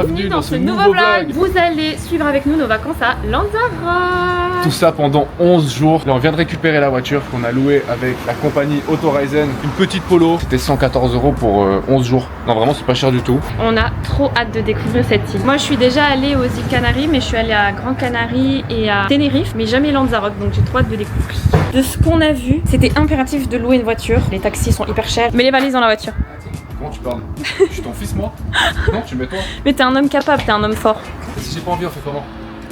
bienvenue dans ce nouveau vlog. Vous allez suivre avec nous nos vacances à Lanzarote. Tout ça pendant 11 jours. Là on vient de récupérer la voiture qu'on a louée avec la compagnie Autoreisen. Une petite Polo, c'était 114 € pour 11 jours. Non vraiment c'est pas cher du tout. On a trop hâte de découvrir cette île. Moi je suis déjà allée aux îles Canaries, mais je suis allée à Gran Canaria et à Tenerife, mais jamais Lanzarote, donc j'ai trop hâte de découvrir. De ce qu'on a vu, c'était impératif de louer une voiture. Les taxis sont hyper chers, mais les valises dans la voiture. Comment tu parles? Je suis ton fils moi? Non tu mets toi. Mais t'es un homme capable, t'es un homme fort. Et si j'ai pas envie on fait comment?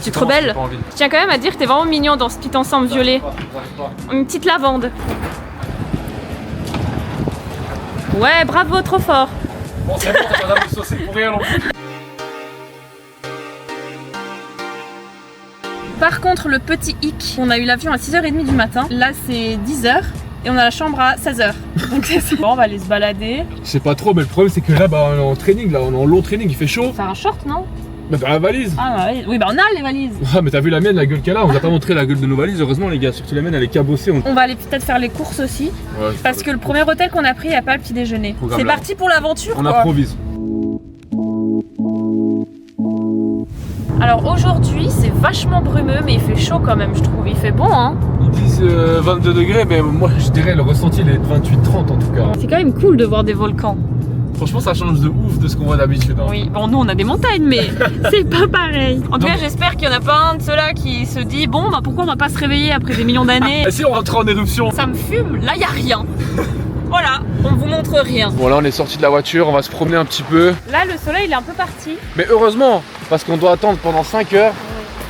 Tu es trop belle. Je tiens quand même à dire que t'es vraiment mignon dans ce petit ensemble violet. Une petite lavande. Ouais, bravo, trop fort. Bon c'est bon, t'as pas de saucer pour rien non plus. Par contre, le petit hic, on a eu l'avion à 6h30 du matin. Là, c'est 10h. Et on a la chambre à 16h. Donc c'est bon, on va aller se balader. Je sais pas trop, mais le problème c'est que là, bah, on est en training, là, on est en long training, il fait chaud. Faire un short, non? Bah t'as la valise. Ah bah oui, bah on a les valises. Ah mais t'as vu la mienne, la gueule qu'elle a, on vous a pas montré la gueule de nos valises, heureusement les gars, surtout la mienne elle est cabossée. On va aller peut-être faire les courses aussi. Ouais, parce que le premier hôtel qu'on a pris, il n'y a pas le petit déjeuner. C'est parti pour l'aventure. On improvise. Alors aujourd'hui c'est vachement brumeux mais il fait chaud quand même je trouve, il fait bon hein. Ils disent 22 degrés mais moi je dirais le ressenti il est de 28-30 en tout cas. C'est quand même cool de voir des volcans. Franchement ça change de ouf de ce qu'on voit d'habitude hein. Oui, bon nous on a des montagnes mais c'est pas pareil. En tout cas j'espère qu'il y en a pas un de ceux-là qui se dit bon bah pourquoi on va pas se réveiller après des millions d'années. Et si on rentre en éruption? Ça me fume, là y a rien. Voilà, on vous montre rien. Bon là on est sorti de la voiture, on va se promener un petit peu. Là le soleil il est un peu parti. Mais heureusement, parce qu'on doit attendre pendant 5 heures.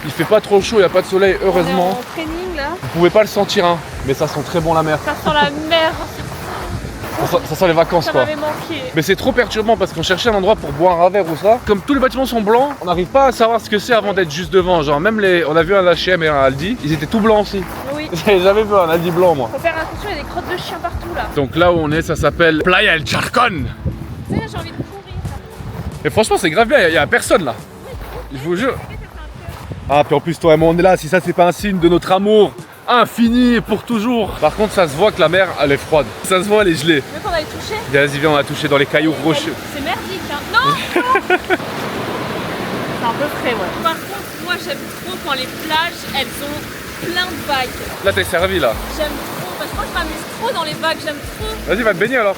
Il fait pas trop chaud, il n'y a pas de soleil, heureusement. On est en training là. Vous pouvez pas le sentir hein, mais ça sent très bon la mer. Ça sent la mer. Ça sent les vacances ça quoi. m'avait manqué. Mais c'est trop perturbant parce qu'on cherchait un endroit pour boire un verre ou ça. Comme tous les bâtiments sont blancs, on n'arrive pas à savoir ce que c'est avant d'être juste devant. Genre même on a vu un H&M et un Aldi, ils étaient tout blancs aussi. Oui. J'avais jamais vu un Aldi blanc moi. Faut faire attention, il y a des crottes de chiens partout là. Donc là où on est, ça s'appelle Playa El Charcon. Tu sais, j'ai envie de courir. Et franchement c'est grave bien, il y a personne là. Je vous jure. Ah puis en plus toi et moi on est là, si ça c'est pas un signe de notre amour infini et pour toujours. Par contre ça se voit que la mer elle est froide. Ça se voit elle est gelée. Tu veux qu'on aille toucher? Vas-y viens on va toucher dans les cailloux rocheux. C'est merdique hein. Non. C'est un peu frais ouais. Par contre moi j'aime trop quand les plages elles ont plein de vagues. Là t'es servi là. J'aime trop parce que moi je m'amuse trop dans les vagues, j'aime trop. Vas-y va te baigner alors.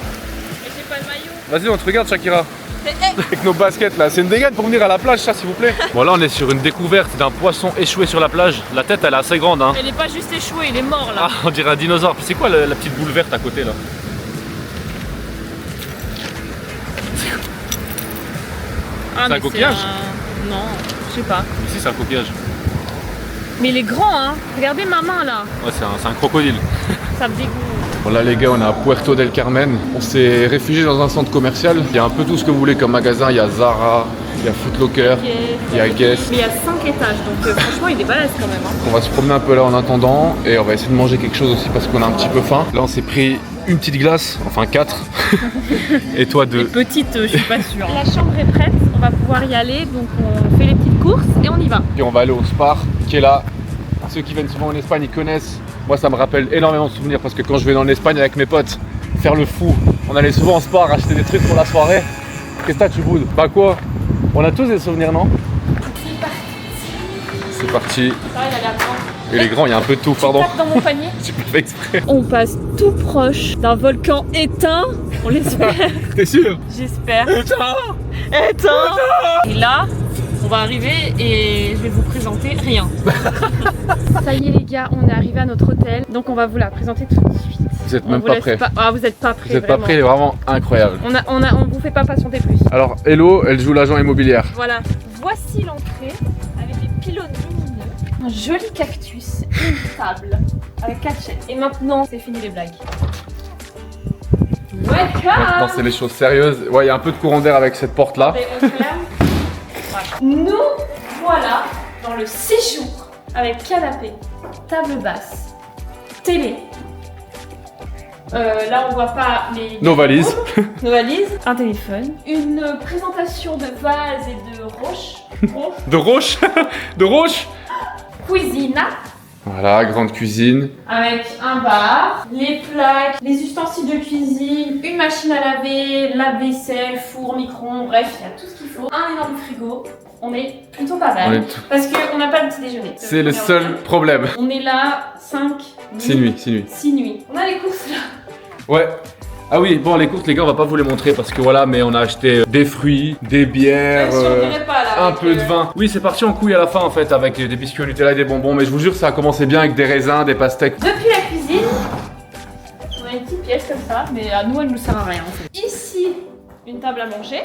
Et j'ai pas le maillot. Vas-y on te regarde Shakira. Hey. Avec nos baskets là, c'est une dégaine pour venir à la plage ça s'il vous plaît. Bon là on est sur une découverte d'un poisson échoué sur la plage. La tête elle est assez grande hein. Elle est pas juste échouée, il est mort là. Ah on dirait un dinosaure. Puis c'est quoi la petite boule verte à côté là? Ah, c'est un coquillage? Non, je sais pas. Ici c'est un coquillage. Mais il est grand hein. Regardez ma main là. Ouais c'est un crocodile. Ça me dégoûte. Bon là les gars on est à Puerto del Carmen. On s'est réfugié dans un centre commercial. Il y a un peu tout ce que vous voulez comme magasin. Il y a Zara, il y a Foot Locker, il y a Guess. Mais il y a 5 étages donc franchement il est balèze quand même hein. On va se promener un peu là en attendant. Et on va essayer de manger quelque chose aussi parce qu'on a un petit peu faim. Là on s'est pris une petite glace, enfin 4. Et toi 2. Les petites je suis pas sûre. La chambre est prête, on va pouvoir y aller. Donc on fait les petites courses et on y va. Et on va aller au Spar qui est là. Ceux qui viennent souvent en Espagne ils connaissent. Moi ça me rappelle énormément de souvenirs parce que quand je vais en Espagne avec mes potes faire le fou, on allait souvent en Spar acheter des trucs pour la soirée. Qu'est-ce que t'as tu boudes? Bah quoi? On a tous des souvenirs non? C'est parti. Ça va, il a l'air grand. Et les grands il y a un peu de tout pardon. Tu tapes dans mon panier. J'ai pas fait exprès. On passe tout proche d'un volcan éteint. On l'espère. T'es sûr? J'espère. Éteint. Et là, on va arriver et je vais vous présenter rien. Ça y est les gars, on est arrivé à notre hôtel. Donc on va vous la présenter tout de suite. Vous êtes même pas prêts. Ah vous êtes pas prêts. Vous êtes pas prêts, il est vraiment incroyable. On vous fait pas patienter plus. Alors Hello, elle joue l'agent immobilière. Voilà, voici l'entrée avec des pylônes lumineux, un joli cactus, une table avec 4 chaises. Et maintenant, c'est fini les blagues. Welcome. Non, c'est les choses sérieuses. Ouais, il y a un peu de courant d'air avec cette porte là. Et on ferme. Voilà. Nous voilà dans le séjour avec canapé, table basse, télé. Là on voit pas les... Nos valises. Nos valises, un téléphone, une présentation de vases et de roches. De roche. De roche. Cuisina, Voilà, grande cuisine. Avec un bar, les plaques, les ustensiles de cuisine, une machine à laver, lave-vaisselle, four, micro-ondes, bref, il y a tout ce qu'il faut. Un énorme frigo. On est plutôt pas mal. Parce qu'on n'a pas le petit déjeuner. C'est le seul problème. On est là 5 6 nuits. 6 nuits. On a les courses là. Ouais. Ah oui, bon les courses les gars on va pas vous les montrer parce que voilà mais on a acheté des fruits, des bières, un peu de vin. Oui c'est parti en couille à la fin en fait avec des biscuits au Nutella et des bonbons mais je vous jure ça a commencé bien avec des raisins, des pastèques. Depuis la cuisine, on a une petite pièce comme ça mais à nous elle nous sert à rien en fait. Ici, une table à manger.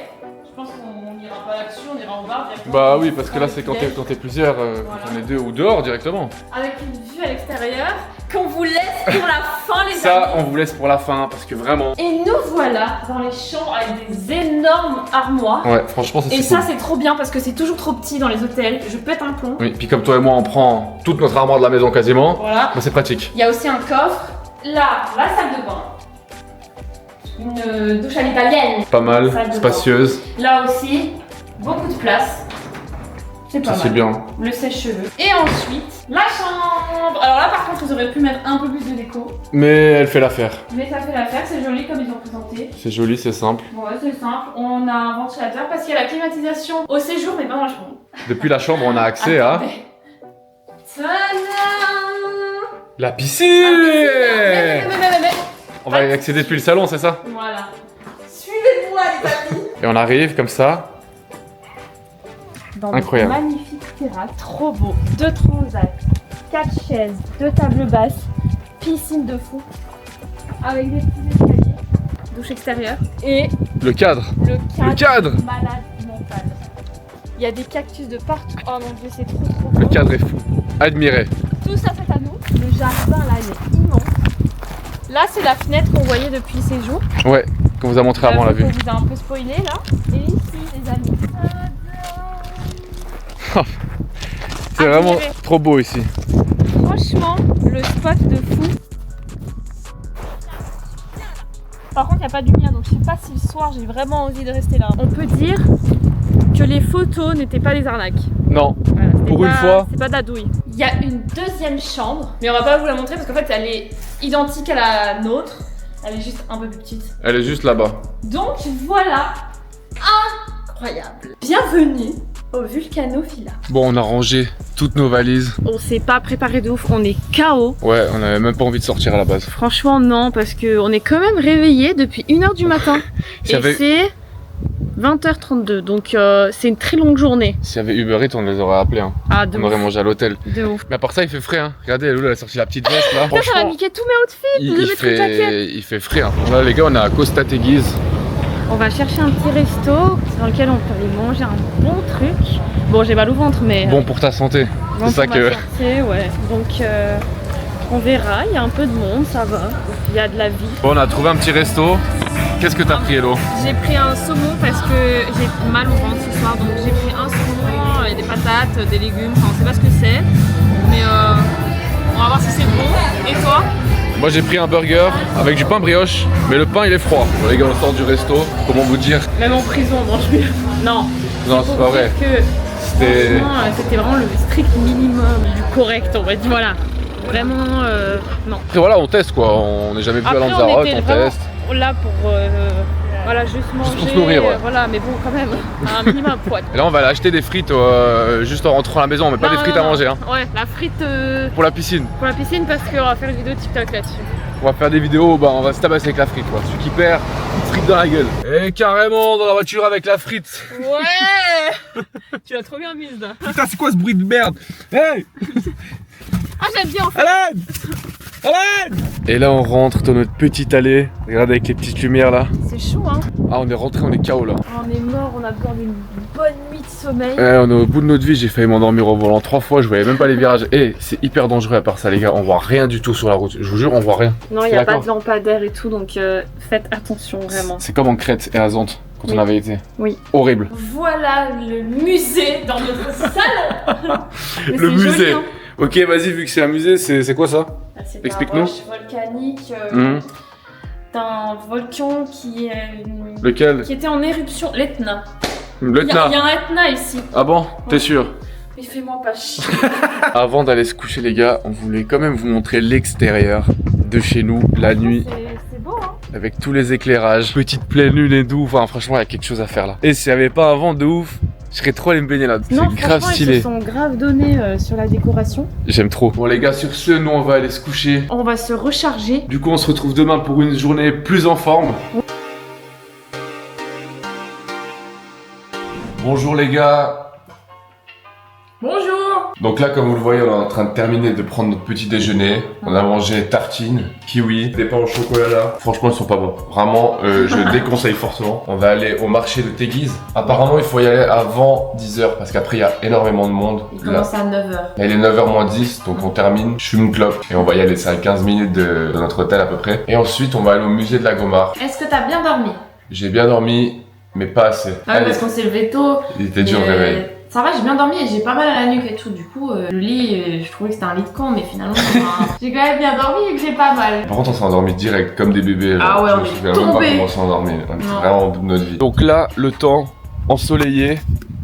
Je pense qu'on n'ira pas là-dessus, on ira au bar directement. Bah oui parce que là c'est quand t'es plusieurs, voilà. Quand on est deux ou dehors directement. Avec une vue à l'extérieur qu'on vous laisse pour la fin les amis. Ça on vous laisse pour la fin parce que vraiment. Et nous voilà dans les chambres avec des énormes armoires. Ouais franchement ça c'est Et cool. ça c'est trop bien parce que c'est toujours trop petit dans les hôtels, je pète un plomb. Oui puis comme toi et moi on prend toute notre armoire de la maison quasiment. Voilà. Bah, c'est pratique. Il y a aussi un coffre. Là, la salle de bain. Une douche à l'italienne. Pas mal, spacieuse. Là aussi, beaucoup de place. C'est pas mal. C'est bien. Le sèche-cheveux. Et ensuite, la chambre. Alors là, par contre, ils auraient pu mettre un peu plus de déco. Mais elle fait l'affaire. Mais ça fait l'affaire, c'est joli comme ils ont présenté. C'est joli, c'est simple. Ouais, c'est simple. On a un ventilateur parce qu'il y a la climatisation au séjour, mais pas dans la chambre. Depuis la chambre, on a accès à... Attendez. Tadam ! La piscine. Mais. On va y accéder depuis le salon, c'est ça? Voilà. Suivez-moi les amis. Et on arrive comme ça. Dans incroyable. Une magnifique terrasse, trop beau. 2 transats, 4 chaises, 2 tables basses, piscine de fou, avec des petits escaliers, douche extérieure et Le cadre. le cadre. malade mental. Il y a des cactus de partout. Oh mon dieu, c'est trop beau. Le cadre est fou. Admirez. Tout ça c'est à nous. Le jardin là, il est immense. Là, c'est la fenêtre qu'on voyait depuis le séjour. Ouais, qu'on vous a montré avant la vue. On vous a un peu spoilé là. Et ici, les amis. C'est vraiment trop beau ici. Franchement, le spot de fou. Par contre, il n'y a pas de lumière, donc je sais pas si le soir j'ai vraiment envie de rester là. On peut dire que les photos n'étaient pas des arnaques. Non, Voilà, pour une fois. C'est pas d'adouille. Il y a une deuxième chambre, mais on va pas vous la montrer parce qu'en fait elle est identique à la nôtre. Elle est juste un peu plus petite. Elle est juste là-bas. Donc voilà, incroyable. Bienvenue au Vulcano Villa. Bon, on a rangé toutes nos valises. On s'est pas préparé de ouf, on est KO. Ouais, on avait même pas envie de sortir à la base. Franchement non, parce qu'on est quand même réveillé depuis 1h du matin. Et c'est 20h32, donc c'est une très longue journée. S'il y avait Uber Eats, on les aurait appelés. Hein. Ah, de on aurait mangé à l'hôtel. De ouf. Mais à part ça, il fait frais. Hein. Regardez, Loulou, elle a sorti la petite veste là. Ça va niquer tous mes outfits. Il fait frais. Hein. Là, les gars, on est à Costa Teguise. On va chercher un petit resto dans lequel on peut aller manger un bon truc. Bon, j'ai mal au ventre, mais... Bon pour ta santé. Bon c'est ça pour que... ma santé, ouais. Donc, on verra. Il y a un peu de monde, ça va. Il y a de la vie. Bon, on a trouvé un petit resto. Qu'est-ce que t'as pris, Hello? J'ai pris un saumon parce que j'ai mal au ventre ce soir. Donc, j'ai pris un saumon et des patates, des légumes. Enfin, on sait pas ce que c'est. Mais on va voir si c'est bon. Et toi? Moi j'ai pris un burger avec du pain brioche, mais le pain il est froid. Bon, les gars, on sort du resto, comment vous dire? Même en prison on mange mieux. Non. Non, c'est pas vrai. C'était vraiment le strict minimum du correct, on va dire. Voilà. Vraiment, non. Après voilà, on teste quoi, on n'est jamais venu à Lanzarote, on teste. Là pour voilà, juste manger, pour se nourrir, ouais. Voilà, mais bon quand même, un minimum poids. Et là on va aller acheter des frites juste en rentrant à la maison, mais pas des frites à manger. Hein. Ouais, la frite pour la piscine. Pour la piscine parce qu'on va faire une vidéo TikTok là-dessus. On va faire des vidéos, bah on va se tabasser avec la frite quoi. Celui qui perd, une frite dans la gueule. Et carrément dans la voiture avec la frite. Ouais. Tu l'as trop bien mise là. Putain, c'est quoi ce bruit de merde? Hey. Ah, j'aime bien en fait. Alain! Alain! Et là on rentre dans notre petite allée. Regardez avec les petites lumières là. C'est chaud hein. Ah, on est rentré, on est KO là. On est mort, on a besoin d'une bonne nuit de sommeil. On est au bout de notre vie, j'ai failli m'endormir au volant 3 fois, je voyais même pas les virages. Et c'est hyper dangereux à part ça les gars, on voit rien du tout sur la route. Je vous jure, on voit rien. Non, il n'y a pas de lampadaire et tout, donc faites attention vraiment. C'est comme en Crète et à Zante quand on avait été. Oui. Horrible. Voilà le musée dans notre salon. Le musée. Joli, hein. Ok, vas-y, vu que c'est un musée, c'est quoi ça? Explique-nous. C'est un roche volcanique d'un volcan qui est... Lequel? Qui était en éruption, l'Etna. L'Etna. Il y a un Etna ici. Ah bon? T'es sûr? Mais fais-moi pas chier. Avant d'aller se coucher les gars, on voulait quand même vous montrer l'extérieur de chez nous, la nuit. C'est beau hein. Avec tous les éclairages, petite pleine lune et tout, enfin franchement il y a quelque chose à faire là. Et s'il n'y avait pas un vent de ouf, je serais trop allé me baigner là, c'est grave stylé. Ils se sont grave donnés sur la décoration. J'aime trop. Bon les gars, sur ce, nous on va aller se coucher. On va se recharger. Du coup on se retrouve demain pour une journée plus en forme. Bonjour les gars. Bonjour. Donc là, comme vous le voyez, on est en train de terminer de prendre notre petit déjeuner. On a mangé tartines, kiwi, des pains au chocolat là. Franchement, ils sont pas bons. Vraiment, je le déconseille forcément. On va aller au marché de Teguise. Apparemment, il faut y aller avant 10h parce qu'après, il y a énormément de monde. Il commence à 9h. Là, il est 9h moins 10, donc on termine. Je fume une clope et on va y aller. C'est à 15 minutes de notre hôtel à peu près. Et ensuite, on va aller au musée de la Gomard. Est-ce que t'as bien dormi? J'ai bien dormi, mais pas assez. Ah oui, parce qu'on s'est levé tôt. Il était dur le réveil. Ça va, j'ai bien dormi et j'ai pas mal à la nuque et tout. Du coup, le lit, je trouvais que c'était un lit de con, mais finalement, j'ai quand même bien dormi et que j'ai pas mal. Par contre, on s'est endormi direct, comme des bébés. Ah ouais, on est tombés. Comment on s'est endormi. C'est vraiment au bout de notre vie. Donc là, le temps ensoleillé,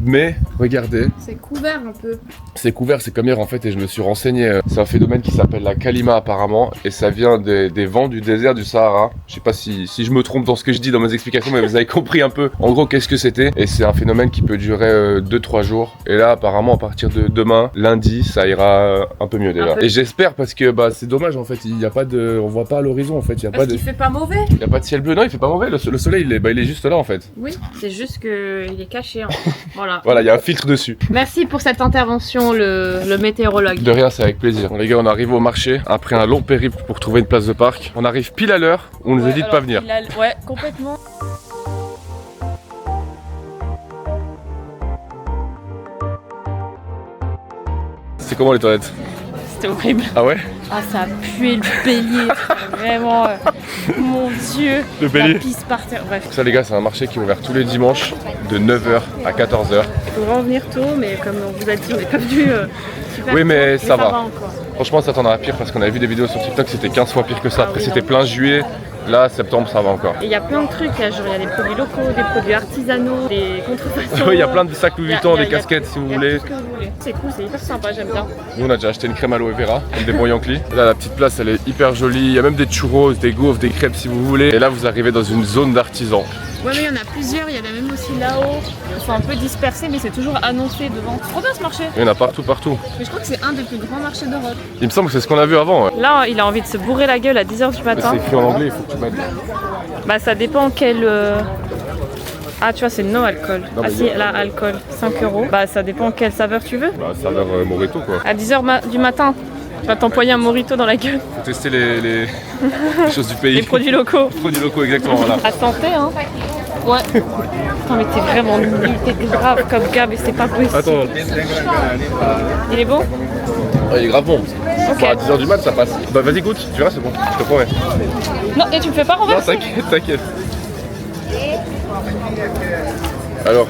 mais regardez. C'est couvert un peu. C'est couvert, c'est comme hier en fait, et je me suis renseigné. C'est un phénomène qui s'appelle la kalima apparemment, et ça vient des vents du désert du Sahara. Je sais pas si je me trompe dans ce que je dis dans mes explications, mais vous avez compris un peu en gros qu'est-ce que c'était. Et c'est un phénomène qui peut durer 2-3 jours. Et là apparemment à partir de demain, lundi, ça ira un peu mieux déjà. Et j'espère parce que bah c'est dommage en fait, il y a pas de, on voit pas à l'horizon en fait, il y a parce pas de. qu'il fait pas mauvais. Il y a pas de ciel bleu, non il fait pas mauvais. Le soleil il est juste là en fait. Oui, c'est juste que il est caché. Hein. Voilà. Voilà, il y a un filtre dessus. Merci pour cette intervention, le météorologue. De rien, c'est avec plaisir. Bon, les gars, on arrive au marché après un long périple pour trouver une place de parc. On arrive pile à l'heure où on nous a dit de pas venir. Ouais, complètement. C'est comment les toilettes? C'était horrible. Ah ouais? Ah, ça a pué le bélier. Vraiment, mon Dieu. Le bélier. La pisse par terre. Bref. Ça les gars, c'est un marché qui est ouvert tous les dimanches de 9h à 14h. Il faut vraiment venir tôt, mais comme on vous a dit, on n'est pas venu super oui, mais tôt, ça va. Encore. Franchement, ça t'en a pire parce qu'on avait vu des vidéos sur TikTok, c'était 15 fois pire que ça. Après, c'était plein juillet. Là, septembre, ça va encore. Et il y a plein de trucs, là, genre il y a des produits locaux, des produits artisanaux, des contrefaçons. Oui, il y a plein de sacs Louis Vuitton, des casquettes si vous voulez. C'est cool, c'est hyper sympa, j'aime bien. Nous, on a déjà acheté une crème aloe vera, comme des bons Yankees. Là, la petite place, elle est hyper jolie. Il y a même des churros, des gaufres, des crêpes si vous voulez. Et là, vous arrivez dans une zone d'artisans. Ouais, mais il y en a plusieurs, il y en a même aussi là-haut. Ils sont un peu dispersés, mais c'est toujours annoncé devant. Trop bien ce marché. Il y en a partout, partout. Mais je crois que c'est un des plus grands marchés d'Europe. Il me semble que c'est ce qu'on a vu avant. Ouais. Là, il a envie de se bourrer la gueule à 10h du matin. C'est écrit en anglais, il faut que tu mettes. Bah, ça dépend quel. Ah, tu vois, c'est no alcool. Non, ah, si, là, alcool, 5 €. Bah, ça dépend quelle saveur tu veux. Bah, saveur Morito quoi. À 10h du matin, tu vas t'empoigner un Morito dans la gueule. Faut tester les choses du pays. Les produits locaux. Les produits locaux, exactement, voilà. À santé, hein. Ouais. Putain, mais t'es vraiment nul, t'es grave comme gars, mais c'est pas possible. Attends. Il est bon? Ouais, il est grave bon. Ok. Bah, à 10h du mat, ça passe. Bah, vas-y, goûte, tu verras, c'est bon, je te promets. Non, et tu me fais pas Non, renverser? t'inquiète. Alors,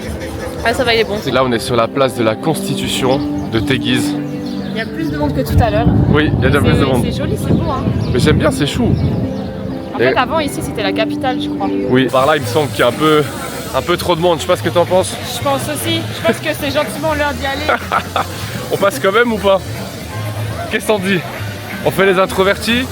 Ah, ça va, il est bon. là, on est sur la place de la Constitution de Teguise. Il y a plus de monde que tout à l'heure. Oui, il y a déjà plus de monde. C'est joli, c'est beau, hein. Mais j'aime bien, c'est chou. En fait, avant, ici, c'était la capitale, je crois. Oui, par là, il me semble qu'il y a un peu trop de monde. Je sais pas ce que t'en penses. Je pense aussi. Je pense que c'est gentiment l'heure d'y aller. On passe quand même ou pas? Qu'est-ce que t'en dis? On fait les introvertis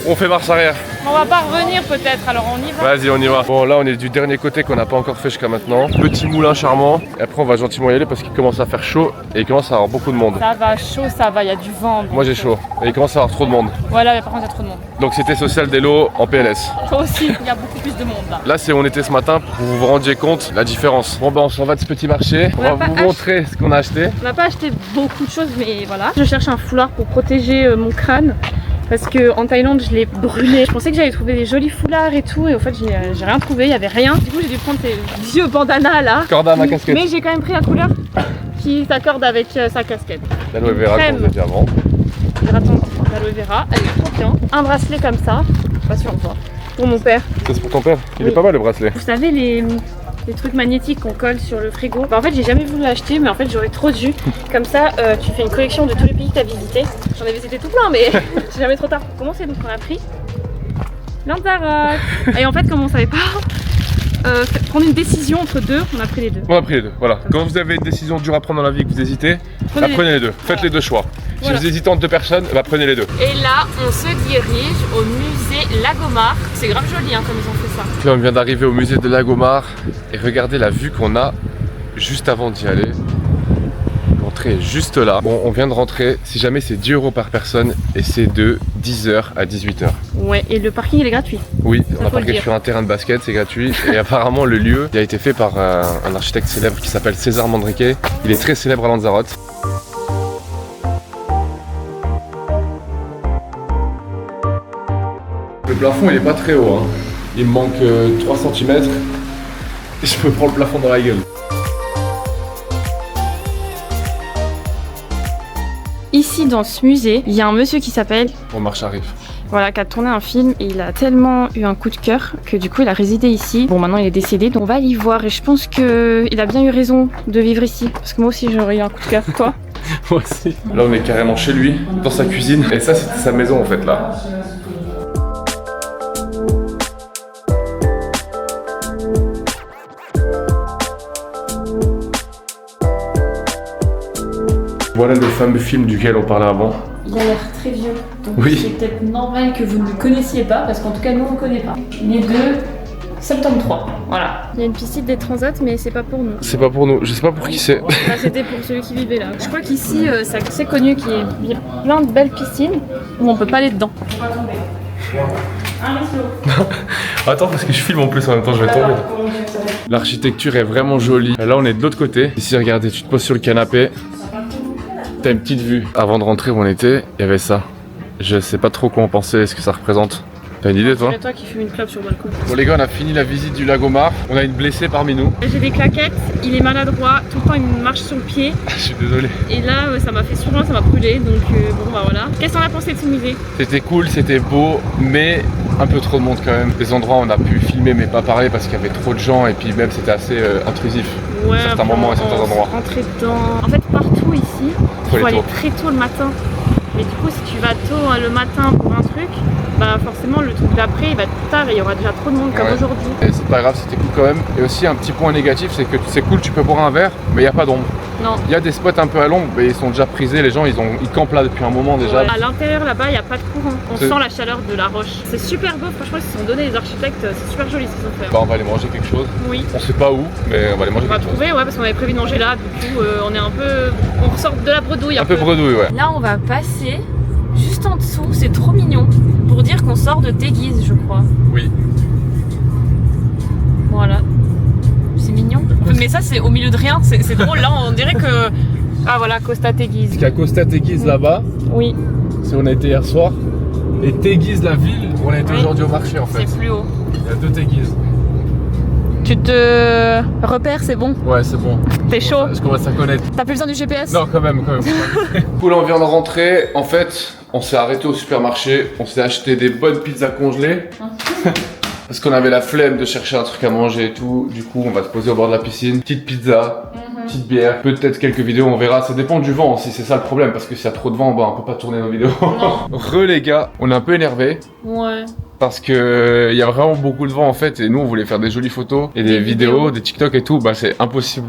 ou on fait marche arrière? On va pas revenir peut-être, alors on y va. Vas-y, on y va. Bon, là, on est du dernier côté qu'on n'a pas encore fait jusqu'à maintenant. Petit moulin charmant. Et après, on va gentiment y aller parce qu'il commence à faire chaud et il commence à avoir beaucoup de monde. Ça va, chaud, ça va, il y a du vent. Moi, j'ai chaud. Et il commence à avoir trop de monde. Voilà, mais par contre, il y a trop de monde. Donc, c'était Social Delo en PLS. Toi aussi, il y a beaucoup plus de monde là. Là, c'est où on était ce matin pour que vous vous rendiez compte la différence. Bon, ben, on s'en va de ce petit marché. On va vous montrer ce qu'on a acheté. On n'a pas acheté beaucoup de choses, mais voilà. Je cherche un foulard pour protéger mon crâne. Parce que en Thaïlande, je l'ai brûlé. Je pensais que j'allais trouver des jolis foulards et tout, et au fait, j'ai rien trouvé, il y avait rien. Du coup, j'ai dû prendre ces vieux bandanas là. Corda à ma casquette. Mais j'ai quand même pris la couleur qui s'accorde avec sa casquette. L'aloe vera qu'on vous a dit avant. Hydratant d'aloe vera, elle est trop bien. Un bracelet comme ça, je sais pas si on voit, pour mon père. Ça, c'est pour ton père? Il est pas mal le bracelet. Vous savez, les trucs magnétiques qu'on colle sur le frigo. Bah, en fait, j'ai jamais voulu l'acheter, mais en fait, j'aurais trop dû. Comme ça, tu fais une collection de tous les pays que tu as visités. J'en ai visité tout plein, mais c'est jamais trop tard pour commencer. Donc, on a pris Lanzarote. Et en fait, comme on savait pas prendre une décision entre deux, on a pris les deux. On a pris les deux, voilà. Quand vous avez une décision dure à prendre dans la vie et que vous hésitez, prenez les deux. Faites les deux choix. Si vous hésitez entre deux personnes, prenez les deux. Et là, on se dirige au musée Lagomar. C'est grave joli hein, comme ils ont fait ça. Puis on vient d'arriver au musée de Lagomar et regardez la vue qu'on a juste avant d'y aller. L'entrée est juste là. Bon, on vient de rentrer. Si jamais c'est 10 € par personne et c'est de 10h à 18h. Ouais, et le parking il est gratuit. Oui, on a faut le parqué dire. sur un terrain de basket, c'est gratuit. Et apparemment, le lieu il a été fait par un architecte célèbre qui s'appelle César Manrique. Il est très célèbre à Lanzarote. Le plafond il est pas très haut, hein. Il me manque 3 cm et je me prends le plafond dans la gueule. Ici dans ce musée, il y a un monsieur qui s'appelle Omar Sharif. voilà, qui a tourné un film et il a tellement eu un coup de cœur que du coup il a résidé ici. Bon maintenant il est décédé donc on va aller y voir et je pense qu'il a bien eu raison de vivre ici parce que moi aussi j'aurais eu un coup de cœur. Toi? Moi aussi. Là on est carrément chez lui, dans sa cuisine. Et ça c'était sa maison en fait là. Voilà le fameux film duquel on parlait avant. Il a l'air très vieux, donc Oui. c'est peut-être normal que vous ne le connaissiez pas, parce qu'en tout cas nous on ne connaît pas. Il est de 73, voilà. Il y a une piscine des transats, mais c'est pas pour nous. C'est pas pour nous, je sais pas pour qui c'est. Là c'était pour celui qui vivait là. Je crois qu'ici c'est assez connu qu'il y a plein de belles piscines où on peut pas aller dedans. Attends parce que je filme en plus en même temps, je vais tomber. L'architecture est vraiment jolie. Là on est de l'autre côté. Ici regardez, tu te poses sur le canapé. T'as une petite vue. Avant de rentrer où on était, il y avait ça. Je sais pas trop quoi en penser, ce que ça représente. T'as une idée toi? C'est toi qui fume une clope sur le balcon. Bon les gars, on a fini la visite du Lagomar. On a une blessée parmi nous. J'ai des claquettes, il est maladroit, tout le temps il me marche sur le pied. Je suis désolé. Et là ça m'a fait souvent, ça m'a brûlé, donc bon bah voilà. Qu'est-ce qu'on a pensé de ce musée? C'était cool, c'était beau, mais un peu trop de monde quand même. Des endroits où on a pu filmer mais pas parler parce qu'il y avait trop de gens et puis même c'était assez intrusif. Ouais, certains moments et certains endroits. Rentrer dedans. En fait partout ici, il faut aller très tôt le matin. Mais du coup si tu vas tôt le matin pour un truc, bah forcément le truc d'après il va être plus tard et il y aura déjà trop de monde comme aujourd'hui. Et c'est pas grave, c'était cool quand même. Et aussi un petit point négatif, c'est que c'est cool, tu peux boire un verre, mais il n'y a pas d'ombre. Non. Il y a des spots un peu à l'ombre, mais ils sont déjà prisés, les gens ils campent là depuis un moment déjà. Ouais. À l'intérieur là-bas il n'y a pas de courant, on C'est- sent la chaleur de la roche. C'est super beau, franchement ils se sont donné les architectes, c'est super joli ce qu'ils ont fait. Bah on va aller manger quelque chose. Oui. On sait pas où, mais on va aller manger On va quelque chose. trouver, ouais, parce qu'on avait prévu de manger là, du coup on est un peu. On ressort de la bredouille Un peu bredouille, ouais. Là on va passer juste en dessous, c'est trop mignon, pour dire qu'on sort de Teguise je crois. Oui. Voilà. C'est mignon. Mais ça c'est au milieu de rien, c'est drôle là, on dirait que. Ah voilà, Costa Teguise. Parce qu'à Costa Teguise là-bas, Oui, si on a été hier soir, et Teguise la ville où on a été Oui. aujourd'hui au marché en fait. c'est plus haut. Il y a 2 Teguise. Tu te repères, c'est bon? Ouais, c'est bon. T'es chaud? Je commence à connaître. T'as plus besoin du GPS? Non, quand même. Cool, on vient de rentrer. En fait, on s'est arrêté au supermarché. On s'est acheté des bonnes pizzas congelées. Parce qu'on avait la flemme de chercher un truc à manger et tout. Du coup, on va se poser au bord de la piscine. Petite pizza, petite bière, peut-être quelques vidéos, on verra. Ça dépend du vent aussi, c'est ça le problème. Parce que s'il y a trop de vent, bah, on peut pas tourner nos vidéos. Re les gars, on est un peu énervés. Ouais. Parce que il y a vraiment beaucoup de vent en fait. Et nous, on voulait faire des jolies photos et des vidéos, des TikTok et tout. Bah, c'est impossible.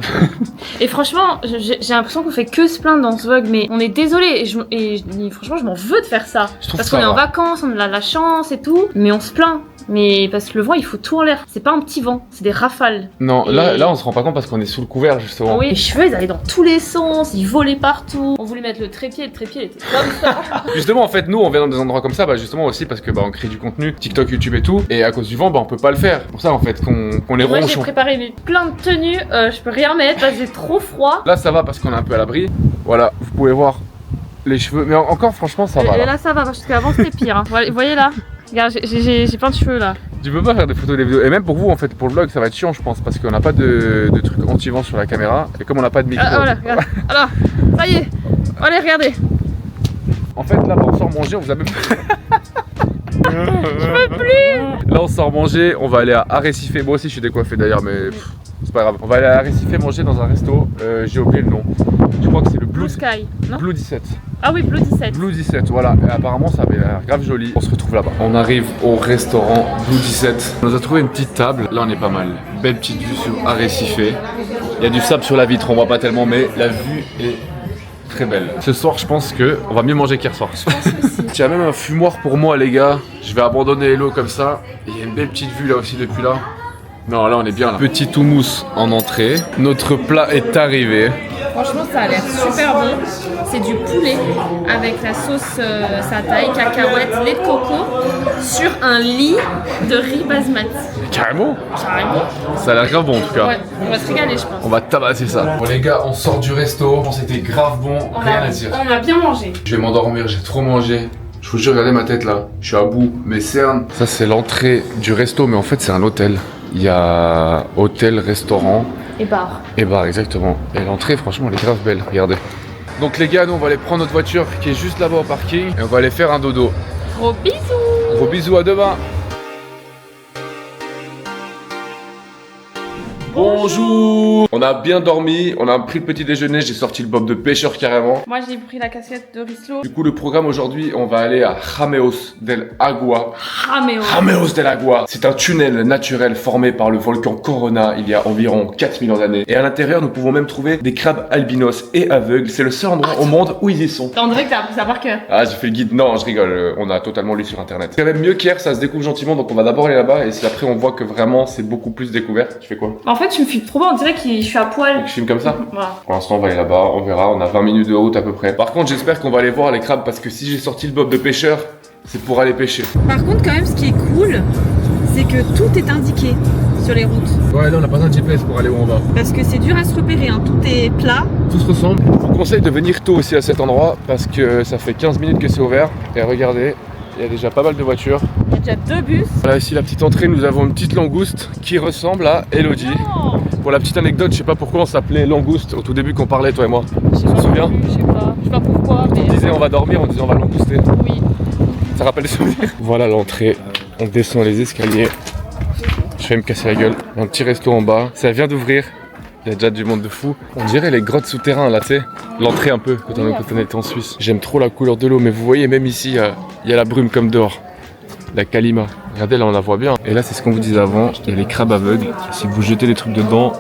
Et franchement, j'ai l'impression qu'on fait que se plaindre dans ce vlog, mais on est désolé. Et franchement, je m'en veux de faire ça. Je trouve Parce ça qu'on est en va. vacances, on a la chance et tout, mais on se plaint. Mais parce que le vent, il faut tout en l'air. C'est pas un petit vent, c'est des rafales. Non, Et- là, on se rend pas compte parce qu'on est sous le couvert justement. Oui, les cheveux, ils allaient dans tous les sens, ils volaient partout. On voulait mettre le trépied était comme ça. Justement, en fait, nous, on vient dans des endroits comme ça, bah, justement aussi parce que bah, on crée du contenu, TikTok, YouTube et tout, et à cause du vent, bah, on peut pas le faire. C'est pour ça, en fait, qu'on les Moi, j'ai ronche. préparé mes plein de tenues, je peux rien mettre parce que c'est trop froid. Là, ça va parce qu'on est un peu à l'abri. Voilà, vous pouvez voir les cheveux, mais encore, franchement, ça va. Et Là. là, ça va, parce qu'avant, c'était pire. Hein. Vous voyez là? Regarde, j'ai plein de cheveux là. Tu peux pas faire des photos et des vidéos, et même pour vous, en fait, pour le vlog, ça va être chiant, je pense, parce qu'on n'a pas de truc anti-vent sur la caméra, et comme on n'a pas de micro. Ah, voilà, regarde. Alors, ça y est. Allez, regardez. En fait, là, on sort manger, on vous a même. Je peux plus. Là, on sort manger, on va aller à Arrecife. Moi aussi, je suis décoiffé d'ailleurs, mais c'est pas grave. On va aller à Recife manger dans un resto, j'ai oublié le nom. Je crois que c'est le Blue Sky, non? Blue 17. Ah oui, Blue 17. Blue 17, voilà. Et apparemment, ça avait l'air grave joli. On se retrouve là-bas. On arrive au restaurant Blue 17. On nous a trouvé une petite table. Là, on est pas mal. Belle petite vue sur Arrecife. Il y a du sable sur la vitre, on voit pas tellement, mais la vue est très belle. Ce soir, je pense que on va mieux manger qu'hier soir. Je pense aussi. Il y a même un fumoir pour moi, les gars. Je vais abandonner Hello comme ça. Et il y a une belle petite vue là aussi depuis là. Non, là, on est bien là. Petit houmous en entrée. Notre plat est arrivé. Franchement, ça a l'air super bon. C'est du poulet avec la sauce satay, cacahuètes, lait de coco sur un lit de riz basmati. Carrément. Carrément. Ça a l'air grave bon en tout cas. Ouais, on va se régaler, je pense. On va tabasser ça. Bon les gars, on sort du resto. C'était grave bon, rien à dire. On a bien mangé. Je vais m'endormir, j'ai trop mangé. Je vous jure, regardez ma tête là. Je suis à bout, mes cernes. Ça c'est l'entrée du resto, mais en fait c'est un hôtel. Il y a hôtel, restaurant. Et bar. Et bar, exactement. Et l'entrée, franchement, elle est grave belle. Regardez. Donc les gars, nous on va aller prendre notre voiture qui est juste là-bas au parking. Et on va aller faire un dodo. Gros bisous. Gros bisous, à demain. Bonjour. On a bien dormi, on a pris le petit déjeuner, j'ai sorti le bob de pêcheur carrément. Moi j'ai pris la casquette de Rislo. Du coup le programme aujourd'hui, on va aller à Jameos del Agua. Jameos del Agua. C'est un tunnel naturel formé par le volcan Corona il y a environ 4 millions d'années. Et à l'intérieur, nous pouvons même trouver des crabes albinos et aveugles. C'est le seul endroit au monde où ils y sont. On dirait que t'as appris ça par cœur. Ah, j'ai fait le guide. Non, je rigole. On a totalement lu sur internet. C'est quand même mieux qu'hier, ça se découvre gentiment. Donc on va d'abord aller là-bas. Et si après on voit que vraiment c'est beaucoup plus découvert, tu fais quoi? En fait, tu me filmes trop bien, on dirait que je suis à poil. Je filme comme ça? Voilà. Pour l'instant, on va aller là-bas. On verra. On a 20 minutes de route à peu près. Par contre, j'espère qu'on va aller voir les crabes parce que si j'ai sorti le bob de pêcheur, c'est pour aller pêcher. Par contre, quand même, ce qui est cool, c'est que tout est indiqué sur les routes. Ouais, là, on a pas besoin de GPS pour aller où on va. Parce que c'est dur à se repérer, hein. Tout est plat. Tout se ressemble. Je vous conseille de venir tôt aussi à cet endroit parce que ça fait 15 minutes que c'est ouvert. Et regardez, il y a déjà pas mal de voitures. Il y a déjà 2 bus. Voilà, ici la petite entrée, nous avons une petite langouste qui ressemble à Elodie. Oh. Pour la petite anecdote, je sais pas pourquoi on s'appelait langouste au tout début qu'on parlait, toi et moi. Tu te souviens? Je sais pas pourquoi, mais. On disait on va dormir, on disait on va langouster. Oui. Ça rappelle des souvenirs. Voilà l'entrée, on descend les escaliers. Je vais me casser la gueule. Un petit resto en bas, ça vient d'ouvrir. Il y a déjà du monde de fou. On dirait les grottes souterrains là, tu sais. L'entrée un peu, quand on était en Suisse. J'aime trop la couleur de l'eau, mais vous voyez, même ici, il y a la brume comme dehors. La Kalima. Regardez, là on la voit bien. Et là, c'est ce qu'on vous disait avant, il y a les crabes aveugles. Si vous jetez des trucs dedans,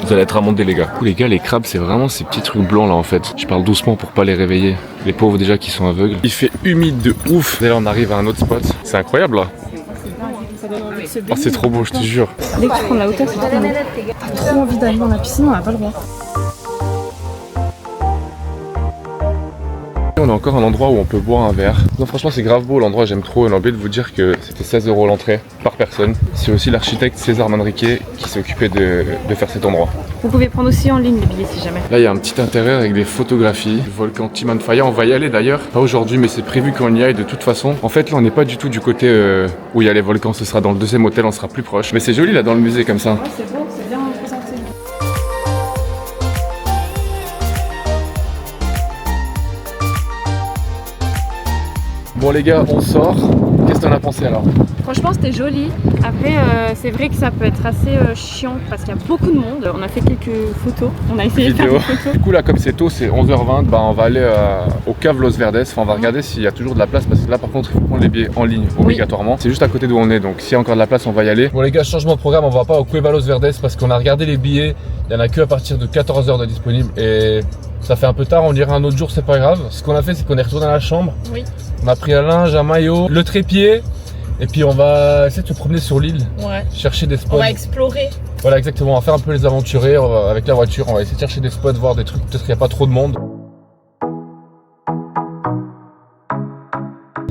vous allez être amendés, les gars. Les gars, les crabes, c'est vraiment ces petits trucs blancs là en fait. Je parle doucement pour pas les réveiller. Les pauvres déjà qui sont aveugles. Il fait humide de ouf. Et là, on arrive à un autre spot. C'est incroyable là. Oh, c'est trop beau, je te jure. Dès que tu prends la hauteur, c'est trop beau. T'as trop envie d'aller dans la piscine, on n'a pas le droit. On a encore un endroit où on peut boire un verre. Non, franchement, c'est grave beau l'endroit, j'aime trop. On a oublié de vous dire que c'était 16 € l'entrée par personne. C'est aussi l'architecte César Manrique qui s'est occupé de faire cet endroit. Vous pouvez prendre aussi en ligne les billets si jamais. Là, il y a un petit intérieur avec des photographies. Le volcan Timanfaya, on va y aller d'ailleurs. Pas aujourd'hui, mais c'est prévu qu'on y aille de toute façon. En fait, là, on n'est pas du tout du côté où il y a les volcans. Ce sera dans le deuxième hôtel, on sera plus proche. Mais c'est joli là dans le musée comme ça. Ouais, c'est beau, c'est bien présenté. Bon les gars, on sort. Qu'est-ce que t'en as pensé alors? Franchement, c'était joli. Après, c'est vrai que ça peut être assez chiant parce qu'il y a beaucoup de monde. On a fait quelques photos. On a essayé de faire des photos. Du coup, là, comme c'est tôt, c'est 11h20, bah, on va aller au Cave Los Verdes. Enfin, on va regarder s'il y a toujours de la place parce que là, par contre, il faut prendre les billets en ligne obligatoirement. C'est juste à côté d'où on est, donc s'il y a encore de la place, on va y aller. Bon, les gars, changement de programme, on va pas au Cueva Los Verdes parce qu'on a regardé les billets. Il y en a que à partir de 14h de disponible et ça fait un peu tard. On ira un autre jour, c'est pas grave. Ce qu'on a fait, c'est qu'on est retourné à la chambre. Oui. On a pris un linge, un maillot, le trépied. Et puis on va essayer de se promener sur l'île, chercher des spots. On va explorer. Voilà, exactement, on va faire un peu les aventuriers avec la voiture. On va essayer de chercher des spots, voir des trucs, peut-être qu'il n'y a pas trop de monde.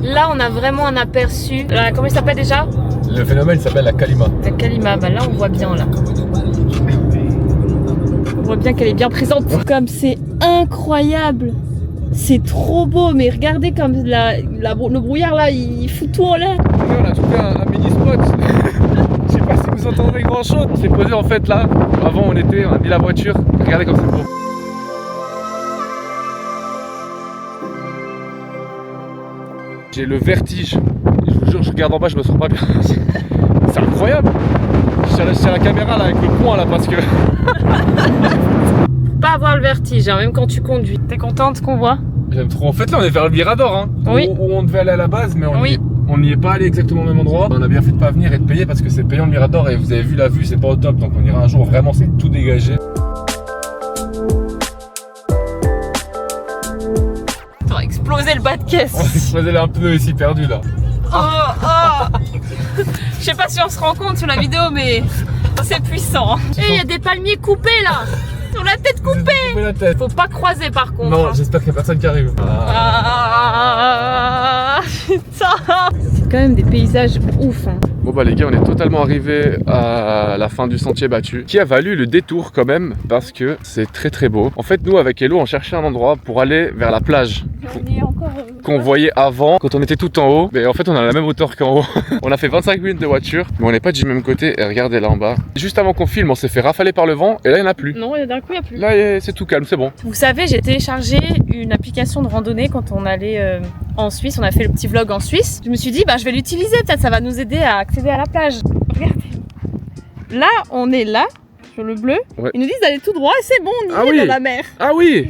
Là, on a vraiment un aperçu. Comment il s'appelle déjà? Le phénomène s'appelle la Kalima. La Kalima, bah là on voit bien là. On voit bien qu'elle est bien présente. Comme c'est incroyable. C'est trop beau, mais regardez comme le brouillard là, il fout tout en l'air. On a trouvé un mini spot. Je sais pas si vous entendrez grand chose. On s'est posé en fait là. Avant on a mis la voiture. Regardez comme c'est beau. J'ai le vertige. Je vous jure, je regarde en bas, je me sens pas bien. C'est incroyable. Je tiens la caméra là avec le poing là parce que... Pas avoir le vertige, hein, même quand tu conduis. T'es contente qu'on voit? J'aime trop. En fait là on est vers le Mirador hein. Oui. Où on devait aller à la base mais Oui. on n'y est pas allé exactement au même endroit. On a bien fait de pas venir et de payer parce que c'est payant le Mirador et vous avez vu la vue, c'est pas au top. Donc on ira un jour, vraiment c'est tout dégagé. T'aurais explosé le bas de caisse. On a explosé un pneu ici perdu là. Je sais pas si on se rend compte sur la vidéo, mais c'est puissant. Et il y a des palmiers coupés là. Sur la tête coupée. La tête. Faut pas croiser par contre. Non, hein. j'espère qu'il n'y a personne qui arrive. Putain. C'est quand même des paysages ouf. Hein. Bon bah les gars, on est totalement arrivé à la fin du sentier battu qui a valu le détour quand même parce que c'est très très beau. En fait nous avec Hello on cherchait un endroit pour aller vers la plage qu'on voyait avant quand on était tout en haut. Mais en fait on a la même hauteur qu'en haut. On a fait 25 minutes de voiture mais on n'est pas du même côté et regardez là en bas. Juste avant qu'on filme on s'est fait rafaler par le vent et là il n'y en a plus. Non, d'un coup il n'y a plus. Là c'est tout calme, c'est bon. Vous savez, j'ai téléchargé une application de randonnée quand on allait en Suisse. On a fait le petit vlog en Suisse. Je me suis dit, bah, je vais l'utiliser, peut-être ça va nous aider à accéder à la plage. Regardez. Là, on est là, sur le bleu. Ouais. Ils nous disent d'aller tout droit et c'est bon, on y est dans la mer. Ah oui,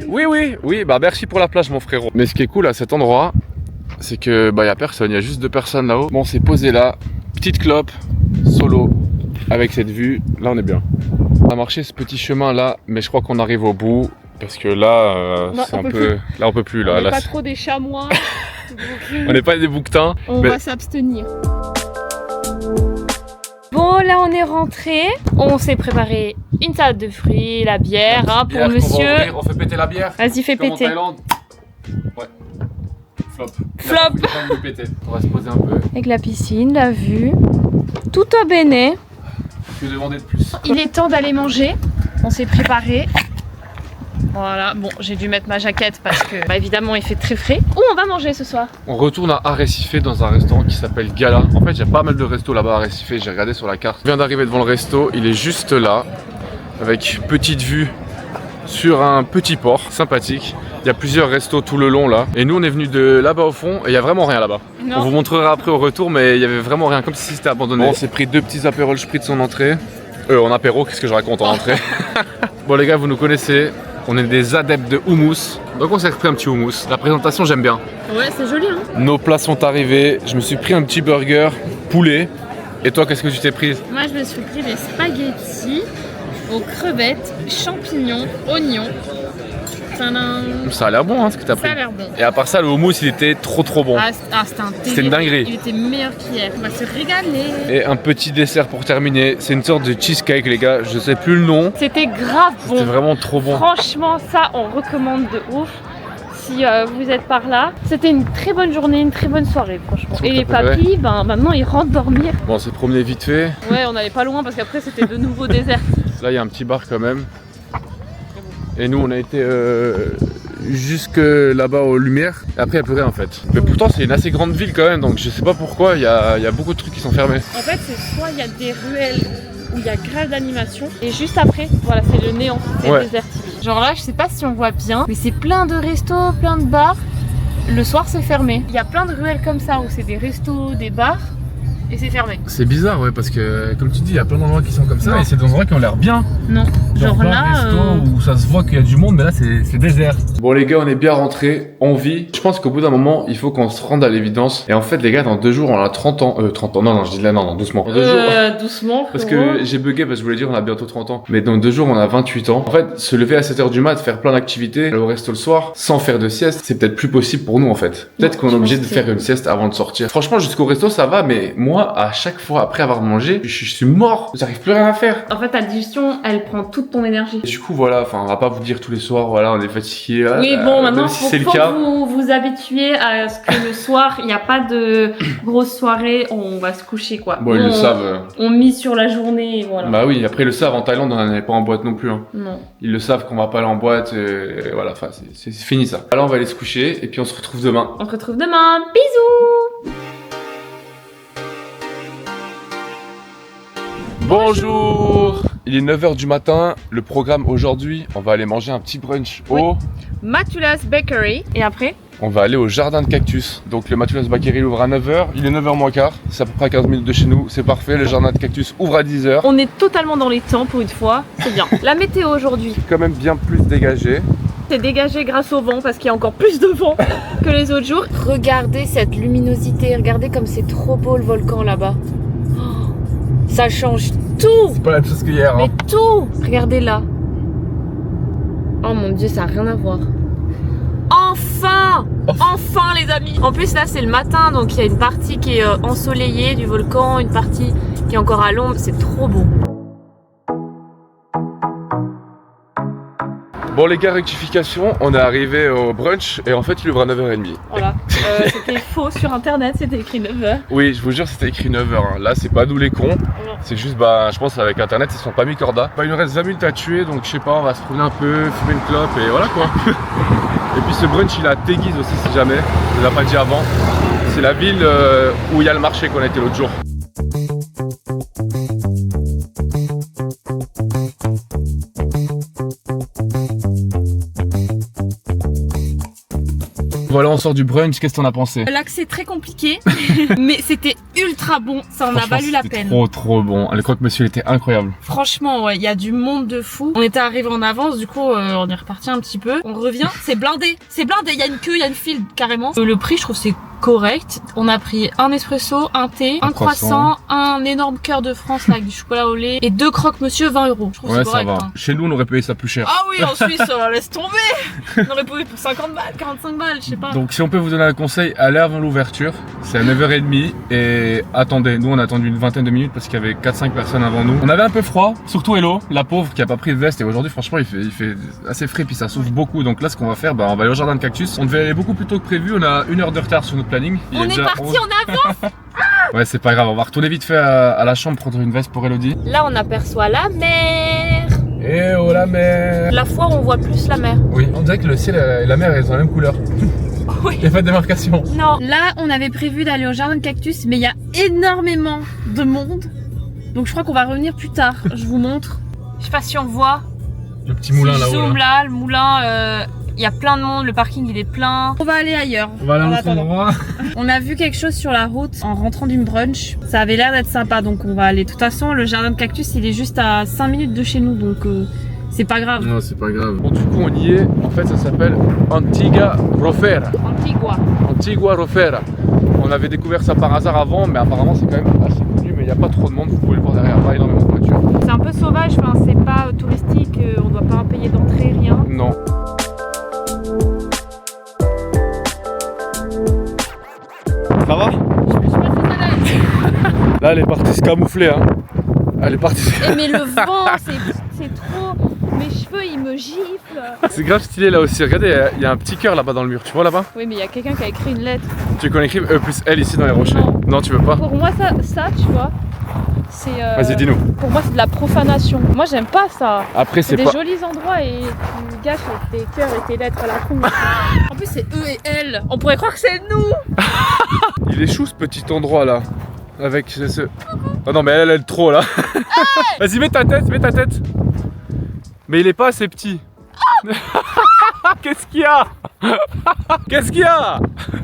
bah merci pour la plage mon frérot. Mais ce qui est cool à cet endroit, c'est que bah y a personne, il y a juste 2 personnes là-haut. Bon, on s'est posé là, petite clope, solo, avec cette vue, là on est bien. On a marché ce petit chemin là, mais je crois qu'on arrive au bout. Parce que là, c'est un peu... Là on peut plus. Là, On n'est là, pas trop des chamois. on n'est pas des bouquetins. On va s'abstenir. Bon, là on est rentré. On s'est préparé une salade de fruits, la bière hein, pour monsieur. On fait péter la bière. Vas-y, fais Comme en péter. Thaïlande. Ouais. Flop. Flop. De péter. On va se poser un peu. Avec la piscine, la vue. Tout au béné. Que demander de plus? Il est temps d'aller manger. On s'est préparé. Voilà, bon, j'ai dû mettre ma jaquette parce que, bah, évidemment, il fait très frais. Où on va manger ce soir? On retourne à Arrecife dans un restaurant qui s'appelle Gala. En fait, il y a pas mal de restos là-bas à Arrecife, j'ai regardé sur la carte. Je viens d'arriver devant le resto, il est juste là, avec petite vue sur un petit port, sympathique. Il y a plusieurs restos tout le long là. Et nous, on est venu de là-bas au fond et il y a vraiment rien là-bas. On vous montrera après au retour, mais il y avait vraiment rien, comme si c'était abandonné. Bon, on s'est pris 2 petits apérols spritz en entrée. En apéro, qu'est-ce que je raconte en entrée? Bon les gars, vous nous connaissez. On est des adeptes de houmous, donc on s'est pris un petit houmous. La présentation, j'aime bien. Ouais, c'est joli, hein. Nos plats sont arrivés. Je me suis pris un petit burger poulet. Et toi, qu'est-ce que tu t'es pris? Moi, je me suis pris des spaghettis aux crevettes, champignons, oignons. Tadam. Ça a l'air bon, hein, ce que t'as pris. Ça a l'air bon. Et à part ça, le houmous, il était trop bon. C'était une dinguerie. Il était meilleur qu'hier. On va se régaler. Et un petit dessert pour terminer. C'est une sorte de cheesecake, les gars. Je sais plus le nom. C'était grave bon. C'était vraiment trop bon. Franchement, ça, on recommande de ouf. Si vous êtes par là, c'était une très bonne journée, une très bonne soirée, franchement. Et les papis, ben maintenant ils rentrent dormir. Bon, on s'est promené vite fait. Ouais, on n'allait pas loin parce qu'après c'était de nouveau désert. Là, il y a un petit bar quand même. Et nous, on a été jusque là-bas aux Lumières. Et après, il n'y a plus rien en fait. Mais pourtant, c'est une assez grande ville quand même. Donc, je sais pas pourquoi, il y a beaucoup de trucs qui sont fermés. En fait, c'est soit il y a des ruelles où il y a grave d'animation. Et juste après, voilà, c'est le néant, c'est désertique. Genre là, je sais pas si on voit bien, mais c'est plein de restos, plein de bars. Le soir, c'est fermé. Il y a plein de ruelles comme ça où c'est des restos, des bars. Et c'est fermé. C'est bizarre, ouais, parce que comme tu dis, il y a plein d'endroits qui sont comme ça. Non. Et c'est des endroits qui ont l'air bien. Non, genre là. Où ça se voit qu'il y a du monde, mais là c'est désert. Bon, les gars, on est bien rentrés, on vit. Je pense qu'au bout d'un moment, il faut qu'on se rende à l'évidence. Et en fait, les gars, dans 2 jours, on a 30 ans. 30 ans, non, je dis là, non, doucement. Dans 2 jours. Doucement. Parce que j'ai bugué, parce que je voulais dire, on a bientôt 30 ans. Mais dans 2 jours, on a 28 ans. En fait, se lever à 7h du mat, faire plein d'activités, aller au resto le soir, sans faire de sieste, c'est peut-être plus possible pour nous, en fait. Peut-être qu'on est obligé de faire une sieste avant de sortir. Franchement, jusqu'au resto, ça va, mais moi, à chaque fois, après avoir mangé, je suis mort. J'arrive plus rien à faire. En fait, ta digestion, elle prend toute ton énergie. Et du coup, voilà, enfin, on va pas vous dire tous les soirs, voilà, on est fatigué. Oui, bon, maintenant, si faut c'est le que cas. vous habituez à ce que le soir, il n'y a pas de grosse soirée, on va se coucher, quoi. Bon, ils le savent. On mise sur la journée, et voilà. Bah oui, après, ils le savent, en Thaïlande, on n'en est pas en boîte non plus. Hein. Non. Ils le savent qu'on va pas aller en boîte, et voilà, enfin, c'est fini ça. Alors, on va aller se coucher, et puis on se retrouve demain. On se retrouve demain. Bisous! Bonjour! Il est 9h du matin, le programme aujourd'hui, on va aller manger un petit brunch au... Matula's Bakery. Et après, On va aller au jardin de cactus. Donc le Mathieu Bakery ouvre à 9h, il est 9h moins quart, c'est à peu près à 15 minutes de chez nous, c'est parfait. Le jardin de cactus ouvre à 10h. On est totalement dans les temps pour une fois, c'est bien. La météo aujourd'hui, C'est quand même bien plus dégagé. c'est dégagé grâce au vent parce qu'il y a encore plus de vent que les autres jours. Regardez cette luminosité, regardez comme c'est trop beau le volcan là-bas. Oh, ça change tout, C'est pas la même chose qu'hier. mais tout. Regardez là. Oh mon dieu, ça n'a rien à voir. Enfin! Enfin les amis! En plus là c'est le matin donc il y a une partie qui est ensoleillée du volcan, une partie qui est encore à l'ombre, c'est trop beau. Bon les gars, rectification, on est arrivé au brunch et en fait il ouvre à 9h30. Voilà, c'était faux sur internet, c'était écrit 9h. Oui, je vous jure, c'était écrit 9h. Là, c'est pas nous les cons. C'est juste, je pense avec internet, ils sont pas mis corda. Il nous reste 20 minutes à tuer, donc je sais pas, on va se promener un peu, fumer une clope et voilà quoi. Et puis ce brunch, il a Teguise aussi, si jamais. Je vous l'ai pas dit avant. C'est la ville où il y a le marché qu'on a été l'autre jour. Voilà, on sort du brunch, qu'est-ce que t'en as pensé? L'accès très compliqué, mais c'était ultra bon, ça en a valu la peine. Trop bon, le croque-monsieur était incroyable. Franchement, ouais, il y a du monde de fou. On était arrivé en avance, du coup, on est reparti un petit peu. On revient, c'est blindé, il y a une queue, il y a une file carrément. Le prix, je trouve, c'est correct. On a pris un espresso, un thé, un croissant, un énorme cœur de France là, avec du chocolat au lait et 2 croque-monsieur 20 €. Je trouve que c'est correct. Ça va. Chez nous, on aurait payé ça plus cher. Ah oui, en Suisse, laisse tomber. On aurait payé pour 50 balles, 45 balles, je sais pas. Donc si on peut vous donner un conseil, allez avant l'ouverture, c'est à 9h30 et attendez, nous on a attendu une vingtaine de minutes parce qu'il y avait 4-5 personnes avant nous. On avait un peu froid, surtout Hello, la pauvre qui a pas pris de veste et aujourd'hui franchement il fait assez frais puis ça souffle beaucoup, donc là ce qu'on va faire, on va aller au jardin de cactus. On devait aller beaucoup plus tôt que prévu, on a 1 heure de retard sur notre planning. On est parti en avance. Ouais c'est pas grave, on va retourner vite fait à la chambre prendre une veste pour Elodie. Là on aperçoit la mer. Eh oh la mer. La fois on voit plus la mer. Oui, on dirait que le ciel et la mer elles ont la même couleur. Oui. Il n'y a pas de démarcation. Non. Là, on avait prévu d'aller au jardin de cactus, mais il y a énormément de monde. Donc je crois qu'on va revenir plus tard. Je vous montre. Je sais pas si on voit. Le petit moulin si là-haut. Zoom là, le moulin, il y a plein de monde, le parking il est plein. On va aller ailleurs. On va aller à un autre endroit. On a vu quelque chose sur la route en rentrant du brunch. Ça avait l'air d'être sympa, donc on va aller. De toute façon, le jardin de cactus, il est juste à 5 minutes de chez nous, donc c'est pas grave. Non, c'est pas grave. Bon, du coup, on y est. En fait, ça s'appelle Antigua Rofera. Antigua Rofera. On avait découvert ça par hasard avant, mais apparemment, c'est quand même assez connu. Mais il n'y a pas trop de monde. Vous pouvez le voir derrière, pas énormément de voitures. C'est un peu sauvage, enfin, c'est pas touristique. On doit pas payer d'entrée, rien. Non. Ça va? Je suis pas très à l'aise. Là, elle est partie se camoufler. Hein. Elle est partie se... Mais le vent, c'est trop. Mes cheveux, ils me giflent. C'est grave stylé là aussi. Regardez, il y a un petit cœur là-bas dans le mur. Tu vois là-bas? Oui, mais il y a quelqu'un qui a écrit une lettre. Tu veux qu'on écrive E plus L ici dans les rochers? Non, tu veux pas? Pour moi, ça tu vois, c'est. Vas-y, dis-nous. Pour moi, c'est de la profanation. Moi, j'aime pas ça. Après, C'est c'est des pas. jolis endroits et tu gâches avec tes cœurs et tes lettres à la con. En plus, c'est eux et elle. On pourrait croire que c'est nous. Il est chou ce petit endroit là. Avec ce. Oh non, mais elle est trop là. Vas-y, mets ta tête, mets ta tête. Mais il est pas assez petit. Qu'est-ce qu'il y a? Qu'est-ce qu'il y a?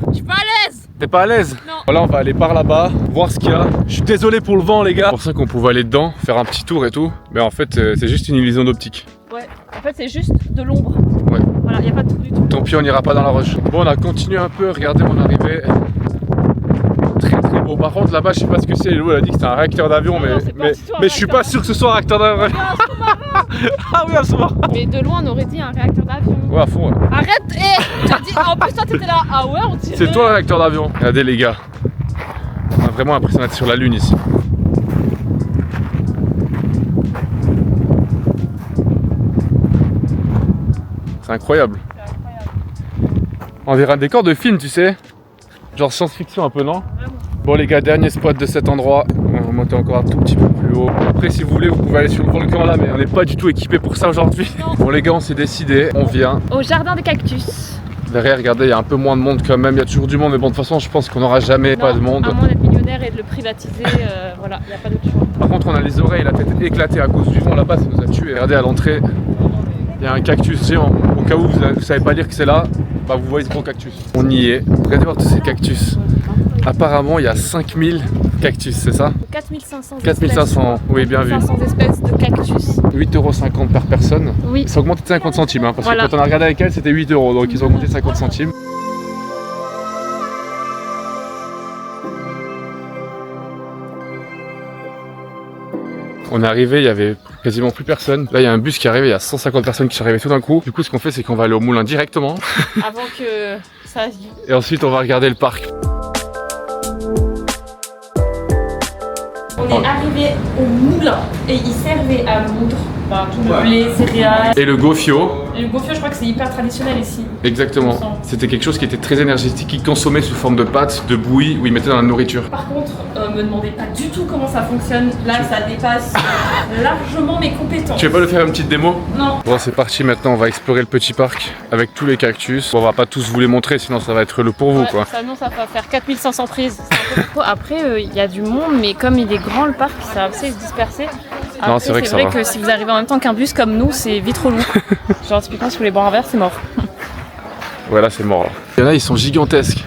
Je suis pas à l'aise. T'es pas à l'aise? Non. Voilà, on va aller par là-bas, voir ce qu'il y a. Je suis désolé pour le vent, les gars. C'est pour ça qu'on pouvait aller dedans, faire un petit tour et tout. Mais en fait, c'est juste une illusion d'optique. Ouais, en fait, c'est juste de l'ombre. Ouais. Voilà, y a pas de trou du tout. Tant pis, on n'ira pas dans la roche. Bon, on a continué un peu, regardez mon arrivée. Très beau. Par contre, là-bas, je sais pas ce que c'est. Lou, elle a dit que c'était un réacteur d'avion, Non, c'est pas du tout un mais je suis pas réacteur. sûr que ce soit un réacteur d'avion. Ah oui, absolument. Mais de loin, on aurait dit un réacteur d'avion. Ouais, à fond. Ouais. Arrête, t'as dit. En plus, toi, t'étais là. Ah ouais, on dirait. C'est toi le réacteur d'avion. Regardez, les gars. On a vraiment l'impression d'être sur la Lune ici. C'est incroyable. On dirait un décor de film, tu sais. Genre science-fiction un peu, non? Bon les gars, dernier spot de cet endroit. On va remonter encore un tout petit peu plus haut. Après si vous voulez, vous pouvez aller sur le volcan là, mais on n'est pas du tout équipé pour ça aujourd'hui. Bon les gars, on s'est décidé, on vient. Au jardin des cactus. Derrière, regardez, il y a un peu moins de monde quand même. Il y a toujours du monde, mais bon, de toute façon, je pense qu'on n'aura jamais pas de monde. À moins d'être millionnaire et de le privatiser, voilà, il n'y a pas d'autre choix. Par contre, on a les oreilles, la tête éclatée à cause du vent là-bas, ça nous a tués. Regardez à l'entrée, Il y a un cactus géant. Au cas où vous ne savez pas dire que c'est là, bah vous voyez ce gros cactus. On y est. Regardez voir tous ces cactus. Apparemment, il y a 5000 cactus, c'est ça? 4500 4500, oui, bien vu. 500 espèces de cactus. 8,50 € par personne. Oui. Ça a augmenté de 50 centimes, hein, parce Voilà. que quand on a regardé avec elle, c'était 8 €, donc ils ont augmenté de 50 centimes. On est arrivé, il y avait quasiment plus personne. Là, il y a un bus qui est arrivé, il y a 150 personnes qui sont arrivées tout d'un coup. Du coup, ce qu'on fait, c'est qu'on va aller au moulin directement. Avant que ça... Et ensuite, on va regarder le parc. On est arrivé au moulin et il servait à moudre tout le blé, céréales. Et le gofio. Et le gofio, je crois que c'est hyper traditionnel ici. Exactement. C'était quelque chose qui était très énergétique, qui consommait sous forme de pâte, de bouillie, où ils mettaient dans la nourriture. Par contre, me demandez pas du tout comment ça fonctionne. Là, ça dépasse largement mes compétences. Tu veux pas le faire une petite démo? Non. Bon, c'est parti maintenant, on va explorer le petit parc avec tous les cactus. Bon, on va pas tous vous les montrer, sinon ça va être le pour vous, quoi. Ça, non, ça va faire 4500 prises. C'est un peu trop. Après, il y a du monde, mais comme il est grand le parc, ça va se disperser. Après, Non, c'est vrai que ça va. que si vous arrivez en même temps qu'un bus comme nous, c'est vite relou. Genre, typiquement, si vous voulez boire un verre, c'est mort. Voilà, c'est mort là. Il y en a, ils sont gigantesques.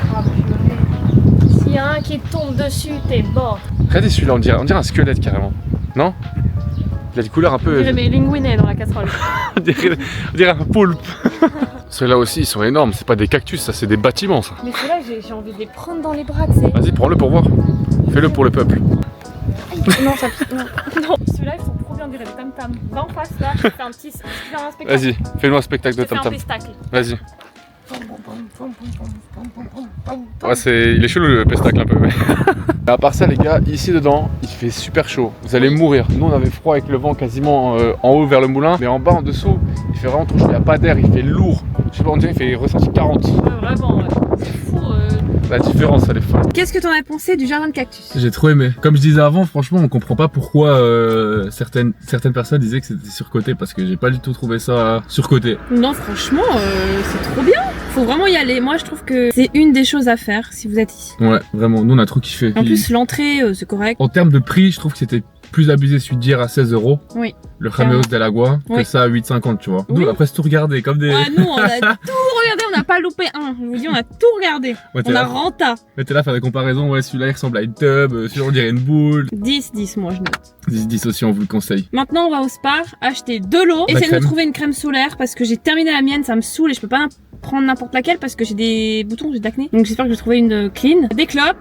S'il y a un qui tombe dessus, t'es mort. Regardez celui-là, on dirait un squelette carrément. Non? Il a des couleurs un peu... On dirait mes linguinés dans la casserole. on dirait un poulpe. Ceux-là aussi, ils sont énormes. C'est pas des cactus, ça, c'est des bâtiments, ça. Mais ceux-là, j'ai envie de les prendre dans les bras, tu sais. Vas-y, prends-le pour voir. Fais-le pour le peuple. Non, ça non. Non, ceux-là, ils sont trop bien, on dirait des tam-tam. Va en face, là, je fais un petit spectacle. Vas-y, fais-nous un spectacle de Je fais un tam-tam. pestacle. Vas-y. Ouais, il est chelou le pestacle un peu. À part ça, les gars, ici dedans, il fait super chaud. Vous allez mourir. Nous, on avait froid avec le vent quasiment en haut vers le moulin, mais en bas, en dessous, il fait vraiment trop chaud. Il n'y a pas d'air, il fait lourd. Je sais pas, on dirait qu'il fait ressenti 40. Ouais, vraiment, ouais. C'est fou. La différence, elle est folle. Qu'est-ce que t'en as pensé du jardin de cactus? J'ai trop aimé. Comme je disais avant, franchement, on comprend pas pourquoi certaines personnes disaient que c'était surcoté, parce que j'ai pas du tout trouvé ça surcoté. Non, franchement, c'est trop bien. Faut vraiment y aller. Moi, je trouve que c'est une des choses à faire si vous êtes ici. Ouais, vraiment, nous on a trop kiffé. En plus, l'entrée, c'est correct. En termes de prix, je trouve que c'était plus abusé celui d'hier à 16 €. Oui. Le Jameos del Agua, que Oui. ça à 8,50, tu vois. Oui. Nous, après, c'est tout regardé, comme des... Ouais, nous, on a tout regardé, on n'a pas loupé un. Je vous dis, on a tout regardé. Ouais, t'es On a là. renta. Mais t'es là à faire des comparaisons, ouais, celui-là il ressemble à une tub, celui-là on dirait une boule. 10, moi, je note. 10 aussi, on vous le conseille. Maintenant, on va au Spar, acheter de l'eau. La Essayez de crème. me trouver une crème solaire parce que j'ai terminé la mienne, ça me saoule et je peux pas prendre n'importe laquelle parce que j'ai des boutons, j'ai de l'acné. Donc j'espère que je vais trouver une clean. Des clopes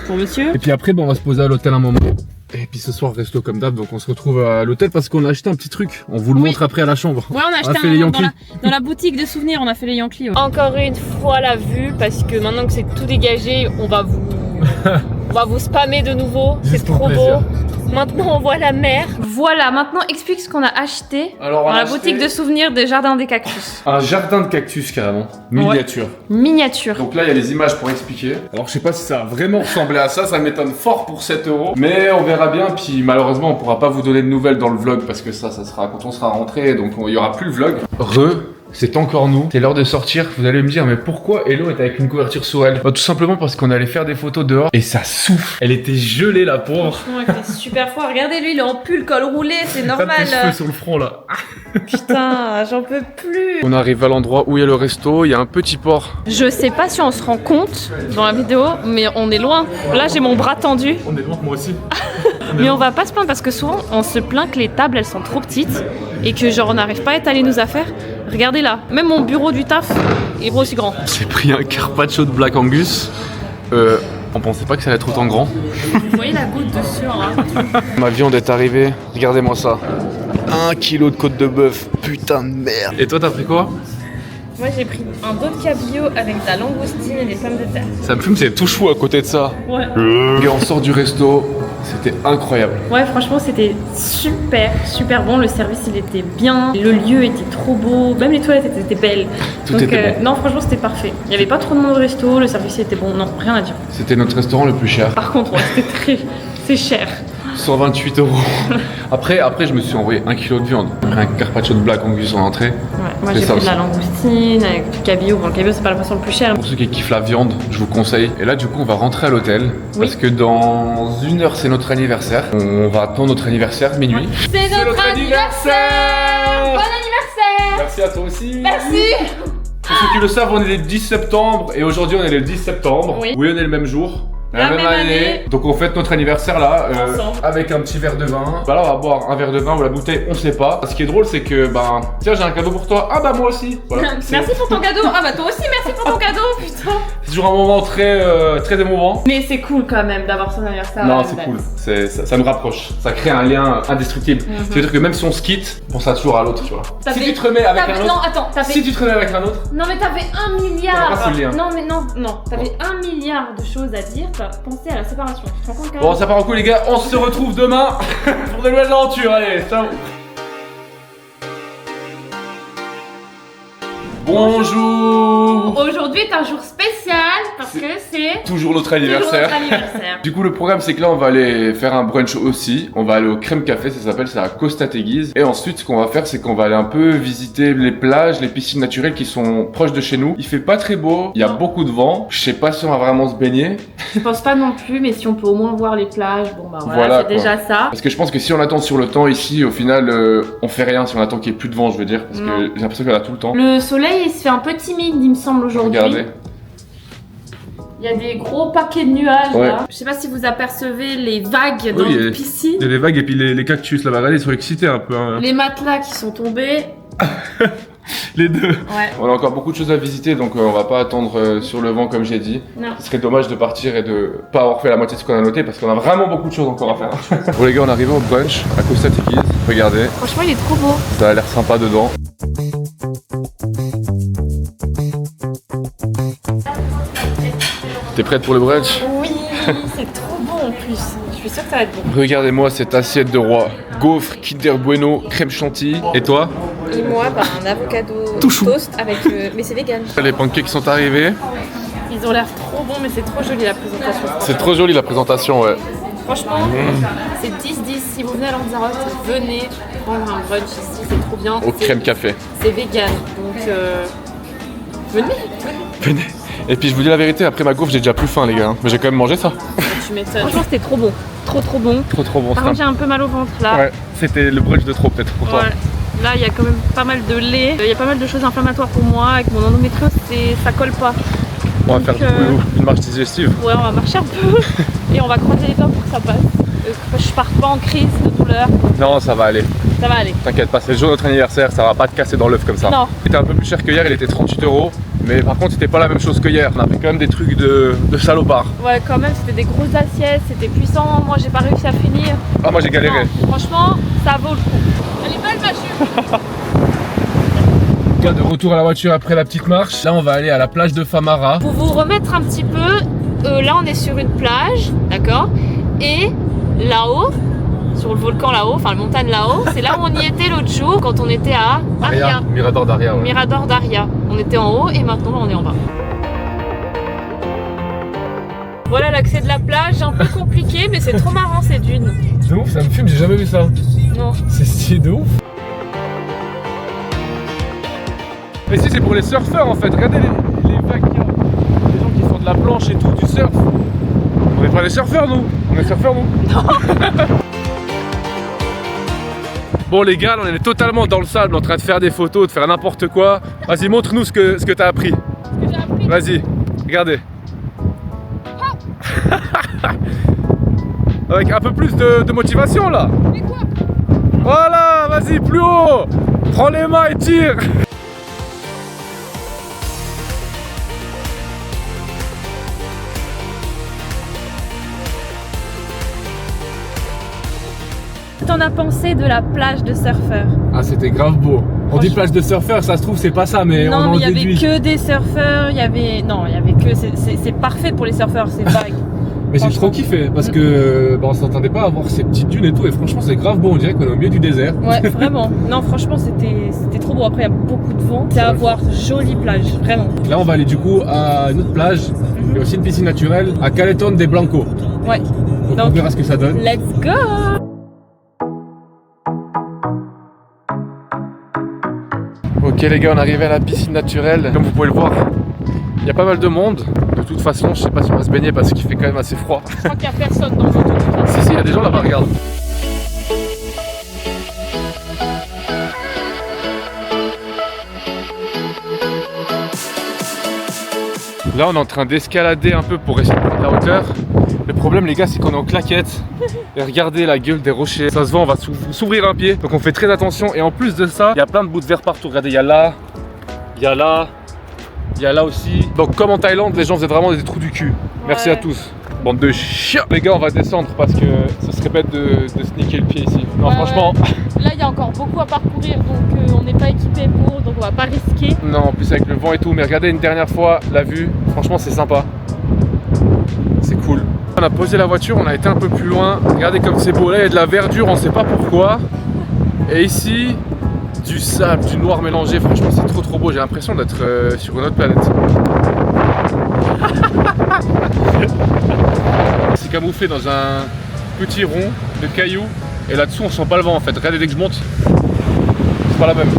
pour monsieur. Et puis après, bon, on va se poser à l'hôtel un moment. Et puis ce soir, resto comme d'hab, donc on se retrouve à l'hôtel parce qu'on a acheté un petit truc. On vous le Oui. montre après à la chambre. Ouais, on a acheté fait les un dans Yankees. dans la boutique de souvenirs, on a fait les Yankees. Ouais. Encore une fois la vue parce que maintenant que c'est tout dégagé, on va vous spammer de nouveau. C'est Juste pour trop plaisir. beau. Maintenant, on voit la mer. Voilà, maintenant explique ce qu'on a acheté Alors, dans la boutique de souvenirs des Jardins des Cactus. Un jardin de cactus carrément. Miniature. Miniature. Donc là, il y a les images pour expliquer. Alors, je sais pas si ça a vraiment ressemblé à ça, ça m'étonne fort pour 7 €. Mais on verra bien, puis malheureusement, on pourra pas vous donner de nouvelles dans le vlog parce que ça sera quand on sera rentré, donc il y aura plus le vlog. C'est encore nous, c'est l'heure de sortir. Vous allez me dire, mais pourquoi Hello est avec une couverture sur elle? Bah, tout simplement parce qu'on allait faire des photos dehors et ça souffle. Elle était gelée, la pauvre. Franchement, il fait super froid. Regardez, lui, il est en pull, col roulé, c'est Pas normal. de cheveux sur le front là. Putain, j'en peux plus. On arrive à l'endroit où il y a le resto, il y a un petit port. Je sais pas si on se rend compte dans la vidéo, mais on est loin. Là, j'ai mon bras tendu. On est loin, moi aussi. Mais on va pas se plaindre parce que souvent, on se plaint que les tables, elles sont trop petites et que genre, on n'arrive pas à étaler nos affaires. Regardez là, même mon bureau du taf est aussi grand. J'ai pris un carpaccio de Black Angus. On pensait pas que ça allait être autant grand. Vous voyez la goutte de sueur là? Ma viande est arrivée, regardez-moi ça. 1 kilo de côte de bœuf, putain de merde. Et toi, t'as pris quoi? Moi, j'ai pris un dos de cabillaud avec de la langoustine et des pommes de terre. Ça me fume, c'est tout chou à côté de ça. Ouais. Et on sort du resto, c'était incroyable. Ouais, franchement, c'était super bon. Le service, il était bien. Le lieu était trop beau. Même les toilettes étaient belles. Tout Donc, était bon. non, franchement, c'était parfait. Il n'y avait pas trop de monde au resto. Le service était bon. Non, rien à dire. C'était notre restaurant le plus cher. Par contre, ouais, c'est cher. 128 €. Après, je me suis envoyé 1 kilo de viande. Un carpaccio de Black Angus en entrée. Ouais, moi, C'est j'ai ça pris de la aussi. langoustine avec du cabillaud. Bon, le cabillaud, c'est pas la poisson le plus cher. Pour ceux qui kiffent la viande, je vous conseille. Et là, du coup, on va rentrer à l'hôtel. Oui. Parce que dans 1 heure, c'est notre anniversaire. On va attendre notre anniversaire, minuit. C'est notre anniversaire! Bon anniversaire! Merci à toi aussi. Merci. Pour ceux qui le savent, on est le 10 septembre et aujourd'hui on est le 10 septembre. Oui. On est le même jour. La même année. Donc on fête notre anniversaire là, Ensemble. avec un petit verre de vin. Bah là on va boire un verre de vin ou la bouteille, on sait pas. Ce qui est drôle c'est que bah tiens j'ai un cadeau pour toi. Ah bah moi aussi. Voilà. Merci pour ton cadeau. Ah bah toi aussi merci pour ton cadeau, putain. C'est toujours un moment très émouvant. Mais c'est cool quand même d'avoir son anniversaire. Non à la c'est date. cool, ça nous rapproche, ça crée un lien indestructible. C'est-à-dire que même si on se quitte, on pensera toujours à l'autre, tu vois. Si tu te remets avec un Non autre, attends, si tu te remets avec un autre, Non mais t'avais 1 milliard. T'as pas ce lien. Non mais non, t'avais 1 milliard de choses à dire. T'as pensé à la séparation. Tu te rends compte quand bon même? ça part en coup les gars, on se retrouve demain pour de nouvelles aventures, allez, ciao. Bonjour. Aujourd'hui est un jour spécial parce que c'est Toujours notre toujours anniversaire. notre anniversaire. Du coup le programme c'est que là on va aller faire un brunch aussi. On va aller au Crème Café, ça s'appelle, c'est à Costa Teguise. Et ensuite ce qu'on va faire c'est qu'on va aller un peu visiter les plages, les piscines naturelles qui sont proches de chez nous. Il fait pas très beau, il y a Non. beaucoup de vent. Je sais pas si on va vraiment se baigner. Je pense pas non plus, mais si on peut au moins voir les plages, bon bah voilà, Voilà, c'est quoi. déjà ça. Parce que je pense que si on attend sur le temps ici, au final on fait rien si on attend qu'il y ait plus de vent, je veux dire. Parce Non. que j'ai l'impression qu'il y en a tout le temps. Le soleil il se fait un peu timide il me semble aujourd'hui. Regardez. Il y a des gros paquets de nuages Ouais. là. Je sais pas si vous apercevez les vagues dans Oui, les piscines. Il y a des vagues et puis les cactus là-bas, regardez, ils sont excités un peu. Hein. Les matelas qui sont tombés. Les deux. Ouais. On a encore beaucoup de choses à visiter donc on va pas attendre sur le vent comme j'ai dit. Non. Ce serait dommage de partir et de pas avoir fait la moitié de ce qu'on a noté parce qu'on a vraiment beaucoup de choses encore à faire. Bon les gars, on est arrivé au brunch à Costa Teguise. Regardez, Franchement il est trop beau. ça a l'air sympa dedans. T'es prête pour le brunch? Oui, c'est trop bon en plus. Je suis sûre que ça va être bon. Regardez-moi cette assiette de roi. Gaufres, Kinder Bueno, crème chantilly. Et toi? Et moi, un avocado Tout chou. toast avec. Mais c'est vegan. Les pancakes sont arrivés. Ils ont l'air trop bons, mais c'est trop joli la présentation. C'est trop joli la présentation, ouais. Franchement, c'est 10-10. Si vous venez à Lanzarote, venez prendre un brunch ici, c'est trop bien. Au crème café. C'est vegan, donc venez. Venez. Et puis je vous dis la vérité, après ma gaufre, j'ai déjà plus faim les gars. Mais j'ai quand même mangé ça. Tu m'étonnes. Franchement, c'était trop bon. Trop bon. Trop bon. Par contre, j'ai un peu mal au ventre là. Ouais, c'était le brunch de trop peut-être pour toi. Ouais. Là, il y a quand même pas mal de lait. Il y a pas mal de choses inflammatoires pour moi. Avec mon endométriose, ça colle pas. On va Donc, faire du coup une marche digestive. Ouais, on va marcher un peu et on va croiser les doigts pour que ça passe. Que je parte pas en crise de douleur. Non, ça va aller. Ça va aller. T'inquiète pas, c'est le jour de notre anniversaire, ça va pas te casser dans l'œuf comme ça. Non. Il était un peu plus cher que hier, il était 38 €. Mais par contre, c'était pas la même chose que hier. On a pris quand même des trucs de salopard. Ouais, quand même, c'était des grosses assiettes, c'était puissant. Moi, j'ai pas réussi à finir. Ah, moi j'ai galéré. Non, franchement, ça vaut le coup. Elle est belle, ma jupe. De retour à la voiture après la petite marche. Là, on va aller à la plage de Famara. Pour vous remettre un petit peu, là, on est sur une plage, d'accord? Et là-haut, sur le volcan là-haut, enfin, la montagne là-haut, c'est là où on y était l'autre jour quand on était à Aria. Mirador d'Aria, ouais. Mirador d'Aria. On était en haut et maintenant, là, on est en bas. Voilà l'accès de la plage, un peu compliqué, mais c'est trop marrant ces dunes. De ouf, ça me fume, j'ai jamais vu ça. Non. C'est stylé de ouf. Mais si, c'est pour les surfeurs en fait. Regardez les vagues qu'il y a. Les gens qui font de la planche et tout, du surf. On n'est pas des surfeurs nous. On est surfeurs nous. Bon les gars, là, on est totalement dans le sable en train de faire des photos, de faire n'importe quoi. Vas-y, montre-nous ce que t'as appris. Ce que j'ai appris. Vas-y, regardez. Avec un peu plus de motivation là. Mais quoi? Voilà, vas-y, plus haut. Prends les mains et tire. T'en as pensé de la plage de surfeurs? Ah, c'était grave beau. On dit plage de surfeurs, ça se trouve, c'est pas ça, mais on Non, en mais il y avait déduit. que des surfeurs, il y avait que c'est parfait pour les surfeurs, c'est vague. Mais j'ai franchement. trop kiffé parce que on s'attendait pas à voir ces petites dunes et tout. Et franchement, c'est grave beau. On dirait qu'on est au milieu du désert. Ouais, vraiment. Non, franchement, c'était trop beau. Après, il y a beaucoup de vent. C'est à voir, jolie plage, vraiment. Là, on va aller du coup à une autre plage. Il y a aussi une piscine naturelle à Calleton de Blanco. Ouais. Donc, on Donc, verra ce que ça donne. let's go! Ok les gars, on est arrivé à la piscine naturelle. Comme vous pouvez le voir, il y a pas mal de monde. De toute façon, je sais pas si on va se baigner parce qu'il fait quand même assez froid. Je crois qu'il n'y a personne dans l'eau de toute façon. Si, il y a des gens là-bas, regarde. Là on est en train d'escalader un peu pour essayer de prendre la hauteur. Le problème les gars c'est qu'on est en claquette. Et regardez la gueule des rochers. Ça se voit, on va s'ouvrir un pied. Donc on fait très attention. Et en plus de ça, il y a plein de bouts de verre partout. Regardez, il y a là, il y a là, il y a là aussi. Donc comme en Thaïlande, les gens faisaient vraiment des trous du cul. Merci à tous. Bande de chiens. Les gars on va descendre parce que ce serait bête de sneaker le pied ici. Non franchement. Là il y a encore beaucoup à parcourir donc on n'est pas équipé pour, donc on va pas risquer. Non en plus avec le vent et tout, mais regardez une dernière fois la vue, franchement c'est sympa. C'est cool. On a posé la voiture, on a été un peu plus loin. Regardez comme c'est beau, là il y a de la verdure, on sait pas pourquoi. Et ici, du sable, du noir mélangé, franchement c'est trop beau, j'ai l'impression d'être sur une autre planète. C'est camouflé dans un petit rond de cailloux et là-dessous on sent pas le vent en fait. Regardez dès que je monte, c'est pas la même.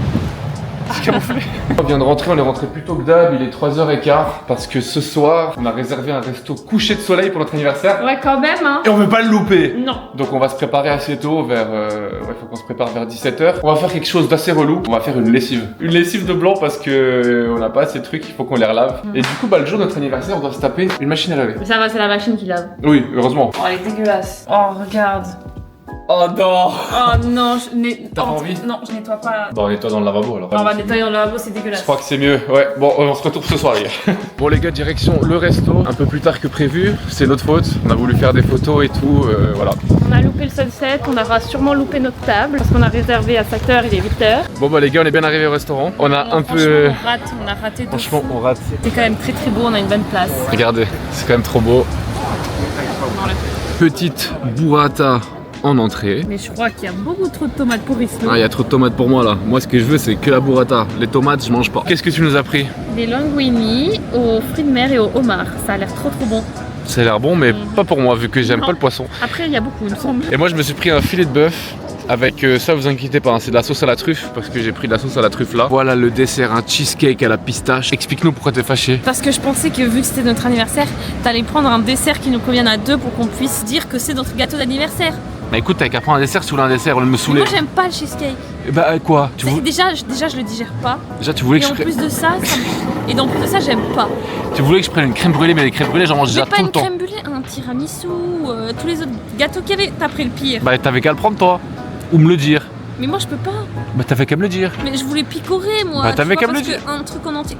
C'est camouflé. On vient de rentrer, on est rentré plus tôt que d'hab, il est 3h15 parce que ce soir on a réservé un resto coucher de soleil pour notre anniversaire. Ouais quand même hein. Et on veut pas le louper. Non. Donc on va se préparer assez tôt vers... ouais, faut qu'on se prépare vers 17h. On va faire quelque chose d'assez relou. On va faire une lessive. Une lessive de blanc parce que on n'a pas assez de trucs, il faut qu'on les relave. Et du coup, bah, le jour de notre anniversaire, on doit se taper une machine à laver. Mais ça va, c'est la machine qui lave. Oui, heureusement. Oh, elle est dégueulasse. Oh, regarde. Oh non. Oh non, T'as pas envie? Non, je nettoie pas. Bon, on nettoie dans le lavabo alors. On va nettoyer dans le lavabo, c'est dégueulasse. Je crois que c'est mieux. Ouais, bon, on se retrouve ce soir, les gars. Bon, les gars, direction le resto. Un peu plus tard que prévu. C'est notre faute. On a voulu faire des photos et tout. Voilà. On a loupé le sunset. On aura sûrement loupé notre table parce qu'on a réservé à 7h, il est 8h. Bon, bah, les gars, on est bien arrivés au restaurant. On a un peu. On a raté de Franchement, fou. on rate. C'est quand même très beau, on a une bonne place. Regardez, c'est quand même trop beau. Petite burrata en entrée. Mais je crois qu'il y a beaucoup trop de tomates pour Islo. Ah, il y a trop de tomates pour moi là. Moi, ce que je veux, c'est que la burrata. Les tomates, je mange pas. Qu'est-ce que tu nous as pris? Des linguini aux fruits de mer et au homard. Ça a l'air trop bon. Ça a l'air bon, mais pas pour moi, vu que j'aime Non. pas le poisson. Après, il y a beaucoup, il me semble. Et moi, je me suis pris un filet de bœuf. Avec ça, vous inquiétez pas, hein, c'est de la sauce à la truffe parce que j'ai pris de la sauce à la truffe là. Voilà le dessert, un cheesecake à la pistache. Explique-nous pourquoi t'es fâché. Parce que je pensais que vu que c'était notre anniversaire, t'allais prendre un dessert qui nous convienne à deux pour qu'on puisse dire que c'est notre gâteau d'anniversaire. Bah écoute, t'as qu'à prendre un dessert, saouler un dessert, au lieu de me Mais saouler. moi j'aime pas le cheesecake. Bah quoi Déjà je le digère pas. Déjà tu voulais que Et en plus de ça, et en plus de ça j'aime pas. Tu voulais que je prenne une crème brûlée, mais les crèmes brûlées j'en mange déjà Mais pas tout le une temps. crème brûlée, un tiramisu, tous les autres gâteaux qu'il y avait, t'as pris le pire. Bah t'avais qu'à le prendre toi. Ou me le dire. Mais moi je peux pas. Bah t'avais qu'à me le dire. Mais je voulais picorer moi. Bah, t'avais tu vois, qu'à me le parce que un truc en entier.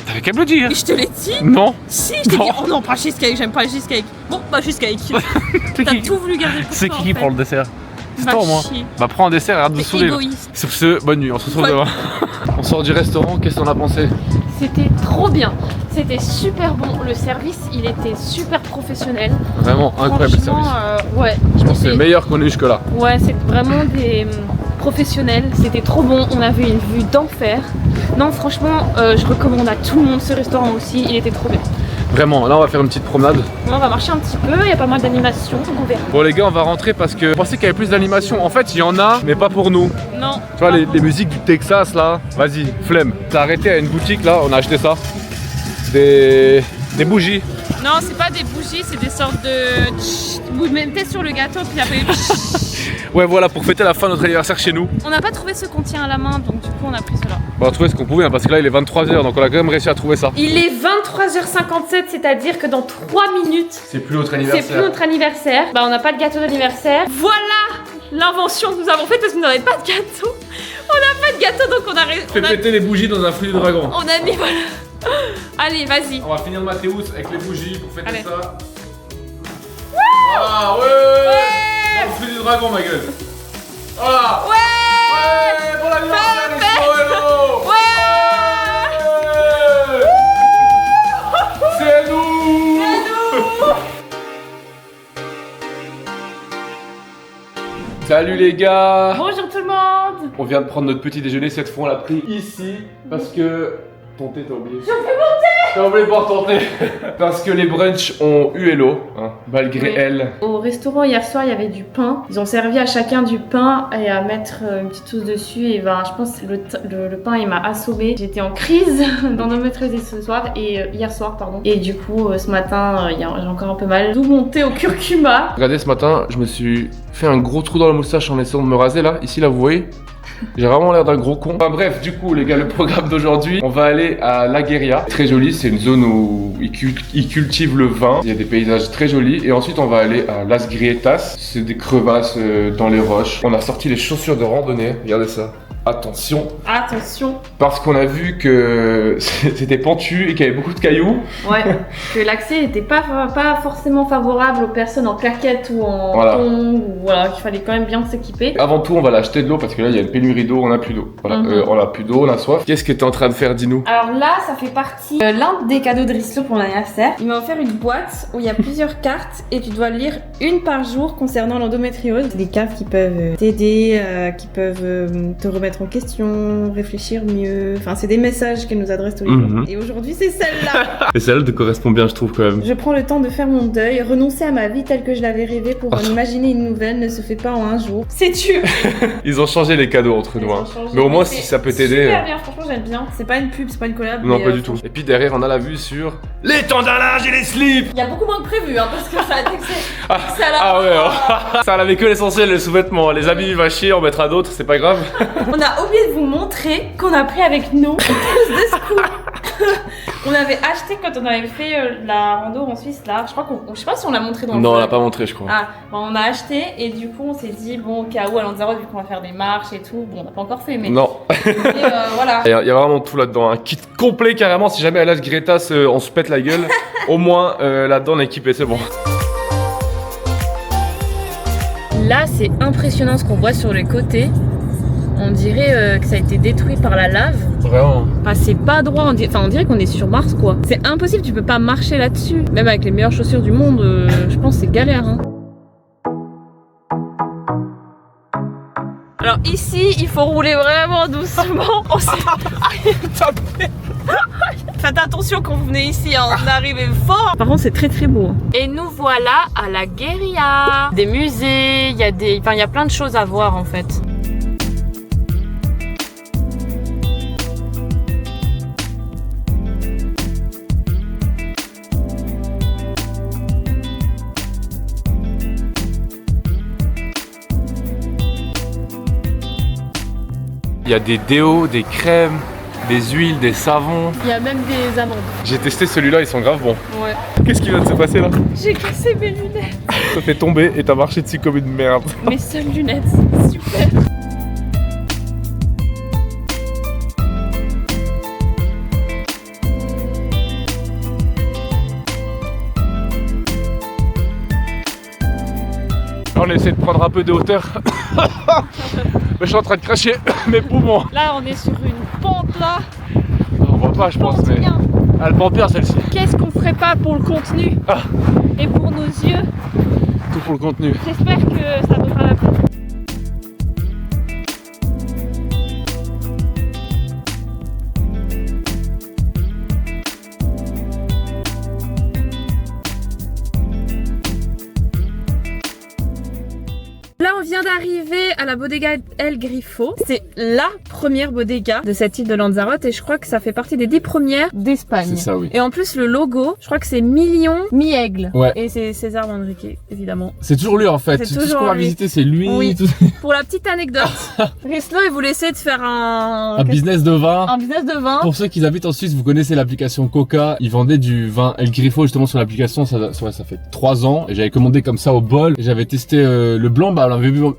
T'avais qu'à me le dire. Mais je te l'ai dit. Non. Si, je t'ai dit, Non. oh non, pas cheesecake, j'aime pas le cheesecake. Bon, bah cheesecake. T'as tout voulu garder pour C'est toi, qui en fait. prend le dessert? C'est Va toi ou moi? chier. Bah prends un dessert, arrête de T'es saouler. là. égoïste. Sur ce, bonne nuit, on se retrouve Ouais. demain. On sort du restaurant, qu'est-ce qu'on a pensé? C'était trop bien, c'était super bon, le service il était super professionnel. Vraiment incroyable le service. Ouais, Je pense que c'est le meilleur qu'on ait eu jusque là. Ouais, c'est vraiment des professionnels, c'était trop bon, on avait une vue d'enfer. Non franchement, je recommande à tout le monde ce restaurant aussi, il était trop bien. Vraiment, là on va faire une petite promenade. On va marcher un petit peu, il y a pas mal d'animations, donc on verra. Bon les gars, on va rentrer parce que je pensais qu'il y avait plus d'animation. En fait, il y en a, mais pas pour nous. Non. Tu vois, les musiques du Texas là, vas-y, flemme. T'as arrêté à une boutique là, on a acheté ça. Des bougies. Non, c'est pas des bougies, c'est des sortes de... Vous mettez sur le gâteau puis après... Ouais, voilà, pour fêter la fin de notre anniversaire chez nous. On n'a pas trouvé ce qu'on tient à la main, donc du coup on a pris cela. On va trouver ce qu'on pouvait, hein, parce que là il est 23h, donc on a quand même réussi à trouver ça. Il est 23h57, c'est-à-dire que dans 3 minutes, C'est plus notre c'est anniversaire. plus notre anniversaire. Bah on n'a pas de gâteau d'anniversaire. Voilà l'invention que nous avons faite parce que nous n'avons pas de gâteau. On n'a pas de gâteau donc on a... Fais péter les bougies dans un fruit de dragon. On a mis... Voilà. Allez, vas-y. On va finir Mathéus avec les bougies pour fêter Allez. ça. Ah ouais, Dans le fruit du dragon ma gueule. Voilà. Ouais, bon anniversaire les Hello. C'est nous. Salut les gars. Bonjour tout le monde. On vient de prendre notre petit déjeuner, cette fois on l'a pris ici parce que ton thé t'as oublié. T'as oublié de boire ton thé. Parce que les brunchs ont eu hello, hein, malgré Oui. elle. Au restaurant hier soir, il y avait du pain. Ils ont servi à chacun du pain et à mettre une petite sauce dessus. Et ben, je pense que le pain il m'a assommé. J'étais en crise d'endométriose ce soir et hier soir, pardon. Et du coup, ce matin, j'ai encore un peu mal. D'où mon thé au curcuma. Regardez, ce matin, je me suis fait un gros trou dans la moustache en essayant de me raser là. Ici, là, vous voyez. J'ai vraiment l'air d'un gros con. Enfin bref, du coup les gars, le programme d'aujourd'hui, on va aller à La Gueria. Très joli, c'est une zone où ils cultivent le vin. Il y a des paysages très jolis. Et ensuite on va aller à Las Grietas. C'est des crevasses dans les roches. On a sorti les chaussures de randonnée. Regardez ça. Attention. Attention. Parce qu'on a vu que c'était pentu et qu'il y avait beaucoup de cailloux. Ouais, que l'accès n'était pas forcément favorable aux personnes en claquettes ou en tongs, ou voilà, qu'il fallait quand même bien s'équiper. Avant tout, on va aller acheter de l'eau parce que là, il y a une pénurie d'eau, on n'a plus d'eau. Voilà, on a plus d'eau, on a soif. Qu'est-ce que tu es en train de faire, dis-nous? Alors là, ça fait partie l'un des cadeaux de Risto pour mon anniversaire. Il m'a offert une boîte où il y a plusieurs cartes et tu dois lire une par jour concernant l'endométriose. C'est des cartes qui peuvent t'aider, qui peuvent te remettre en question, réfléchir mieux. Enfin, c'est des messages qu'elle nous adresse tous les jours. Et aujourd'hui, c'est celle-là. Et celle-là te correspond bien, je trouve, quand même. Je prends le temps de faire mon deuil. Renoncer à ma vie telle que je l'avais rêvée pour en imaginer une nouvelle ne se fait pas en un jour. Sais-tu? Ils ont changé les cadeaux entre nous. Mais au moins, si ça peut t'aider. Super bien, franchement, j'aime bien. C'est pas une pub, c'est pas une collab. Non, pas du tout. Et puis derrière, on a la vue sur les tendons à linge et les slips. Il y a beaucoup moins que prévu, hein, parce que ça a été ça avait que l'essentiel, les sous-vêtements. Les habits, va chier, on mettra d'autres, c'est pas grave. On a oublié de vous montrer qu'on a pris avec nous une trousse de secours. On avait acheté quand on avait fait la rando en Suisse là. Je sais pas si on l'a montré dans le Non, on vlog. l'a pas montré, je crois. Ah, bon, on a acheté et du coup on s'est dit bon, au cas où à Lanzarote, vu qu'on va faire des marches et tout, bon, on n'a pas encore fait, mais. Non. Voilà. Il y a vraiment tout là-dedans, un kit complet carrément. Si jamais à Las Grietas on se pète la gueule, au moins là-dedans on est équipé, c'est bon. Là, c'est impressionnant ce qu'on voit sur les côtés. On dirait que ça a été détruit par la lave. Vraiment. Enfin, c'est pas droit, on dirait qu'on est sur Mars quoi. C'est impossible, tu peux pas marcher là-dessus. Même avec les meilleures chaussures du monde, je pense que c'est galère. Hein. Alors ici, il faut rouler vraiment doucement. On s'est tapé. Faites attention quand vous venez ici, hein, on arrive fort. Par contre, c'est très très beau. Et nous voilà à La Gueria. Des musées, il y a plein de choses à voir en fait. Il y a des déos, des crèmes, des huiles, des savons. Il y a même des amandes. J'ai testé celui-là, ils sont grave bons. Ouais. Qu'est-ce qui vient de se passer là? J'ai cassé mes lunettes. Ça fait tomber et t'as marché dessus comme une merde. Mes seules lunettes, super. On essaie de prendre un peu de hauteur. Mais je suis en train de cracher mes poumons. Là, on est sur une pente là. On voit pas, je pense, mais elle pend bien celle-ci. Qu'est-ce qu'on ferait pas pour le contenu et pour nos yeux? Tout pour le contenu. J'espère que ça vaudra la peine. Là, on vient d'arriver à la bodega El Grifo. C'est la première bodega de cette île de Lanzarote et je crois que ça fait partie des 10 premières d'Espagne. C'est ça, oui. Et en plus, le logo, je crois que c'est Million Mi-Aigle. Ouais. Et c'est César Manrique, évidemment. C'est toujours lui en fait. C'est Tout ce toujours qu'on va lui. visiter, c'est lui. Oui. Tout... Pour la petite anecdote, Rislo, il voulait essayer de faire Un business de vin. un business de vin. Pour ceux qui habitent en Suisse, vous connaissez l'application Coca. Ils vendaient du vin El Grifo justement sur l'application. Ça fait 3 ans et j'avais commandé comme ça au bol. Et j'avais testé le blanc. Bah,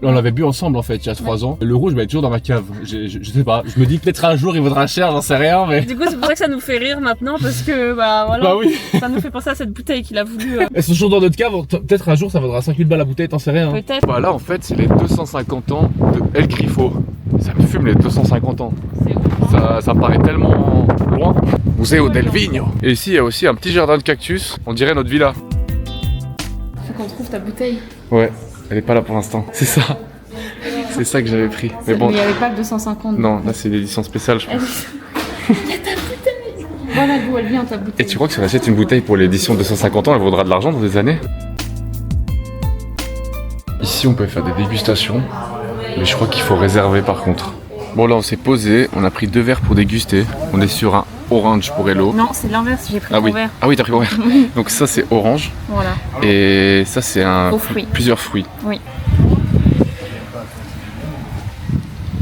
on l'avait bu ensemble en fait il y a 3 ans. Le rouge, bah, il est toujours dans ma cave. Je sais pas. Je me dis peut-être un jour il vaudra cher, j'en sais rien. Mais Du coup, c'est pour ça que ça nous fait rire maintenant parce que bah voilà. bah oui. Ça nous fait penser à cette bouteille qu'il a voulu. Elles sont toujours dans notre cave. Peut-être un jour ça vaudra 5000 balles la bouteille, t'en sais rien. Hein. Peut-être. Bah là en fait c'est les 250 ans de El Grifo. Ça me fume les 250 ans. C'est ouf, hein. Ça paraît tellement loin. Museo del Vigno. Et ici il y a aussi un petit jardin de cactus. On dirait notre villa. Faut qu'on trouve ta bouteille. Ouais, elle est pas là pour l'instant. C'est ça. C'est ça que j'avais pris. Mais bon. Mais il n'y avait pas que 250. Non, là c'est l'édition spéciale je pense. Il y a ta bouteille. Voilà d'où elle vient ta bouteille. Et tu crois que si on achète une bouteille pour l'édition 250 ans, elle vaudra de l'argent dans des années? Ici on peut faire des dégustations, mais je crois qu'il faut réserver par contre. Bon là on s'est posé, on a pris 2 verres pour déguster. On est sur un orange pour Hello. Non, c'est l'inverse, j'ai pris Ah mon oui, verre. ah oui t'as pris mon verre. Donc ça c'est orange Voilà. et ça c'est Aux fruits. plusieurs fruits. Oui.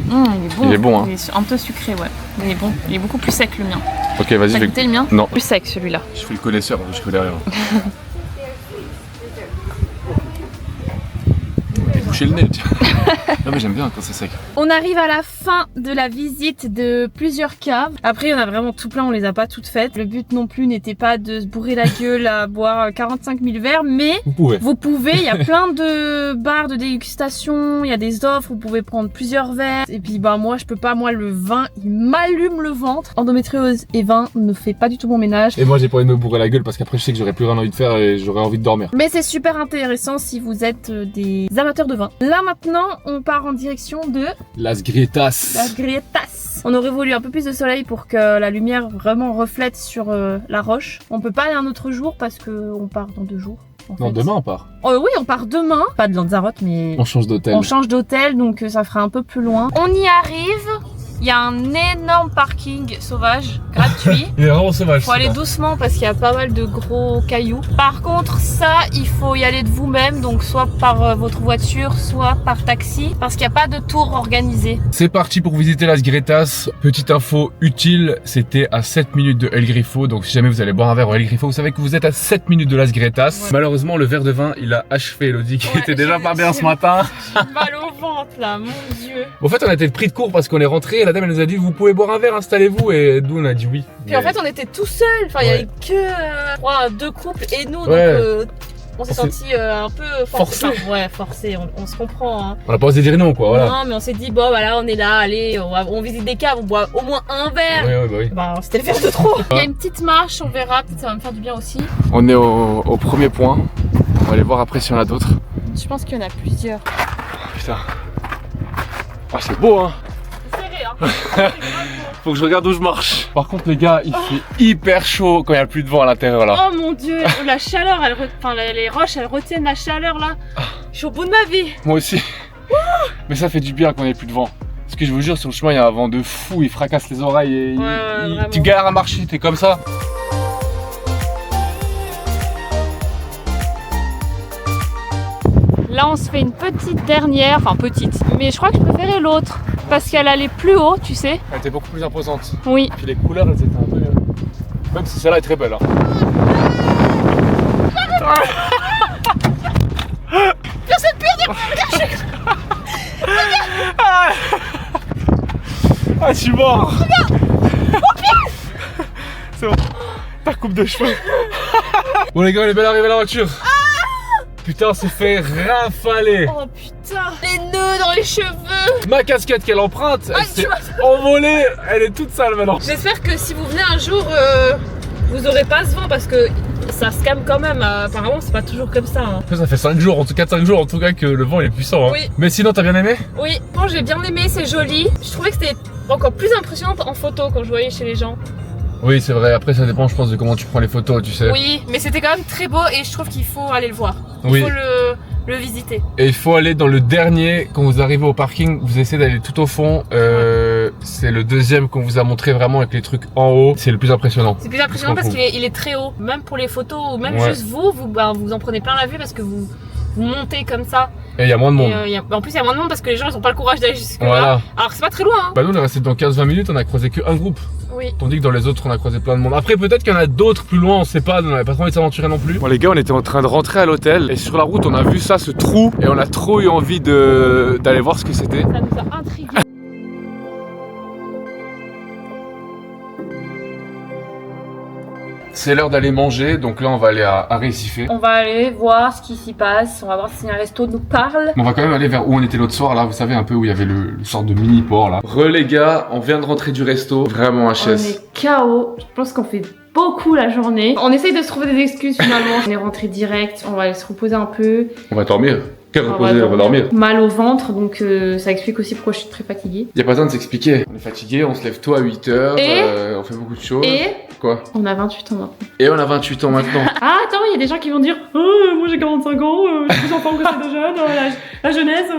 Il est bon. Il est bon, hein. Il est un peu sucré, ouais. Il est bon. Il est beaucoup plus sec le mien. Ok, vas-y, T'as je vais. goûté le mien? Non. Plus sec celui-là. Je fais le connaisseur, je connais rien. J'ai bouché le nez, tiens. Non mais j'aime bien quand c'est sec. On arrive à la fin de la visite de plusieurs caves. Après, il y en a vraiment tout plein, on les a pas toutes faites. Le but non plus n'était pas de se bourrer la gueule à boire 45 000 verres, mais Vous pouvez. il y a plein de bars de dégustation, il y a des offres, vous pouvez prendre plusieurs verres. Et puis bah moi je peux pas, moi le vin, il m'allume le ventre. Endométriose et vin ne fait pas du tout mon ménage. Et moi j'ai pas envie de me bourrer la gueule parce qu'après je sais que j'aurais plus rien envie de faire et j'aurais envie de dormir. Mais c'est super intéressant si vous êtes des amateurs de vin. Là maintenant, on part en direction de Las Grietas. Las Grietas. On aurait voulu un peu plus de soleil pour que la lumière vraiment reflète sur la roche. On peut pas aller un autre jour parce que on part dans 2 jours. Non, demain on part. Oh oui, on part demain. Pas de Lanzarote, mais On change d'hôtel. on change d'hôtel, donc ça fera un peu plus loin. On y arrive. Il y a un énorme parking sauvage, gratuit. Il est vraiment sauvage. Faut aller doucement parce qu'il y a pas mal de gros cailloux. Par contre, ça, il faut y aller de vous-même, donc soit par votre voiture, soit par taxi, parce qu'il n'y a pas de tour organisé. C'est parti pour visiter Las Grietas. Petite info utile, c'était à 7 minutes de El Grifo. Donc si jamais vous allez boire un verre au El Grifo, vous savez que vous êtes à 7 minutes de Las Grietas. Ouais. Malheureusement, le verre de vin, il a achevé Elodie qui Ouais, était déjà j'ai- pas bien j'ai- ce matin. J'ai mal au ventre là, mon dieu. En fait, on a été pris de court parce qu'on est rentré et la dame elle nous a dit vous pouvez boire un verre, installez-vous, et nous on a dit oui. Puis en fait, on était tout seuls, enfin il y Ouais. avait que 2 couples et nous, donc Ouais. on s'est On s'est- senti un peu Forcé. Enfin, ouais, forcé, on se comprend. Hein. On a pas osé dire non quoi, voilà. Non, mais on s'est dit, bon voilà, on est là, allez, on visite des caves, on boit au moins un verre. Ouais, bah oui. Bah, c'était le verre de trop. Il y a une petite marche, on verra, peut-être ça va me faire du bien aussi. On est au premier point. On va aller voir après s'il y en a d'autres. Je pense qu'il y en a plusieurs. Putain. Ah, c'est beau, hein. C'est serré, hein. Faut que je regarde où je marche. Par contre, les gars, il fait hyper chaud quand il n'y a plus de vent à l'intérieur là. Oh mon dieu, la chaleur, les roches, elles retiennent la chaleur là. Je suis au bout de ma vie. Moi aussi. Mais ça fait du bien quand il n'y a plus de vent. Parce que je vous jure, sur le chemin, il y a un vent de fou, il fracasse les oreilles et vraiment. tu galères à marcher, t'es comme ça. Là, on se fait une petite dernière, enfin petite, mais je crois que je préférais l'autre parce qu'elle allait plus haut, tu sais. Elle était beaucoup plus imposante. Oui. Puis les couleurs, elles étaient un peu. Même si celle-là est très belle. Hein. Ah, je suis mort. C'est bon. Ta coupe de cheveux. Bon les gars, on est bien arrivé à la voiture. Putain, on s'est fait rafaler. Oh putain, les nœuds dans les cheveux. Ma casquette qu'elle emprunte, Ah, elle s'est tu envolée, elle est toute sale maintenant. J'espère que si vous venez un jour, vous aurez pas ce vent parce que ça se calme quand même. Apparemment, c'est pas toujours comme ça. Hein. Ça fait 5 jours, en tout cas 5 jours en tout cas que le vent il est puissant. Hein. Oui. Mais sinon, t'as bien aimé? Oui, bon, j'ai bien aimé, c'est joli. Je trouvais que c'était encore plus impressionnant en photo quand je voyais chez les gens. Oui, c'est vrai. Après, ça dépend, je pense, de comment tu prends les photos, tu sais. Oui, mais c'était quand même très beau et je trouve qu'il faut aller le voir. Il Oui. faut le visiter. Et il faut aller dans le dernier, quand vous arrivez au parking, vous essayez d'aller tout au fond. C'est le deuxième qu'on vous a montré vraiment avec les trucs en haut. C'est le plus impressionnant. C'est plus impressionnant parce Faut- qu'il est très haut. Même pour les photos ou même Ouais. juste vous en prenez plein la vue parce que vous montez comme ça. Et il y a moins de monde. Et, en plus, il y a moins de monde parce que les gens ils ont pas le courage d'aller jusque là. Voilà. Alors c'est pas très loin. Hein. Bah nous, on est resté dans 15-20 minutes, on a croisé qu'un groupe. Oui. Tandis que dans les autres, on a croisé plein de monde. Après, peut-être qu'il y en a d'autres plus loin, on sait pas, on avait pas trop envie de s'aventurer non plus. Bon les gars, on était en train de rentrer à l'hôtel et sur la route on a vu ça, ce trou, et on a trop eu envie d'aller voir ce que c'était. Ça nous a intrigués. C'est l'heure d'aller manger, donc là on va aller à Recife. On va aller voir ce qui s'y passe. On va voir si un resto nous parle. On va quand même aller vers où on était l'autre soir, là, vous savez, un peu où il y avait le sorte de mini port là. Les gars, on vient de rentrer du resto, vraiment On HS. est KO. Je pense qu'on fait beaucoup la journée. On essaye de se trouver des excuses finalement. On est rentré direct. On va aller se reposer un peu. On va dormir. Quel reposer, on va dormir. Mal au ventre, donc ça explique aussi pourquoi je suis très fatiguée. Y a pas besoin de s'expliquer. On est fatigué, on se lève tôt à 8h, Et on fait beaucoup de choses. Et Quoi? on a 28 ans maintenant. Et on a 28 ans maintenant. Ah attends, il y a des gens qui vont dire moi j'ai 45 ans, j'ai plus enfants que c'est de jeunes, la jeunesse.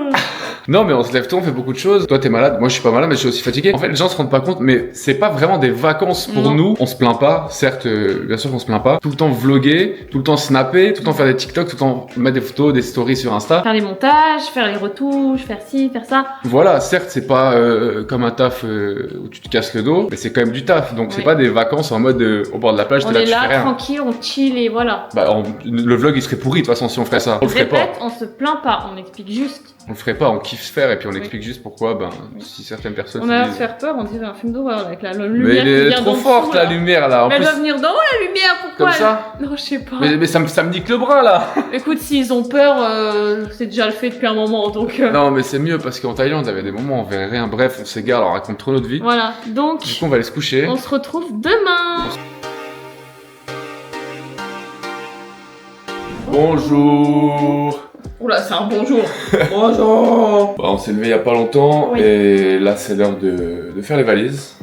Non mais on se lève tôt, on fait beaucoup de choses. Toi t'es malade, moi je suis pas malade mais je suis aussi fatigué. En fait les gens se rendent pas compte mais c'est pas vraiment des vacances pour Non. nous. On se plaint pas, certes bien sûr qu'on se plaint pas. Tout le temps vlogger, tout le temps snapper, tout le temps faire des TikTok, tout le temps mettre des photos, des stories sur Insta. Faire les montages, faire les retouches, faire ci, faire ça. Voilà, certes, c'est pas comme un taf où tu te casses le dos, mais c'est quand même du taf. Donc c'est Oui. pas des vacances en mode au bord de la plage, On t'es là, est tu fais là, rien. tranquille, on chill et voilà. Bah, le vlog il serait pourri de toute façon si on ferait ça. On le Je ferait pas. répète, on se plaint pas, on explique juste. On le ferait pas, on kiffe faire et puis on Oui. explique juste pourquoi, ben, Oui. si certaines personnes On se a l'air de disent. faire peur, on dirait un film d'horreur avec la lumière Mais qui elle est vient trop d'en forte dessous, la là. lumière là. En Mais elle plus, doit venir d'en haut la lumière, pourquoi comme ça. Non, je sais pas. Mais ça me nique le bras là. Écoute, s'ils ont peur, c'est déjà le fait depuis un moment, donc... Non mais c'est mieux parce qu'en Thaïlande il y avait des moments où on verrait rien. Bref, on s'égare, on raconte trop notre vie. Voilà, donc Du coup on va aller se coucher. on se retrouve demain. Bonjour. Oula, c'est un bonjour. Bonjour. Bah, on s'est levé il y a pas longtemps Oui. et là c'est l'heure de faire les valises.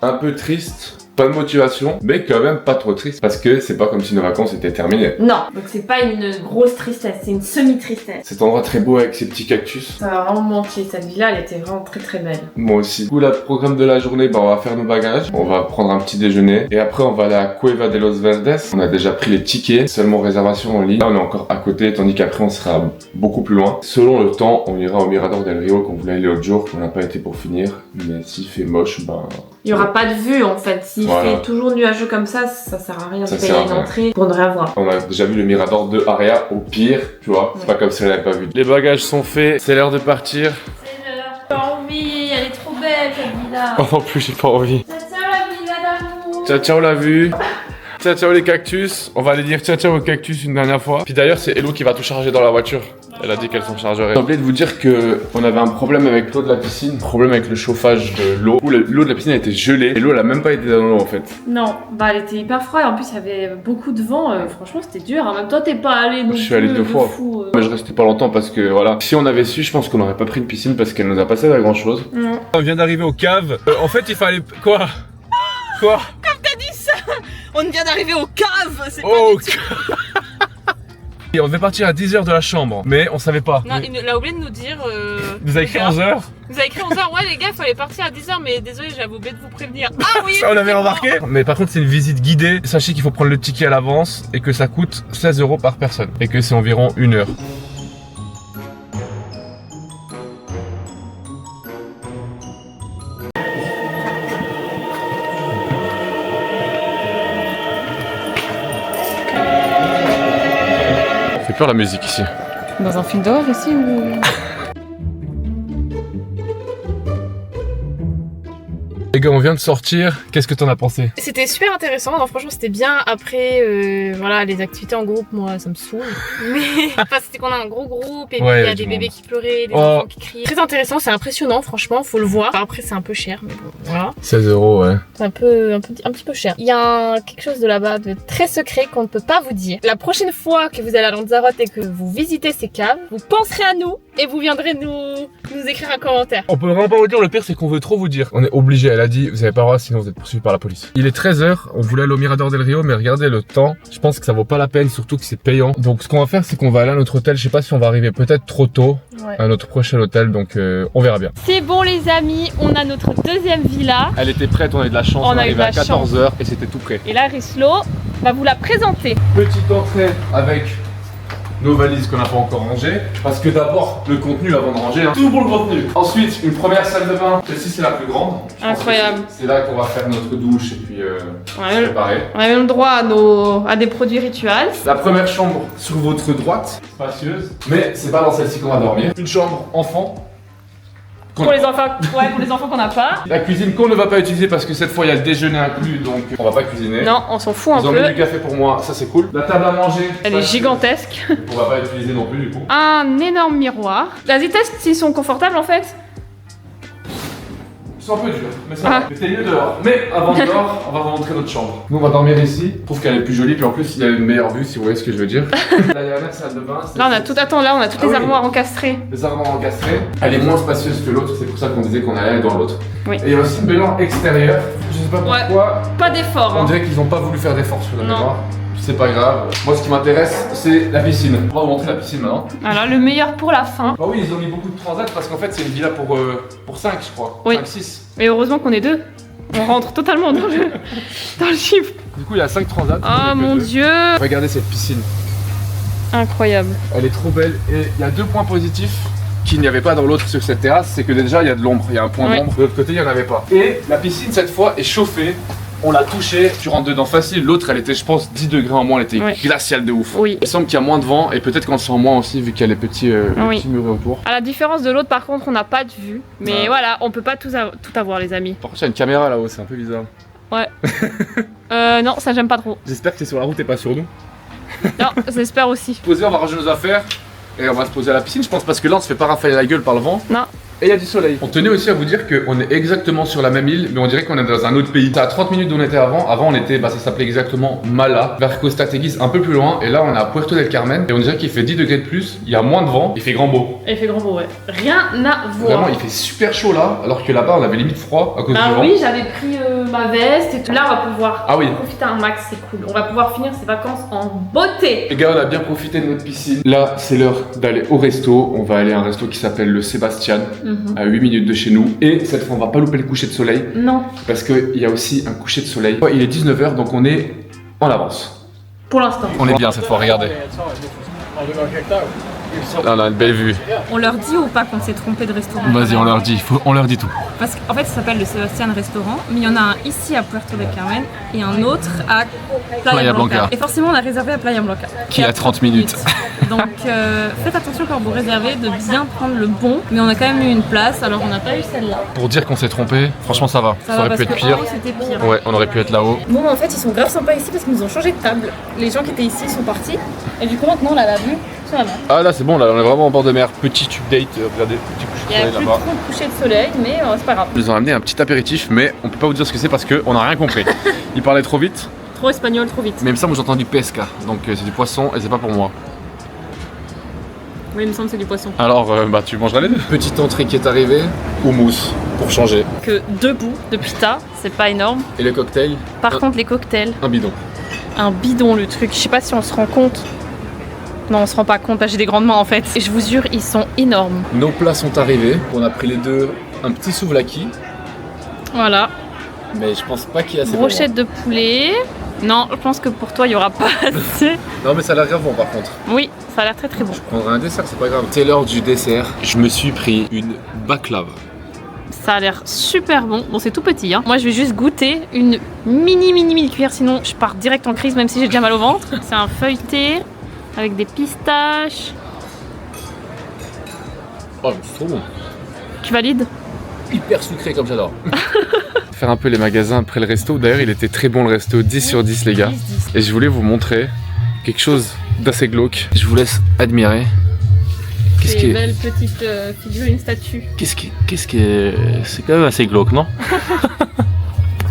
Un peu triste, pas de motivation, mais quand même pas trop triste parce que c'est pas comme si nos vacances étaient terminées. Non, donc c'est pas une grosse tristesse, c'est une semi-tristesse. Cet endroit très beau avec ses petits cactus. Ça va vraiment manquer, cette villa elle était vraiment très très belle. Moi aussi. Du coup, le programme de la journée, bah, on va faire nos bagages. On va prendre un petit déjeuner. Et après, on va aller à Cueva de los Verdes. On a déjà pris les tickets. Seulement réservation en ligne. Là, on est encore à côté, tandis qu'après, on sera beaucoup plus loin. Selon le temps, on ira au Mirador del Rio qu'on voulait aller l'autre jour, qu'on n'a pas été pour finir. Mais s'il fait moche, ben... Il y aura pas de vue en fait, s'il Voilà. fait toujours nuageux comme ça sert à rien de Ça payer sert à une rien. entrée pour ne rien voir. On a déjà vu le Mirador de Aria, au pire, tu vois. C'est Ouais. pas comme si on l'avait pas vu. Les bagages sont faits. C'est l'heure de partir. C'est l'heure. J'ai pas envie, elle est trop belle cette villa. Oh non plus, j'ai pas envie. Ça tient la villa d'amour. Ciao ciao la vue. Ciao ciao les cactus. On va aller dire ciao ciao aux cactus une dernière fois. Puis d'ailleurs c'est Hello qui va tout charger dans la voiture. Elle a dit qu'elle s'en chargerait. J'ai oublié de vous dire que on avait un problème avec l'eau de la piscine, problème avec le chauffage de l'eau. Où l'eau de la piscine a été gelée et l'eau elle a même pas été dans l'eau en fait. Non, bah elle était hyper froide, en plus il y avait beaucoup de vent, franchement c'était dur. En même temps t'es pas allé non Je suis plus allé 2 de fois. fou, Mais je restais pas longtemps parce que voilà. Si on avait su, je pense qu'on n'aurait pas pris une piscine parce qu'elle nous a pas servi à grand chose. Non. On vient d'arriver aux caves. En fait il fallait quoi? Quoi? On vient d'arriver aux caves, c'est Oh Et on devait partir à 10h de la chambre, mais on savait pas. Non, il a oublié de nous dire. Vous avez écrit 11h? Vous avez écrit 11h, ouais, les gars, il fallait partir à 10h, mais désolé, j'avais oublié de vous prévenir. Ah oui! Ça, on l'avait remarqué. Mais par contre, c'est une visite guidée. Sachez qu'il faut prendre le ticket à l'avance et que ça coûte 16 € par personne. Et que c'est environ 1 heure. Ça fait peur la musique ici. Dans un film d'horreur ici ou... Les gars, on vient de sortir. Qu'est-ce que t'en as pensé? C'était super intéressant, non, franchement, c'était bien. Après, voilà, les activités en groupe, moi, ça me saoule. Mais, enfin, c'était qu'on a un gros groupe, et puis Ouais, il y a du des bébés monde. qui pleuraient, des Oh. enfants qui criaient. Très intéressant, c'est impressionnant, franchement, faut le voir. Après, c'est un peu cher, mais bon, voilà. 16 €, ouais. C'est un petit peu cher. Il y a quelque chose de là-bas de très secret qu'on ne peut pas vous dire. La prochaine fois que vous allez à Lanzarote et que vous visitez ces caves, vous penserez à nous et vous viendrez nous écrire un commentaire. On peut vraiment pas vous dire, le pire c'est qu'on veut trop vous dire. On est obligé, elle a dit, vous avez pas le droit sinon vous êtes poursuivi par la police. Il est 13h, on voulait aller au Mirador del Rio, mais regardez le temps, je pense que ça vaut pas la peine, surtout que c'est payant. Donc ce qu'on va faire, c'est qu'on va aller à notre hôtel, je sais pas si on va arriver peut-être trop tôt Ouais. à notre prochain hôtel, donc on verra bien. C'est bon les amis, on a notre deuxième villa. Elle était prête, on a eu de la chance, On a eu de arrivait la à 14h et c'était tout prêt. Et là Rislo va vous la présenter. Petite entrée avec nos valises qu'on n'a pas encore rangées. Parce que d'abord, le contenu avant de ranger. Hein. Tout pour le contenu. Ensuite, une première salle de bain. Celle-ci, c'est la plus grande. Je pense Incroyable. que C'est là qu'on va faire notre douche et puis On se a, même, préparer. on a même droit à des produits rituels. La première chambre sur votre droite, spacieuse. Mais c'est pas dans celle-ci qu'on va dormir. Une chambre enfant. Pour les enfants, pour les enfants qu'on n'a pas. La cuisine qu'on ne va pas utiliser parce que cette fois il y a le déjeuner inclus, donc on va pas cuisiner. Non, on s'en fout Ils un ont mis peu. du café pour moi, ça c'est cool. La table à manger. Elle est gigantesque. On va pas utiliser non plus du coup. Un énorme miroir. Vas-y, teste s'ils sont confortables en fait. Ils sont un peu durs, mais ça Ah. va. Mais c'est mieux dehors. Mais avant dehors, on va vous montrer notre chambre. Nous on va dormir ici. Je trouve qu'elle est plus jolie, puis en plus il y a une meilleure vue si vous voyez ce que je veux dire. La dernière salle de bain, c'est Là, on a tout. Attends, là, on a toutes Ah les oui. armoires encastrées. les armoires encastrées. Elle est moins spacieuse que l'autre, c'est pour ça qu'on disait qu'on allait dans l'autre. Oui. Et il y a aussi une baignoire extérieure. Je sais pas Ouais. pourquoi. Pas d'effort. On Hein. dirait qu'ils n'ont pas voulu faire d'efforts sur la Non. baignoire. C'est pas grave. Moi ce qui m'intéresse, c'est la piscine. On va vous montrer la piscine maintenant. Voilà, le meilleur pour la fin. Bah oui, ils ont mis beaucoup de transats parce qu'en fait c'est une villa pour 5 je crois. Oui. 5-6. Et heureusement qu'on est deux. On rentre totalement dans le chiffre. Du coup il y a 5 transats. Oh on est que mon deux. dieu. Regardez cette piscine. Incroyable. Elle est trop belle et il y a 2 points positifs qu'il n'y avait pas dans l'autre sur cette terrasse, c'est que déjà il y a de l'ombre, il y a un point d'ombre, de l'autre côté il n'y en avait pas. Et la piscine cette fois est chauffée, on l'a touchée, tu rentres dedans facile, l'autre elle était je pense 10 degrés en moins, elle était glaciale de ouf. Oui. Il semble qu'il y a moins de vent et peut-être qu'on le sent moins aussi vu qu'il y a les petits murets autour. À la différence de l'autre par contre on n'a pas de vue, mais voilà, on peut pas tout avoir les amis. Par contre il y a une caméra là-haut, c'est un peu bizarre. Ouais. Non, ça j'aime pas trop. J'espère que c'est sur la route et pas sur nous. Non, j'espère aussi. Poser, on va ranger nos affaires. Et on va se poser à la piscine, je pense, parce que là on se fait pas rafaler la gueule par le vent. Non. Et il y a du soleil. On tenait aussi à vous dire qu'on est exactement sur la même île, mais on dirait qu'on est dans un autre pays. C'est à 30 minutes d'où on était avant. Avant on était, ça s'appelait exactement Mala, vers Costa Teguise, un peu plus loin. Et là on est à Puerto del Carmen. Et on dirait qu'il fait 10 degrés de plus, il y a moins de vent, il fait grand beau. Il fait grand beau, ouais. Rien à voir. Vraiment, il fait super chaud là, alors que là-bas on avait limite froid à cause du vent. Oui, j'avais pris ma veste et tout. Là on va pouvoir profiter un max, c'est cool. On va pouvoir finir ces vacances en beauté. Les gars, on a bien profité de notre piscine. Là, c'est l'heure d'aller au resto. On va aller à un resto qui s'appelle le Sébastien, à 8 minutes de chez nous. Et cette fois, on va pas louper le coucher de soleil. Non. Parce qu'il y a aussi un coucher de soleil. Il est 19h, donc on est en avance. Pour l'instant. On est bien cette fois, regardez. Là, on a une belle vue. On leur dit ou pas qu'on s'est trompé de restaurant? Vas-y, on leur dit, on leur dit tout. Parce qu'en fait, ça s'appelle le Sébastien Restaurant, mais il y en a un ici à Puerto del Carmen et un autre à Playa Blanca. Et forcément, on a réservé à Playa Blanca. Qui est à 30 minutes. Donc, faites attention quand vous réservez de bien prendre le bon. Mais on a quand même eu une place, alors on n'a pas eu celle-là. Pour dire qu'on s'est trompé, franchement, ça va. Ça aurait pu être pire. C'était pire. Ouais, on aurait pu être là-haut. Bon, en fait, ils sont grave sympas ici parce qu'ils nous ont changé de table. Les gens qui étaient ici sont partis. Et du coup, maintenant, on a la vue sur la mer. Ah là, c'est bon, là, on est vraiment en bord de mer. Petit update, regardez, petit coucher de Il y a soleil plus là-bas. trop de coucher de soleil, mais c'est pas grave. Ils nous ont amené un petit apéritif, mais on peut pas vous dire ce que c'est parce qu'on n'a rien compris. Ils parlaient trop vite, Trop espagnol, trop vite. mais il me semble que j'ai entendu pesca, donc c'est du poisson et c'est pas pour moi. Oui, il me semble que c'est du poisson. Alors, tu mangeras les deux. Petite entrée qui est arrivée, houmous, pour changer. Que 2 bouts de pita, c'est pas énorme. Et le cocktail, Par contre, les cocktails, un bidon. un bidon le truc. Je sais pas si on se rend compte. Non, on se rend pas compte, j'ai des grandes mains en fait. Et je vous jure, ils sont énormes. Nos plats sont arrivés, on a pris les deux, un petit souvlaki, Voilà. mais je pense pas qu'il y a assez pour Brochette de poulet. Non, je pense que pour toi, il y aura pas assez. moi. Non mais ça a l'air grave bon par contre. Oui, ça a l'air très très bon. Je prendrai un dessert, c'est pas grave. C'est l'heure du dessert. Je me suis pris une baklava. Ça a l'air super bon. Bon, c'est tout petit, hein. Moi, je vais juste goûter une mini cuillère, sinon je pars direct en crise, même si j'ai déjà mal au ventre. C'est un feuilleté avec des pistaches. Oh, c'est trop bon. Tu valides? Hyper sucré comme j'adore. Faire un peu les magasins après le resto. D'ailleurs, il était très bon le resto, 10 sur 10 les gars. 10. Et je voulais vous montrer quelque chose d'assez glauque. Je vous laisse admirer. Qu'est-ce C'est qui une est... belle petite figure, une statue. Qu'est-ce qui est... C'est quand même assez glauque, non?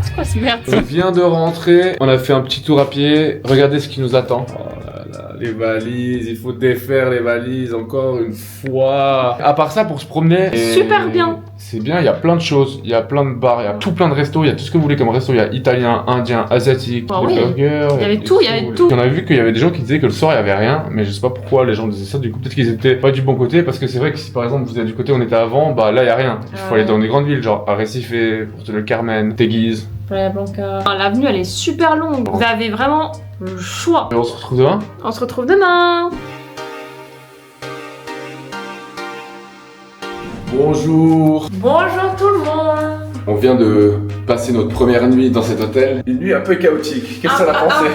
C'est quoi ce merde? On vient de rentrer, on a fait un petit tour à pied. Regardez ce qui nous attend. Oh là là, les valises, il faut défaire les valises encore une fois. À part ça, pour se promener... Super bien. C'est bien, il y a plein de choses, il y a plein de bars, il y a tout plein de restos, il y a tout ce que vous voulez comme resto, il y a italien, indien, asiatique, Ah des oui. burgers, Il y avait des tout, il y avait tout. On a vu qu'il y avait des gens qui disaient que le soir il y avait rien, mais je sais pas pourquoi les gens disaient ça, du coup peut-être qu'ils étaient pas du bon côté, parce que c'est vrai que si par exemple vous êtes du côté où on était avant, bah là il y a rien. Il faut Ouais. aller dans des grandes villes, genre Arrecife, Puerto del Carmen, Teguise. Playa Blanca. L'avenue, elle est super longue. Vous avez vraiment le choix. Et on se retrouve demain. On se retrouve demain. Bonjour. Bonjour tout le monde. On vient de passer notre première nuit dans cet hôtel. Une nuit un peu chaotique, qu'est-ce que t'en as pensé?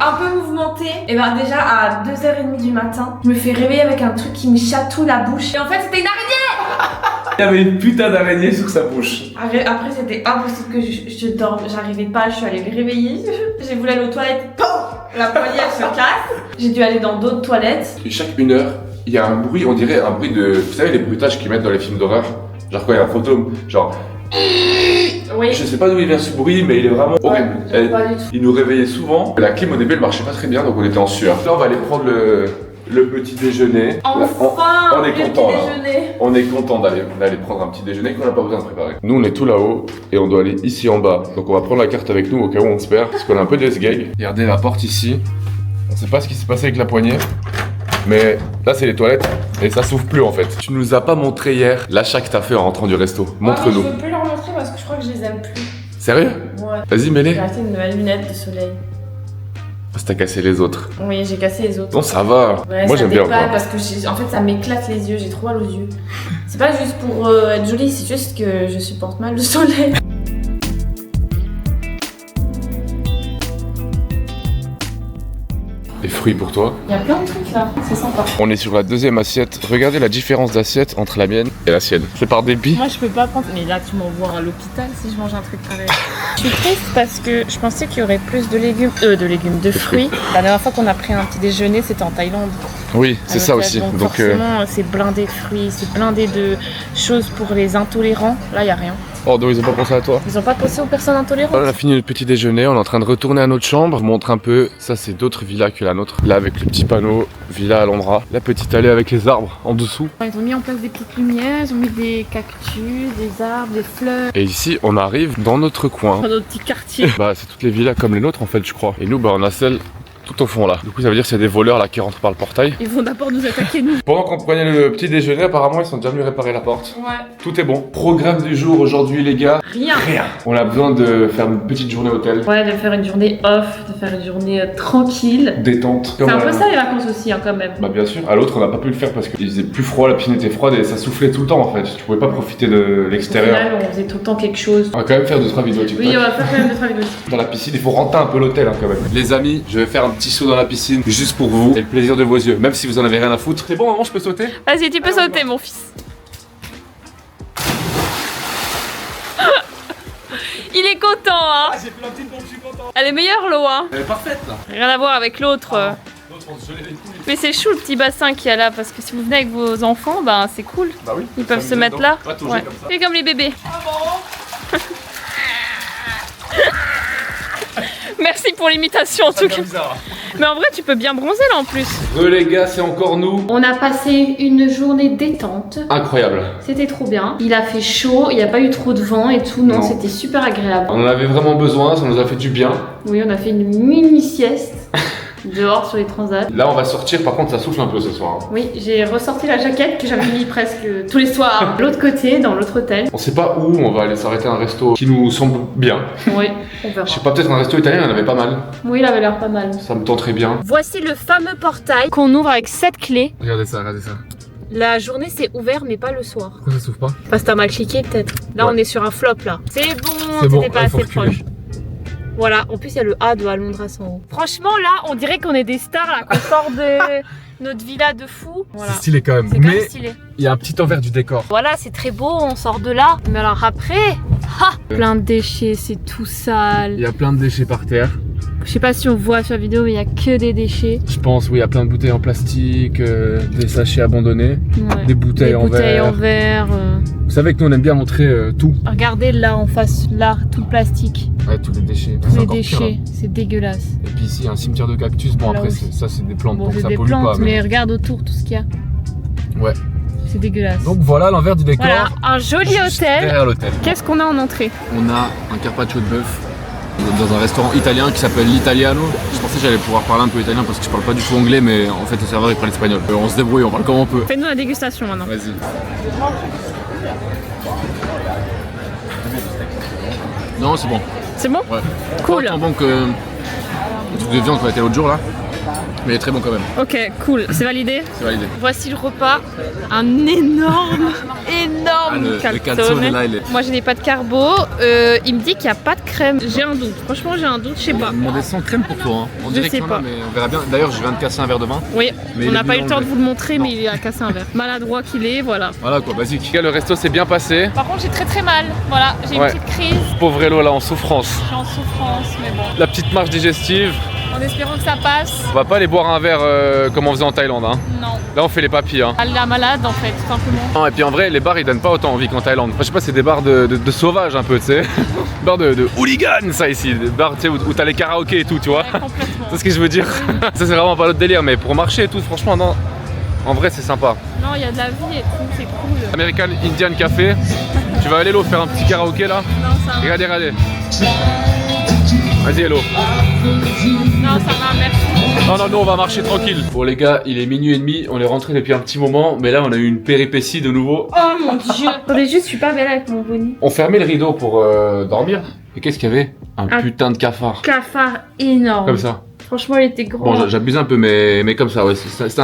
Un peu mouvementé. Et ben déjà à 2h30 du matin, je me fais réveiller avec un truc qui me chatouille la bouche. Et en fait c'était une araignée. Il y avait une putain d'araignée sur sa bouche. Après c'était impossible que je dorme, j'arrivais pas, je suis allée me réveiller. J'ai voulu aller aux toilettes, POUM, la poignée elle se casse. J'ai dû aller dans d'autres toilettes. Et chaque 1 heure, il y a un bruit, on dirait un bruit de... Vous savez les bruitages qu'ils mettent dans les films d'horreur? Genre quand il y a un fantôme, genre... Oui. Je sais pas d'où il vient ce bruit, mais il est vraiment horrible. j'aime pas du tout. Il nous réveillait souvent. La clim au début elle marchait pas très bien, donc on était en sueur. Là on va aller prendre le petit déjeuner. Enfin, on est le content, petit là. déjeuner. On est content d'aller prendre un petit déjeuner qu'on n'a pas besoin de préparer. Nous on est tout là-haut et on doit aller ici en bas. Donc on va prendre la carte avec nous au cas où on se perd, parce qu'on a un peu des sgeg. Regardez la porte ici. On sait pas ce qui s'est passé avec la poignée. Mais là c'est les toilettes et ça s'ouvre plus en fait. Tu nous as pas montré hier l'achat que t'as fait en rentrant du resto. Montre-nous. Je veux plus leur montrer parce que je crois que je les aime plus. Sérieux? Ouais. Vas-y J'ai mets-les. acheté une nouvelle lunette de soleil. Parce que t'as cassé les autres. Oui, j'ai cassé les autres. Non, ça va. Ouais, Moi ça j'aime bien. dépanne Quoi. parce que en fait ça m'éclate les yeux, j'ai trop mal aux yeux. C'est pas juste pour être jolie, c'est juste que je supporte mal le soleil. Des fruits pour toi. Il y a plein de trucs là, c'est sympa. On est sur la deuxième assiette. Regardez la différence d'assiette entre la mienne et la sienne. C'est par dépit. Moi je peux pas prendre, mais là tu m'envoies à l'hôpital si je mange un truc pareil. Je suis triste parce que je pensais qu'il y aurait plus de légumes, de fruits. La dernière fois qu'on a pris un petit déjeuner c'était en Thaïlande. Oui, c'est ça aussi. Donc Donc forcément c'est blindé de fruits, c'est blindé de choses pour les intolérants. Là il y a rien. oh non, ils ont pas pensé à toi. Ils ont pas pensé aux personnes intolérantes. On a fini le petit déjeuner, on est en train de retourner à notre chambre. Je vous montre un peu, ça c'est d'autres villas que la nôtre. Là avec le petit panneau, Villa Alhambra. La petite allée avec les arbres en dessous. Ils ont mis en place des petites lumières, ils ont mis des cactus, des arbres, des fleurs. Et ici on arrive dans notre coin. Dans notre petit quartier. Bah c'est toutes les villas comme les nôtres en fait je crois. Et nous bah on a celle tout au fond là. Du coup ça veut dire qu'il y a des voleurs là qui rentrent par le portail. Ils vont d'abord nous attaquer nous. Pendant qu'on prenait le petit déjeuner apparemment ils sont déjà venus réparer la porte. Ouais. Tout est bon. Programme du jour aujourd'hui les gars. Rien. Rien. On a besoin de faire une petite journée hôtel. Ouais, de faire une journée off, de faire une journée tranquille. Détente. C'est un peu ça les vacances aussi hein, quand même. Bah bien sûr, à l'autre on n'a pas pu le faire parce qu'il faisait plus froid, la piscine était froide et ça soufflait tout le temps en fait. Tu pouvais pas profiter de Au l'extérieur. final, on faisait tout le temps quelque chose. On va quand même faire 2-3 vidéos TikTok. Oui, on va faire quand même de travail aussi. Dans la piscine, il faut rentrer un peu l'hôtel hein, quand même. Les amis, je vais faire un petit saut dans la piscine juste pour vous et le plaisir de vos yeux, même si vous en avez rien à foutre. C'est bon, maman, je peux sauter? Vas-y, tu peux sauter mon fils. Il est content hein. j'ai fait la petite donc je suis content. Elle est meilleure l'eau hein. Elle est parfaite là. Rien à voir avec l'autre. L'autre on se gelait les couilles. Mais c'est chou le petit bassin qu'il y a là parce que si vous venez avec vos enfants, ben c'est cool. Bah oui. Ils peuvent se mettre là. Pas toucher Ouais. comme ça. Et comme les bébés. Merci pour l'imitation en tout cas. Bizarre. Mais en vrai, tu peux bien bronzer là en plus. Les gars, c'est encore nous. On a passé une journée détente. Incroyable. C'était trop bien. Il a fait chaud, il n'y a pas eu trop de vent et tout. Non, Non. c'était super agréable. On en avait vraiment besoin, ça nous a fait du bien. Oui, on a fait une mini sieste dehors sur les transats. Là, on va sortir, par contre, ça souffle un peu ce soir. hein. Oui, j'ai ressorti la jaquette que j'avais mis presque tous les soirs. De l'autre côté, dans l'autre hôtel. On sait pas où, on va aller s'arrêter à un resto qui nous semble bien. Oui, on verra. Je sais pas, peut-être un resto italien, il y en avait pas mal. Oui, il avait l'air pas mal. Ça me tenterait bien. Voici le fameux portail qu'on ouvre avec 7 clés. Regardez ça, regardez ça. La journée c'est ouvert mais pas le soir. Pourquoi ça s'ouvre pas? Parce que t'as mal cliqué peut-être. Là Ouais. on est sur un flop là. C'est bon, C'est bon, c'était pas il faut assez reculer. proche. Voilà, en plus il y a le A de Alondras en haut. Franchement là, on dirait qu'on est des stars là, qu'on sort de notre villa de fou. Voilà. C'est stylé quand même. C'est quand même Mais stylé. il y a un petit envers du décor. Voilà, c'est très beau, on sort de là. Mais alors après, plein de déchets, c'est tout Il sale. y a plein de déchets par terre. Je sais pas si on voit sur la vidéo, mais il y a que des déchets. Je pense, oui, il y a plein de bouteilles en plastique, des sachets abandonnés, Ouais. des bouteilles, Des en bouteilles verre. en verre. Vous savez que nous on aime bien montrer tout. Regardez là en face, là, tout le plastique, Ouais, tous les déchets. tous C'est les encore pire, déchets, c'est dégueulasse. là. Et puis ici, un cimetière de cactus. Bon, Là après, aussi. ça, c'est des plantes, Bon, donc c'est ça des pollue plantes, pas. mais regarde autour tout ce qu'il y a. Ouais. C'est dégueulasse. Donc voilà l'envers du décor. Voilà, un joli juste hôtel. Derrière l'hôtel. Qu'est-ce qu'on a en entrée? On a un carpaccio de bœuf dans un restaurant italien qui s'appelle l'Italiano. Je pensais que j'allais pouvoir parler un peu italien parce que je parle pas du tout anglais, mais en fait le serveur il parle espagnol. On se débrouille, on parle comme on peut. Fais-nous la dégustation maintenant. Vas-y. Non, c'est bon. C'est bon? Ouais. Cool. Pas autant bon que le truc de viande qu'on a été l'autre jour là, mais il est très bon quand même. Ok, cool. C'est validé? C'est validé. Voici le repas. Un énorme le calzone. calzone là, il est. Moi, je n'ai pas de carbo. Il me dit qu'il n'y a pas de crème. J'ai un doute. Franchement, j'ai un doute. Je sais On pas. a demandé sans crème pour toi. Hein. On Je dirait sais qu'il y en pas. a, mais on verra bien. D'ailleurs, je viens de casser un verre de vin. Oui, Mais on il n'a est pas eu venu le temps de l'enlever. vous le montrer, Non. mais il a cassé un verre. Maladroit qu'il est, voilà. Voilà quoi, basique. Le resto s'est bien passé. Par contre, j'ai très très mal. Voilà, j'ai Ouais. une petite crise. Pauvre Hello là en souffrance. Je suis en souffrance, mais bon. La petite marche digestive. En espérant que ça passe. On va pas aller boire un verre comme on faisait en Thaïlande. Hein. Non. Là on fait les papilles. Hein. Elle est malade en fait, tout simplement. Non, et puis en vrai, les bars ils donnent pas autant envie qu'en Thaïlande. Enfin, je sais pas, c'est des bars de sauvages un peu, tu sais. Bars de hooligans, ça ici. Des bars tu sais, où t'as les karaokés et tout, tu vois. Ouais, complètement. C'est ce que je veux dire. Ça, c'est vraiment pas notre délire, mais pour marcher et tout, franchement, non. En vrai, c'est sympa. Non, il y a de la vie et tout, c'est cool. American Indian Café. Tu vas aller, Hello, faire un petit karaoké là. Non, ça va. Regardez, regardez. Vas-y, Hello. Non, ça va, merci. Non, non, nous on va marcher tranquille. Bon, les gars, il est minuit et demi. On est rentré depuis un petit moment, mais là, on a eu une péripétie de nouveau. Oh mon dieu. Attendez juste, je suis pas belle avec mon bonnet. On fermait le rideau pour dormir. Et qu'est-ce qu'il y avait? Un putain de cafard. Cafard énorme. Comme ça. Franchement, il était grand. Bon, j'abuse un peu, mais comme ça, ouais, c'est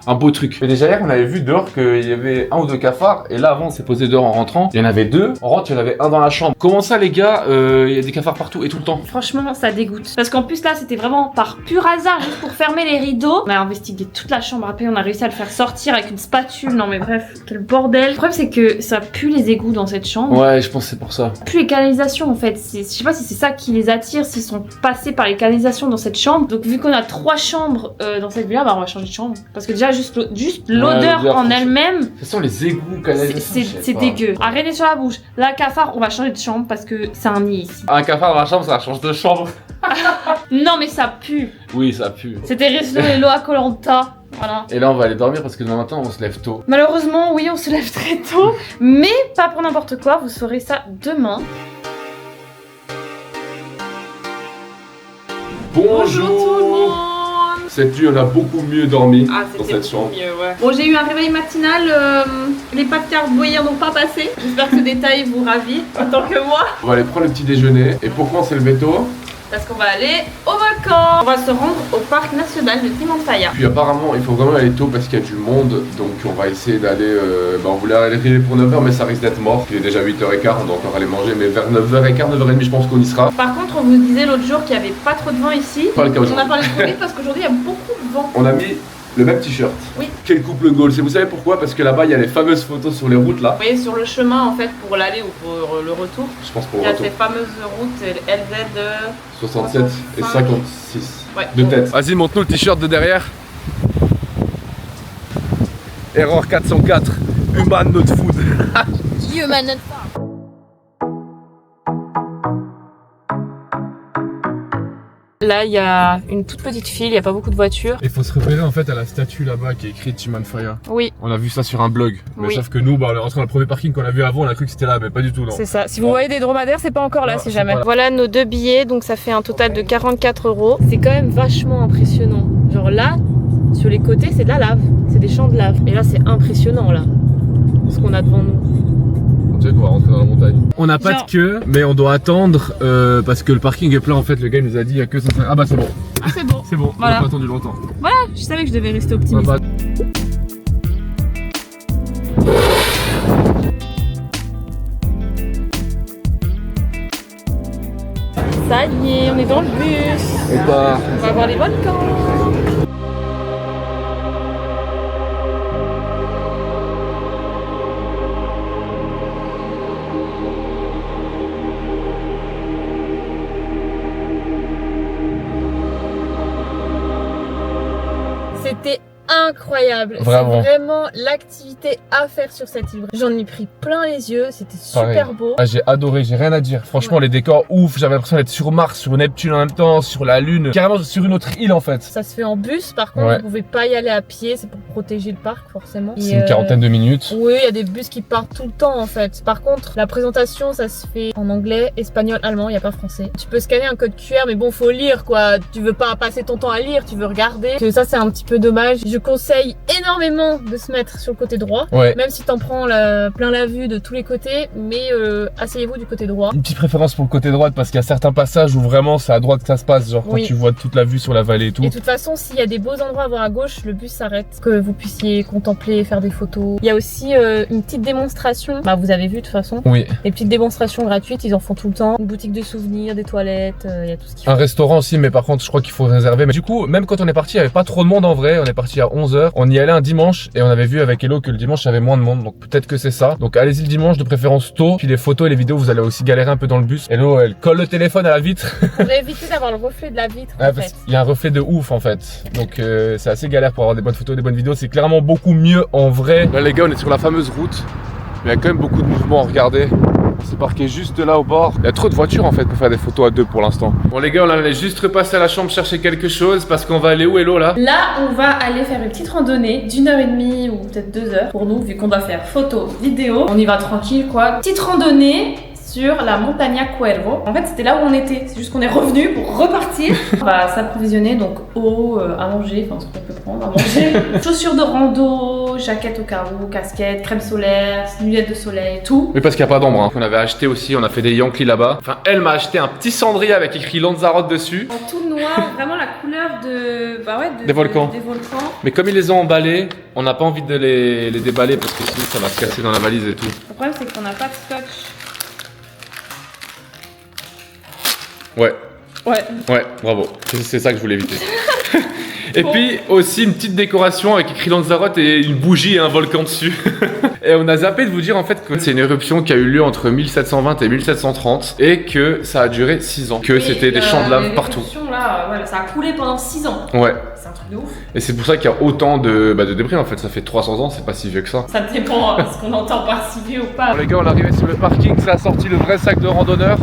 un beau truc. Mais déjà hier, on avait vu dehors qu'il y avait 1 ou 2 cafards. Et là, avant, on s'est posé dehors en rentrant. Il y en avait 2. On rentre, il y en avait un dans la chambre. Comment ça, les gars, il y a des cafards partout et tout le temps? Franchement, ça dégoûte. Parce qu'en plus, là, c'était vraiment par pur hasard, juste pour fermer les rideaux. On a investigué toute la chambre. Après, on a réussi à le faire sortir avec une spatule. Non, mais bref, quel bordel. Le problème, c'est que ça pue les égouts dans cette chambre. Ouais, je pense que c'est pour ça. Plus les canalisations, en fait. Je sais pas si c'est ça qui les attire, s'ils sont passés par les canalisations dans cette chambre. Donc, vu qu'on a 3 chambres dans cette villa, bah, on va changer de chambre. Parce que déjà, juste l'odeur en elle-même, Ce sont les égouts canalisations. c'est dégueu. Arrêtez sur la bouche. Là, cafard, on va changer de chambre parce que c'est un nid ici. Un cafard dans la chambre, ça change de chambre. Non, mais ça pue. Oui, ça pue. C'était Resto Hello à Koh Lanta. Voilà. Et là, on va aller dormir parce que demain matin, on se lève tôt. Malheureusement, oui, on se lève très tôt. Mais pas pour n'importe quoi. Vous saurez ça demain. Bonjour tout le monde. Cette nuit, on a beaucoup mieux dormi Ah, dans cette chambre. mieux, ouais. Bon, j'ai eu un réveil matinal. Les pâtes bouillir n'ont pas passé. J'espère que ce détail vous ravit autant que moi. On va aller prendre le petit déjeuner. Et pourquoi on s'est levé tôt? Parce qu'on va aller au volcan. On va se rendre au parc national de Timanfaya. Puis apparemment, il faut vraiment aller tôt parce qu'il y a du monde. Donc on va essayer d'aller... on voulait aller pour 9h, mais ça risque d'être mort. Il est déjà 8h15, on doit encore aller manger. Mais vers 9h15, 9h30, je pense qu'on y sera. Par contre, on vous disait l'autre jour qu'il n'y avait pas trop de vent ici. Pas le cas On aujourd'hui. a parlé trop vite parce qu'aujourd'hui, il y a beaucoup de vent. On a mis le même t-shirt. Oui. Quel couple goal. Vous savez pourquoi? Parce que là-bas, il y a les fameuses photos sur les routes là. Vous voyez, sur le chemin, en fait, pour l'aller ou pour le retour, Je pense pour il y le a retour. ces fameuses routes LZ. 67 et 56. Ouais. De tête. Vas-y, montre-nous le t-shirt de derrière. Erreur 404. Human not food. Human. Là, il y a une toute petite file, il n'y a pas beaucoup de voitures. Il faut se repérer en fait à la statue là-bas qui est écrite Timanfaya. Oui, On a vu ça sur un blog. Mais Oui. sauf que nous, on est rentré dans le premier parking qu'on a vu avant, on a cru que c'était là, mais pas du tout, non. c'est ça. Si vous voyez des dromadaires, c'est pas encore là, Non, si c'est jamais. pas là. Voilà nos 2 billets, donc ça fait un total de 44 €. C'est quand même vachement impressionnant. Genre là, sur les côtés, c'est de la lave. C'est des champs de lave. Et là, c'est impressionnant, là. Ce qu'on a devant nous. On sait qu'on va rentrer dans la montagne. On n'a pas Genre- de queue, mais on doit attendre parce que le parking est plein en fait. Le gars il nous a dit il y a que 150. Ah bah c'est bon. Ah, c'est bon. C'est bon, Voilà. on n'a pas attendu longtemps. Je savais que je devais rester On optimiste. va pas- Ça y est, on est dans le bus. On part. On va voir les volcans. C'était incroyable. Vraiment. C'est vraiment l'activité à faire sur cette île. J'en ai pris plein les yeux, c'était super Pareil. beau. Ah, j'ai adoré, j'ai rien à dire. Franchement, les décors ouf. J'avais l'impression d'être sur Mars, sur Neptune en même temps, sur la Lune, carrément sur une autre île en fait. Ça se fait en bus, par contre, Ouais. vous pouvez pas y aller à pied, c'est pour protéger le parc forcément. C'est Et, une quarantaine de minutes. Oui, il y a des bus qui partent tout le temps en fait. Par contre, la présentation, ça se fait en anglais, espagnol, allemand, il n'y a pas français. Tu peux scanner un code QR, mais bon, faut lire quoi. Tu veux pas passer ton temps à lire, tu veux regarder. Que ça, c'est un petit peu dommage. Je conseille énormément de se mettre sur le côté droit. Ouais. Même si t'en prends plein la vue de tous les côtés, mais asseyez-vous du côté droit. Une petite préférence pour le côté droit parce qu'il y a certains passages où vraiment c'est à droite que ça se passe, genre Oui. quand tu vois toute la vue sur la vallée et tout. Et de toute façon, s'il y a des beaux endroits à voir à gauche, le bus s'arrête, que vous puissiez contempler, faire des photos. Il y a aussi une petite démonstration, bah vous avez vu de toute façon, Oui. des petites démonstrations gratuites, ils en font tout le temps. Une boutique de souvenirs, des toilettes, il y a tout ce qu'il faut. Un restaurant aussi, mais par contre je crois qu'il faut réserver. Mais du coup, même quand on est parti, il n'y avait pas trop de monde en vrai. On est parti à 11h. On y allait un dimanche et on avait vu avec Hello que le dimanche il y avait moins de monde. Donc peut-être que c'est ça. Donc allez-y le dimanche de préférence tôt. Puis les photos et les vidéos, vous allez aussi galérer un peu dans le bus. Hello, elle colle le téléphone à la vitre. Pour éviter d'avoir le reflet de la vitre Ouais, en parce fait. qu'il y a un reflet de ouf en fait. Donc c'est assez galère pour avoir des bonnes photos, des bonnes vidéos. C'est clairement beaucoup mieux en vrai. Là les gars, on est sur la fameuse route. Mais il y a quand même beaucoup de mouvements, regardez. On s'est parqué juste là au bord. Il y a trop de voitures en fait pour faire des photos à deux pour l'instant. Bon les gars, on allait juste repasser à la chambre chercher quelque chose parce qu'on va aller où Hello là? Là, on va aller faire une petite randonnée d'1h30 ou peut-être 2 heures pour nous, vu qu'on doit faire photo, vidéo. On y va tranquille quoi. Petite randonnée sur la Montaña Cuervo. En fait, c'était là où on était. C'est juste qu'on est revenu pour repartir. On va s'approvisionner, donc eau, à manger, enfin ce qu'on peut prendre à manger. Chaussures de rando, jaquette au cas où, casquette, crème solaire, lunettes de soleil, tout. Oui, parce qu'il n'y a pas d'ombre. Hein. On avait acheté aussi, on a fait des Yankees là-bas. Enfin, elle m'a acheté un petit cendrier avec écrit Lanzarote dessus. En tout noir, vraiment la couleur de... Bah ouais, Des volcans. Des volcans. Mais comme ils les ont emballés, on n'a pas envie de les déballer parce que sinon ça va se casser dans la valise et tout. Le problème, c'est qu'on n'a pas de scotch. Ouais, Ouais. bravo. C'est ça que je voulais éviter. Et puis aussi une petite décoration avec écrit Lanzarote et une bougie et un volcan dessus. Et on a zappé de vous dire en fait que c'est une éruption qui a eu lieu entre 1720 et 1730 et que ça a duré 6 ans. Que c'était des champs de lave partout. Là, voilà, ça a coulé pendant 6 ans. Ouais. C'est un truc de ouf. Et c'est pour ça qu'il y a autant de débris en fait. Ça fait 300 ans, c'est pas si vieux que ça. Ça dépend ce qu'on entend par si vieux ou pas. Bon, les gars, on est arrivé sur le parking, ça a sorti le vrai sac de randonneur.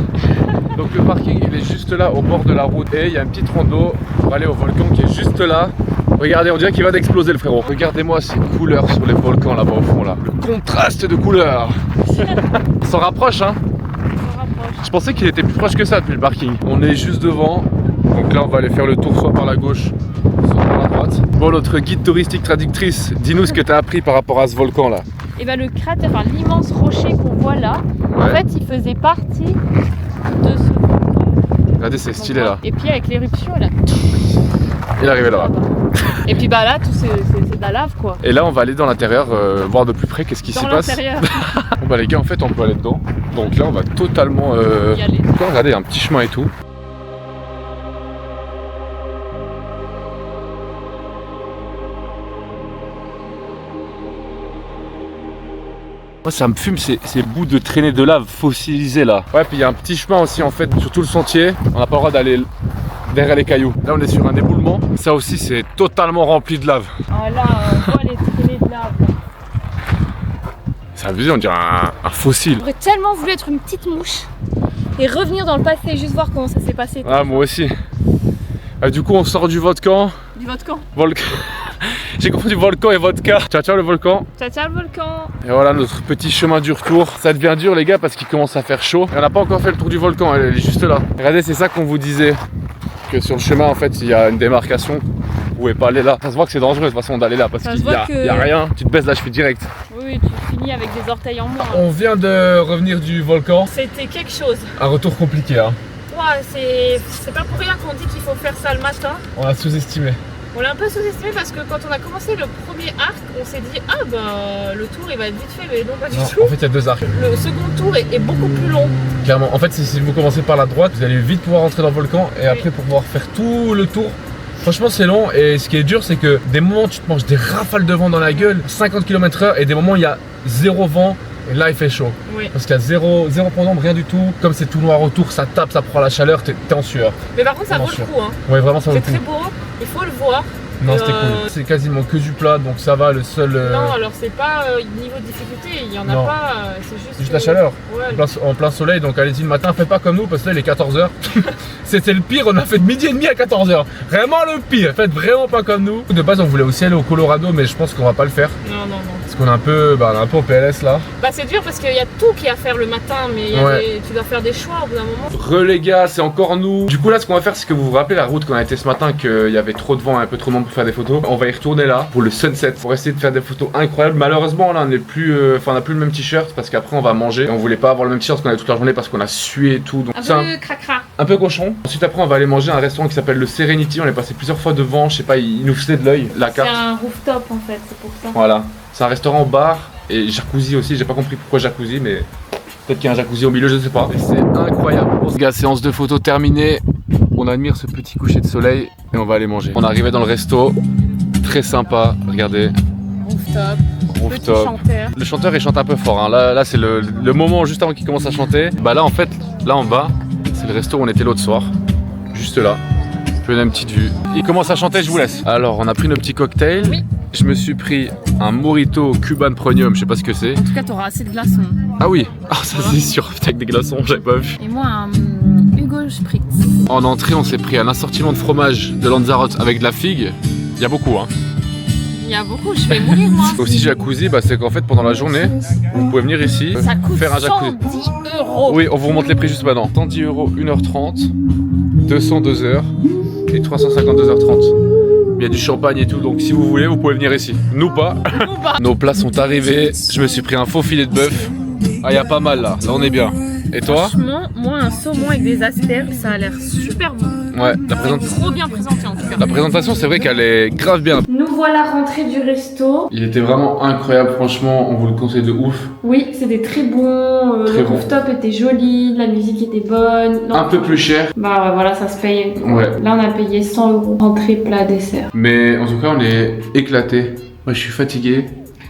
Donc le parking il est juste là au bord de la route et il y a une petite rando pour aller au volcan qui est juste là. Regardez, on dirait qu'il va d'exploser le frérot. Regardez-moi ces couleurs sur les volcans là-bas au fond là. Le contraste de couleurs. On s'en rapproche hein. Je pensais qu'il était plus proche que ça depuis le parking. On est juste devant. Donc là on va aller faire le tour soit par la gauche, soit par la droite. Bon, notre guide touristique traductrice, dis-nous ce que tu as appris par rapport à ce volcan là. Et ben le cratère, enfin l'immense rocher qu'on voit là, en Ouais. fait il faisait partie de ce volcan. Regardez, c'est stylé là. Et puis avec l'éruption, elle a Il est arrivé là-bas. Et puis bah là, tout c'est de la lave quoi. Et là on va aller dans l'intérieur voir de plus près qu'est-ce qui s'y Dans passe. l'intérieur. Bon bah les gars, en fait on peut aller dedans. Donc là on va totalement Y aller. regardez, il y a un petit chemin et tout. Moi ça me fume ces bouts de traînées de lave fossilisées là. Ouais, puis il y a un petit chemin aussi en fait sur tout le sentier. On n'a pas le droit d'aller derrière les cailloux. Là on est sur un éboulement. Ça aussi c'est totalement rempli de lave. Ah là, on voit les traînées de lave. C'est abusé, on dirait un fossile. J'aurais tellement voulu être une petite mouche et revenir dans le passé et juste voir comment ça s'est passé. Ah moi aussi. Du coup on sort du volcan. Du volcan. J'ai confondu volcan et vodka. Ciao ciao le volcan. Ciao ciao le volcan. Et voilà notre petit chemin du retour. Ça devient dur les gars parce qu'il commence à faire chaud. Et on n'a pas encore fait le tour du volcan, elle est juste là. Regardez, c'est ça qu'on vous disait. Que sur le chemin en fait il y a une démarcation. Vous pouvez pas aller là. Ça se voit que c'est dangereux de toute façon d'aller là parce Ça se qu'il voit y a rien. Tu te baisses là, je fais direct. Oui, tu finis avec des orteils en moins. On vient de revenir du volcan. C'était quelque chose. Un retour compliqué, hein. Ouais, c'est pas pour rien qu'on dit qu'il faut faire ça le matin. On a sous-estimé. On l'a un peu sous-estimé parce que quand on a commencé le premier arc, on s'est dit ah bah le tour il va être vite fait, mais non pas du Non, tout. en fait, il y a 2 arcs. Le second tour est beaucoup plus long. Clairement. En fait, si vous commencez par la droite, vous allez vite pouvoir rentrer dans le volcan et après pour pouvoir faire tout le tour. Franchement, c'est long et ce qui est dur, c'est que des moments tu te manges des rafales de vent dans la gueule, 50 km/h, et des moments il y a 0 vent. Et là il fait chaud. Oui. Parce qu'il y a 0 point d'ombre, rien du tout. Comme c'est tout noir autour, ça tape, ça prend la chaleur, t'es en sueur. Mais par contre ça vaut Vraiment le coup hein. Ouais, vraiment ça vaut C'est le très coup. beau, il faut le voir. Non, c'était cool. C'est quasiment que du plat, donc ça va. Le seul. Non, alors c'est pas niveau de difficulté, il y en a Non. pas, c'est juste. Juste la chaleur. Ouais. En plein soleil, donc allez-y le matin, faites pas comme nous parce que là il est 14h. C'était le pire, on a fait de midi et demi à 14h. Vraiment le pire, faites vraiment pas comme nous. De base on voulait aussi aller au Colorado, mais je pense qu'on va pas le faire. Non. Parce qu'on est un peu, on est un peu au PLS là. Bah c'est dur parce qu'il y a tout qui est à faire le matin, mais il y a Ouais. tu dois faire des choix au bout d'un moment. Re les gars, c'est encore nous. Du coup là ce qu'on va faire, c'est que vous vous rappelez la route qu'on a été ce matin, qu'il y avait trop de vent et un peu trop de monde pour faire des photos. On va y retourner là pour le sunset, pour essayer de faire des photos incroyables. Malheureusement là on n'est plus, on a plus le même t-shirt parce qu'après on va manger. Et on voulait pas avoir le même t-shirt qu'on avait toute la journée parce qu'on a sué et tout. Donc Un c'est peu cracra. un peu cochon. Ensuite après on va aller manger à un restaurant qui s'appelle le Serenity. On est passé plusieurs fois devant, je sais pas, il nous faisait de l'œil la C'est carte. un rooftop en fait, c'est pour ça. Voilà, c'est un restaurant bar et jacuzzi aussi. J'ai pas compris pourquoi jacuzzi, mais peut-être qu'il y a un jacuzzi au milieu, je sais pas. Et c'est incroyable. Bon, les gars, séance de photos terminée. On admire ce petit coucher de soleil et on va aller manger. On est arrivé dans le resto, très sympa. Regardez, Rooftop. Petit rooftop. chanteur. Le chanteur il chante un peu fort. Hein. Là c'est le moment juste avant qu'il commence à chanter. Bah là en fait, là en bas, c'est le resto où on était l'autre soir. Juste là. Je donne une petite vue. Il commence à chanter, je vous laisse. Alors, on a pris nos petits cocktails. Oui. Je me suis pris un Mojito Cuban Premium, je sais pas ce que c'est. En tout cas, t'auras assez de glaçons. Ah oui, ça c'est sûr, avec des glaçons, j'avais pas vu. Et moi, un Hugo Spritz. En entrée, on s'est pris un assortiment de fromage de Lanzarote avec de la figue. Il y a beaucoup, hein. Il y a beaucoup, je vais mourir moi. Aussi jacuzzi, bah, c'est qu'en fait pendant la journée, vous pouvez venir ici, Ça coûte faire un jacuzzi. 110 €. Oui, on vous remonte les prix juste maintenant. 110 €, 1h30, 200 2h et 350 2h30. Il y a du champagne et tout, donc si vous voulez, vous pouvez venir ici. Nous pas. Nos plats sont arrivés. Je me suis pris un faux filet de bœuf. Ah, il y a pas mal là. Là, on est bien. Et toi? Franchement, moi un saumon avec des asperges, ça a l'air super bon. Ouais, Trop bien présenté en tout cas. la présentation, c'est vrai qu'elle est grave bien. Nous voilà rentrés du resto. Il était vraiment incroyable, franchement, on vous le conseille de ouf. Oui, c'était très bon. Très Le bon. rooftop était joli, la musique était bonne. Non. Un peu plus cher. Bah ouais, voilà, ça se paye. Ouais. Là, on a payé 100 €. Entrée, plat, dessert. Mais en tout cas, on est éclaté. Moi, je suis fatigué.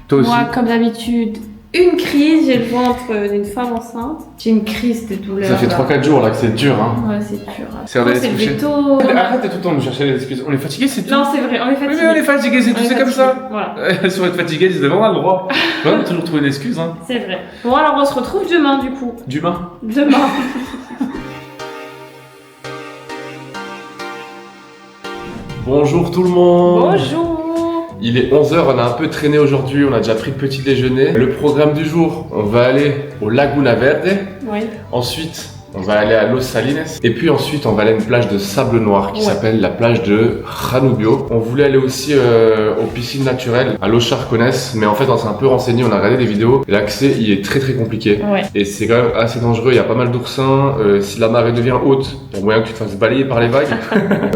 Toi aussi. Moi, comme d'habitude, une crise. J'ai le ventre d'une femme enceinte. J'ai une crise de douleur. Ça fait là. 3-4 jours là que c'est dur, hein. Ouais, c'est dur. C'est vrai, C'est c'est le couché. veto. Arrête de tout le temps de nous chercher des excuses. On est fatigué, c'est tout. Non, c'est vrai, on est Oui, fatigué. mais on est fatigué, c'est tout, c'est comme ça. Voilà, Elles sont fatiguées, ils ont le droit. On va toujours trouver une excuse, hein. c'est vrai. Bon, alors on se retrouve demain du coup. D'humain. Demain. Bonjour tout le monde. Bonjour. Il est 11h, on a un peu traîné aujourd'hui, on a déjà pris le petit déjeuner. Le programme du jour, on va aller au Laguna Verde. Oui. Ensuite, on va aller à Los Salines. Et puis ensuite, on va aller à une plage de sable noir qui Ouais. s'appelle la plage de Janubio. On voulait aller aussi aux piscines naturelles, à Los Charcones. Mais en fait, on s'est un peu renseigné, on a regardé des vidéos. Et l'accès, il est très très compliqué. Ouais. Et c'est quand même assez dangereux, il y a pas mal d'oursins. Si la marée devient haute, il y a moyen que tu te fasses balayer par les vagues.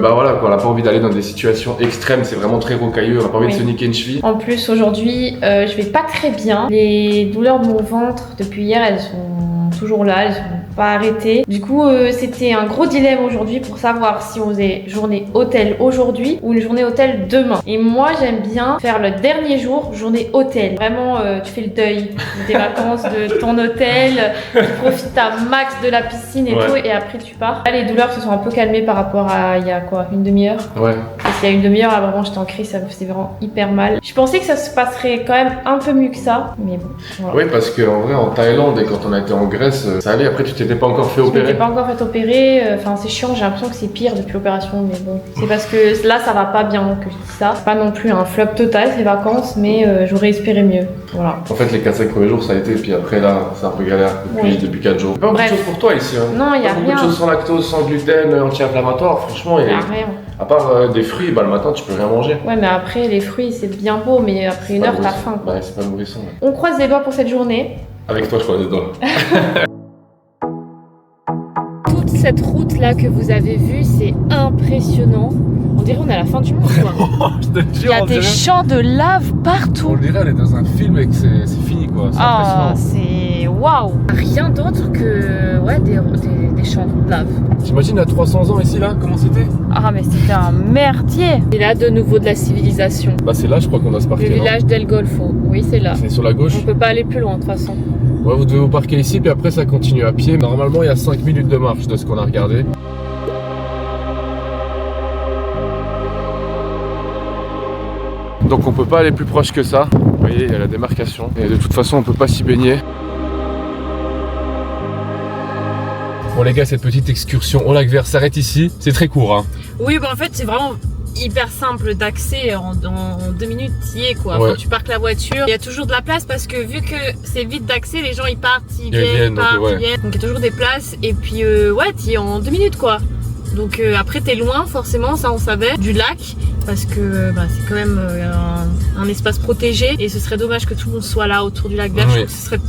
Bah voilà, quoi, on n'a pas envie d'aller dans des situations extrêmes, c'est vraiment très rocailleux, on n'a pas envie de Oui. se niquer une cheville. En plus, aujourd'hui, je vais pas très bien. Les douleurs de mon ventre depuis hier, elles sont toujours là, elles sont pas arrêtées. Du coup, c'était un gros dilemme aujourd'hui pour savoir si on faisait journée hôtel aujourd'hui ou une journée hôtel demain. Et moi, j'aime bien faire le dernier jour, journée hôtel. Vraiment, tu fais le deuil de tes vacances, de ton hôtel, tu profites à max de la piscine et Ouais. tout, et après tu pars. Là, les douleurs se sont un peu calmées par rapport à il y a quoi, une demi-heure. Ouais. Parce qu'il y a une demi-heure, là, vraiment, j'étais en crise, ça me faisait vraiment hyper mal. Je pensais que ça se passerait quand même un peu mieux que ça, mais bon, voilà. Oui, parce qu'en vrai, en Thaïlande et quand on a été en Grèce, ça allait. Après, tu t'étais pas encore fait Je m'étais opérer. pas encore fait opérer, enfin c'est chiant, j'ai l'impression que c'est pire depuis l'opération, mais bon. C'est parce que là, ça va pas bien que je dis ça. C'est pas non plus un flop total, ces vacances, mais j'aurais espéré mieux. Voilà. En fait, les 4-5 premiers jours, ça a été. Puis après, là, c'est un peu galère Oui. depuis 4 jours. Pas beaucoup de Bref. choses pour toi ici. Hein. Non, il y a Pas beaucoup de rien. choses sans lactose, sans gluten, anti-inflammatoire. Franchement, Il y a rien. à part des fruits, bah, le matin, tu peux rien manger. Ouais, mais après, les fruits, c'est bien beau, mais après une Pas heure, t'as nourrissant. faim, quoi. Ouais, c'est pas nourrissant. Ouais. On croise les doigts pour cette journée. Avec toi, je crois, des doigts. Toute cette route là que vous avez vue, c'est impressionnant. On dirait on est à la fin du monde quoi. Je te Il y a des champs de lave partout. On dirait, elle est dans un film et que c'est fini quoi. C'est Ah, impressionnant. c'est waouh. Rien d'autre que ouais, des champs de lave. T'imagines à 300 ans ici, là, comment c'était? Ah mais c'était un merdier. Et là de nouveau de la civilisation. Bah, c'est là, je crois qu'on doit se Le parquer. non village d'El Golfo. Oui, c'est là. C'est sur la gauche. On peut pas aller plus loin de toute façon. Ouais, vous devez vous parquer ici, puis après, ça continue à pied. Normalement, il y a 5 minutes de marche de ce qu'on a regardé. Donc on peut pas aller plus proche que ça. Vous voyez, il y a la démarcation. Et de toute façon, on peut pas s'y baigner. Bon, les gars, cette petite excursion au lac vert s'arrête ici. C'est très court, hein. Oui, bah en fait, c'est vraiment hyper simple d'accès en 2 minutes, y es quoi. Ouais. Enfin, tu parques la voiture, il y a toujours de la place parce que vu que c'est vite d'accès, les gens ils partent, ils viennent, viennent, ils partent, donc, ouais. ils viennent. Donc il y a toujours des places et puis ouais, t'y es en 2 minutes quoi. Donc après t'es loin forcément, ça on savait, du lac parce que bah, c'est quand même un espace protégé et ce serait dommage que tout le monde soit là autour du lac vert. Oui. Je trouve que ce serait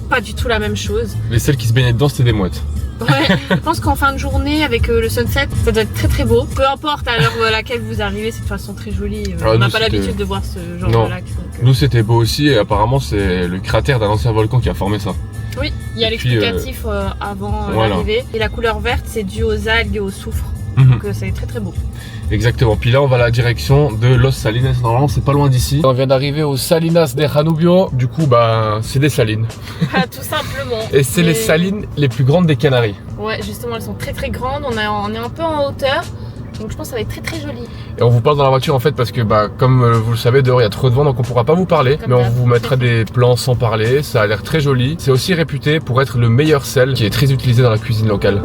pas du tout la même chose. Mais celles qui se baignaient dedans, c'était des mouettes. Ouais, je pense qu'en fin de journée avec le sunset, ça doit être très très beau. Peu importe à l'heure à laquelle vous arrivez, c'est de façon très jolie. Ah, On n'a nous, pas c'était- l'habitude de voir ce genre Non. de lac. Donc, Nous, c'était beau aussi, et apparemment, c'est le cratère d'un ancien volcan qui a formé ça. oui, il y a Et puis, l'explicatif avant voilà. l'arrivée. Et la couleur verte, c'est dû aux algues et au soufre. Mhm. Donc c'est très très beau. Exactement. Puis là, on va à la direction de Los Salines. Normalement, c'est pas loin d'ici. On vient d'arriver aux Salinas de Janubio. Du coup, bah, c'est des salines. Tout simplement. Et c'est les salines les plus grandes des Canaries. Ouais, justement, elles sont très très grandes. On est un peu en hauteur. Donc je pense que ça va être très très joli. Et on vous parle dans la voiture en fait parce que bah comme vous le savez dehors il y a trop de vent donc on pourra pas vous parler. Comme Mais on d'hab. vous mettra des plans sans parler, ça a l'air très joli. C'est aussi réputé pour être le meilleur sel qui est très utilisé dans la cuisine locale.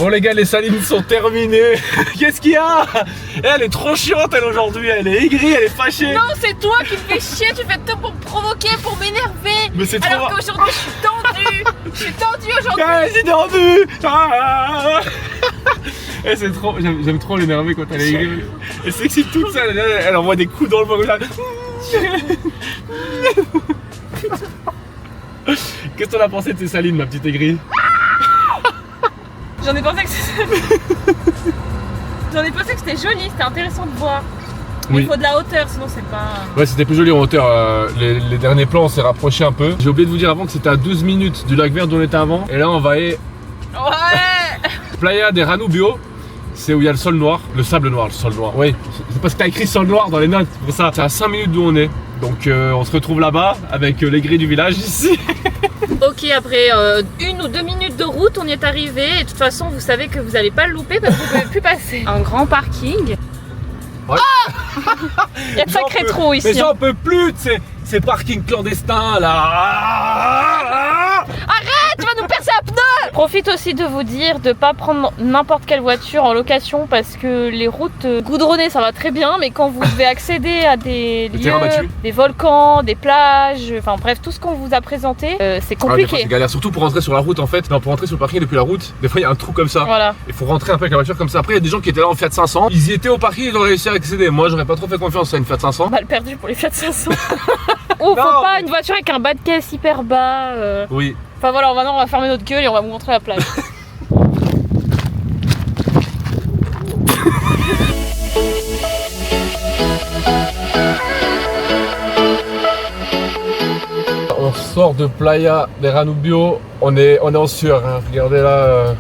Bon les gars, les salines sont terminées. Qu'est-ce qu'il y a? Elle est trop chiante elle aujourd'hui, elle est aigrie, elle est fâchée. Non, c'est toi qui me fais chier, tu fais tout pour me provoquer, pour m'énerver. Mais c'est trop... Alors qu'aujourd'hui je suis tendue. Je suis tendue aujourd'hui. Ah, j'ai tendu. Ah. Eh, c'est trop, j'aime trop l'énerver quand elle est aigrie. Elle s'excite toute seule, elle envoie des coups dans le vent. Qu'est-ce que t'en as pensé de ces salines, ma petite aigrie? J'en ai pensé que c'était joli, c'était intéressant de voir. Mais Oui. il faut de la hauteur, sinon c'est pas... Ouais, c'était plus joli en hauteur. Les derniers plans, on s'est rapproché un peu. J'ai oublié de vous dire avant que c'était à 12 minutes du lac Vert d'où on était avant. Et là, on va aller Ouais. Playa de Ranubio. C'est où il y a le sol noir, le sable noir, le sol noir. Oui, c'est parce que t'as écrit sol noir dans les notes, c'est pour ça. C'est à 5 minutes d'où on est. Donc on se retrouve là-bas avec les grilles du village ici. Ok, après 1 ou 2 minutes de route, on y est arrivé. Et de toute façon, vous savez que vous allez pas le louper parce que vous pouvez plus passer. Un grand parking. Ouais. Il y a de sacrés trous ici. Mais j'en peux plus de ces parkings clandestins là. Tu vas nous percer un pneu. Profite aussi de vous dire de pas prendre n'importe quelle voiture en location parce que les routes goudronnées ça va très bien, mais quand vous devez accéder à des terrains lieux, battus. des volcans, des plages, enfin bref tout ce qu'on vous a présenté, c'est Ah, des fois, compliqué. c'est galère, surtout pour rentrer sur la route en fait. Non, pour rentrer sur le parking depuis la route, des fois il y a un trou comme ça. Voilà. Il faut rentrer un peu avec la voiture comme ça. Après, il y a des gens qui étaient là en Fiat 500. Ils y étaient au parking, ils ont réussi à accéder. Moi, j'aurais pas trop fait confiance à une Fiat 500. Balle perdue pour les Fiat 500. Ou faut pas une voiture avec un bas de caisse hyper bas. Oui. Enfin voilà, maintenant on va fermer notre gueule et on va vous montrer la plage. On sort de Playa de Ranubio. On est en sueur. Hein. Regardez là,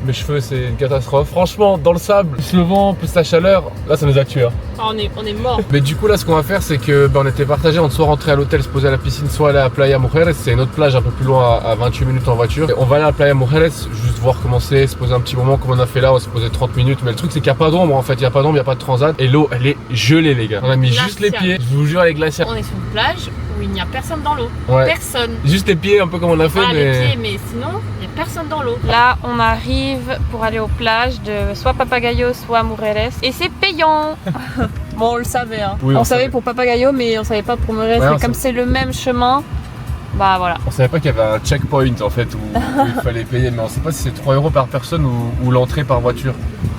mes cheveux, c'est une catastrophe. Franchement, dans le sable, plus le vent, plus la chaleur, là, ça nous a tués. Hein. On est mort. Mais du coup là ce qu'on va faire c'est que on était partagés entre soit rentrer à l'hôtel, se poser à la piscine, soit aller à Playa Mujeres. C'est une autre plage un peu plus loin à 28 minutes en voiture. Et on va aller à Playa Mujeres, juste voir comment c'est, se poser un petit moment comme on a fait là, on s'est posé 30 minutes. Mais le truc c'est qu'il n'y a pas d'ombre en fait, il n'y a pas d'ombre, il n'y a pas de transat. Et l'eau elle est gelée les gars. On a mis juste les Glaciale. pieds, je vous jure les glaciers. On est sur une plage où il n'y a personne dans l'eau. Ouais. Personne. Juste les pieds un peu comme on a fait Voilà les mais... pieds, mais sinon il n'y a personne dans l'eau. Là, on arrive pour aller aux plages de soit Papagayo, soit Mujeres. Et c'est payant. Bon, on le savait, hein. Oui, on on savait savait. pour Papagayo, mais on savait pas pour Mujeres. Ouais, on mais comme c'est le même chemin, bah voilà. On savait pas qu'il y avait un checkpoint en fait où il fallait payer, mais on sait pas si c'est 3 € par personne ou l'entrée par voiture.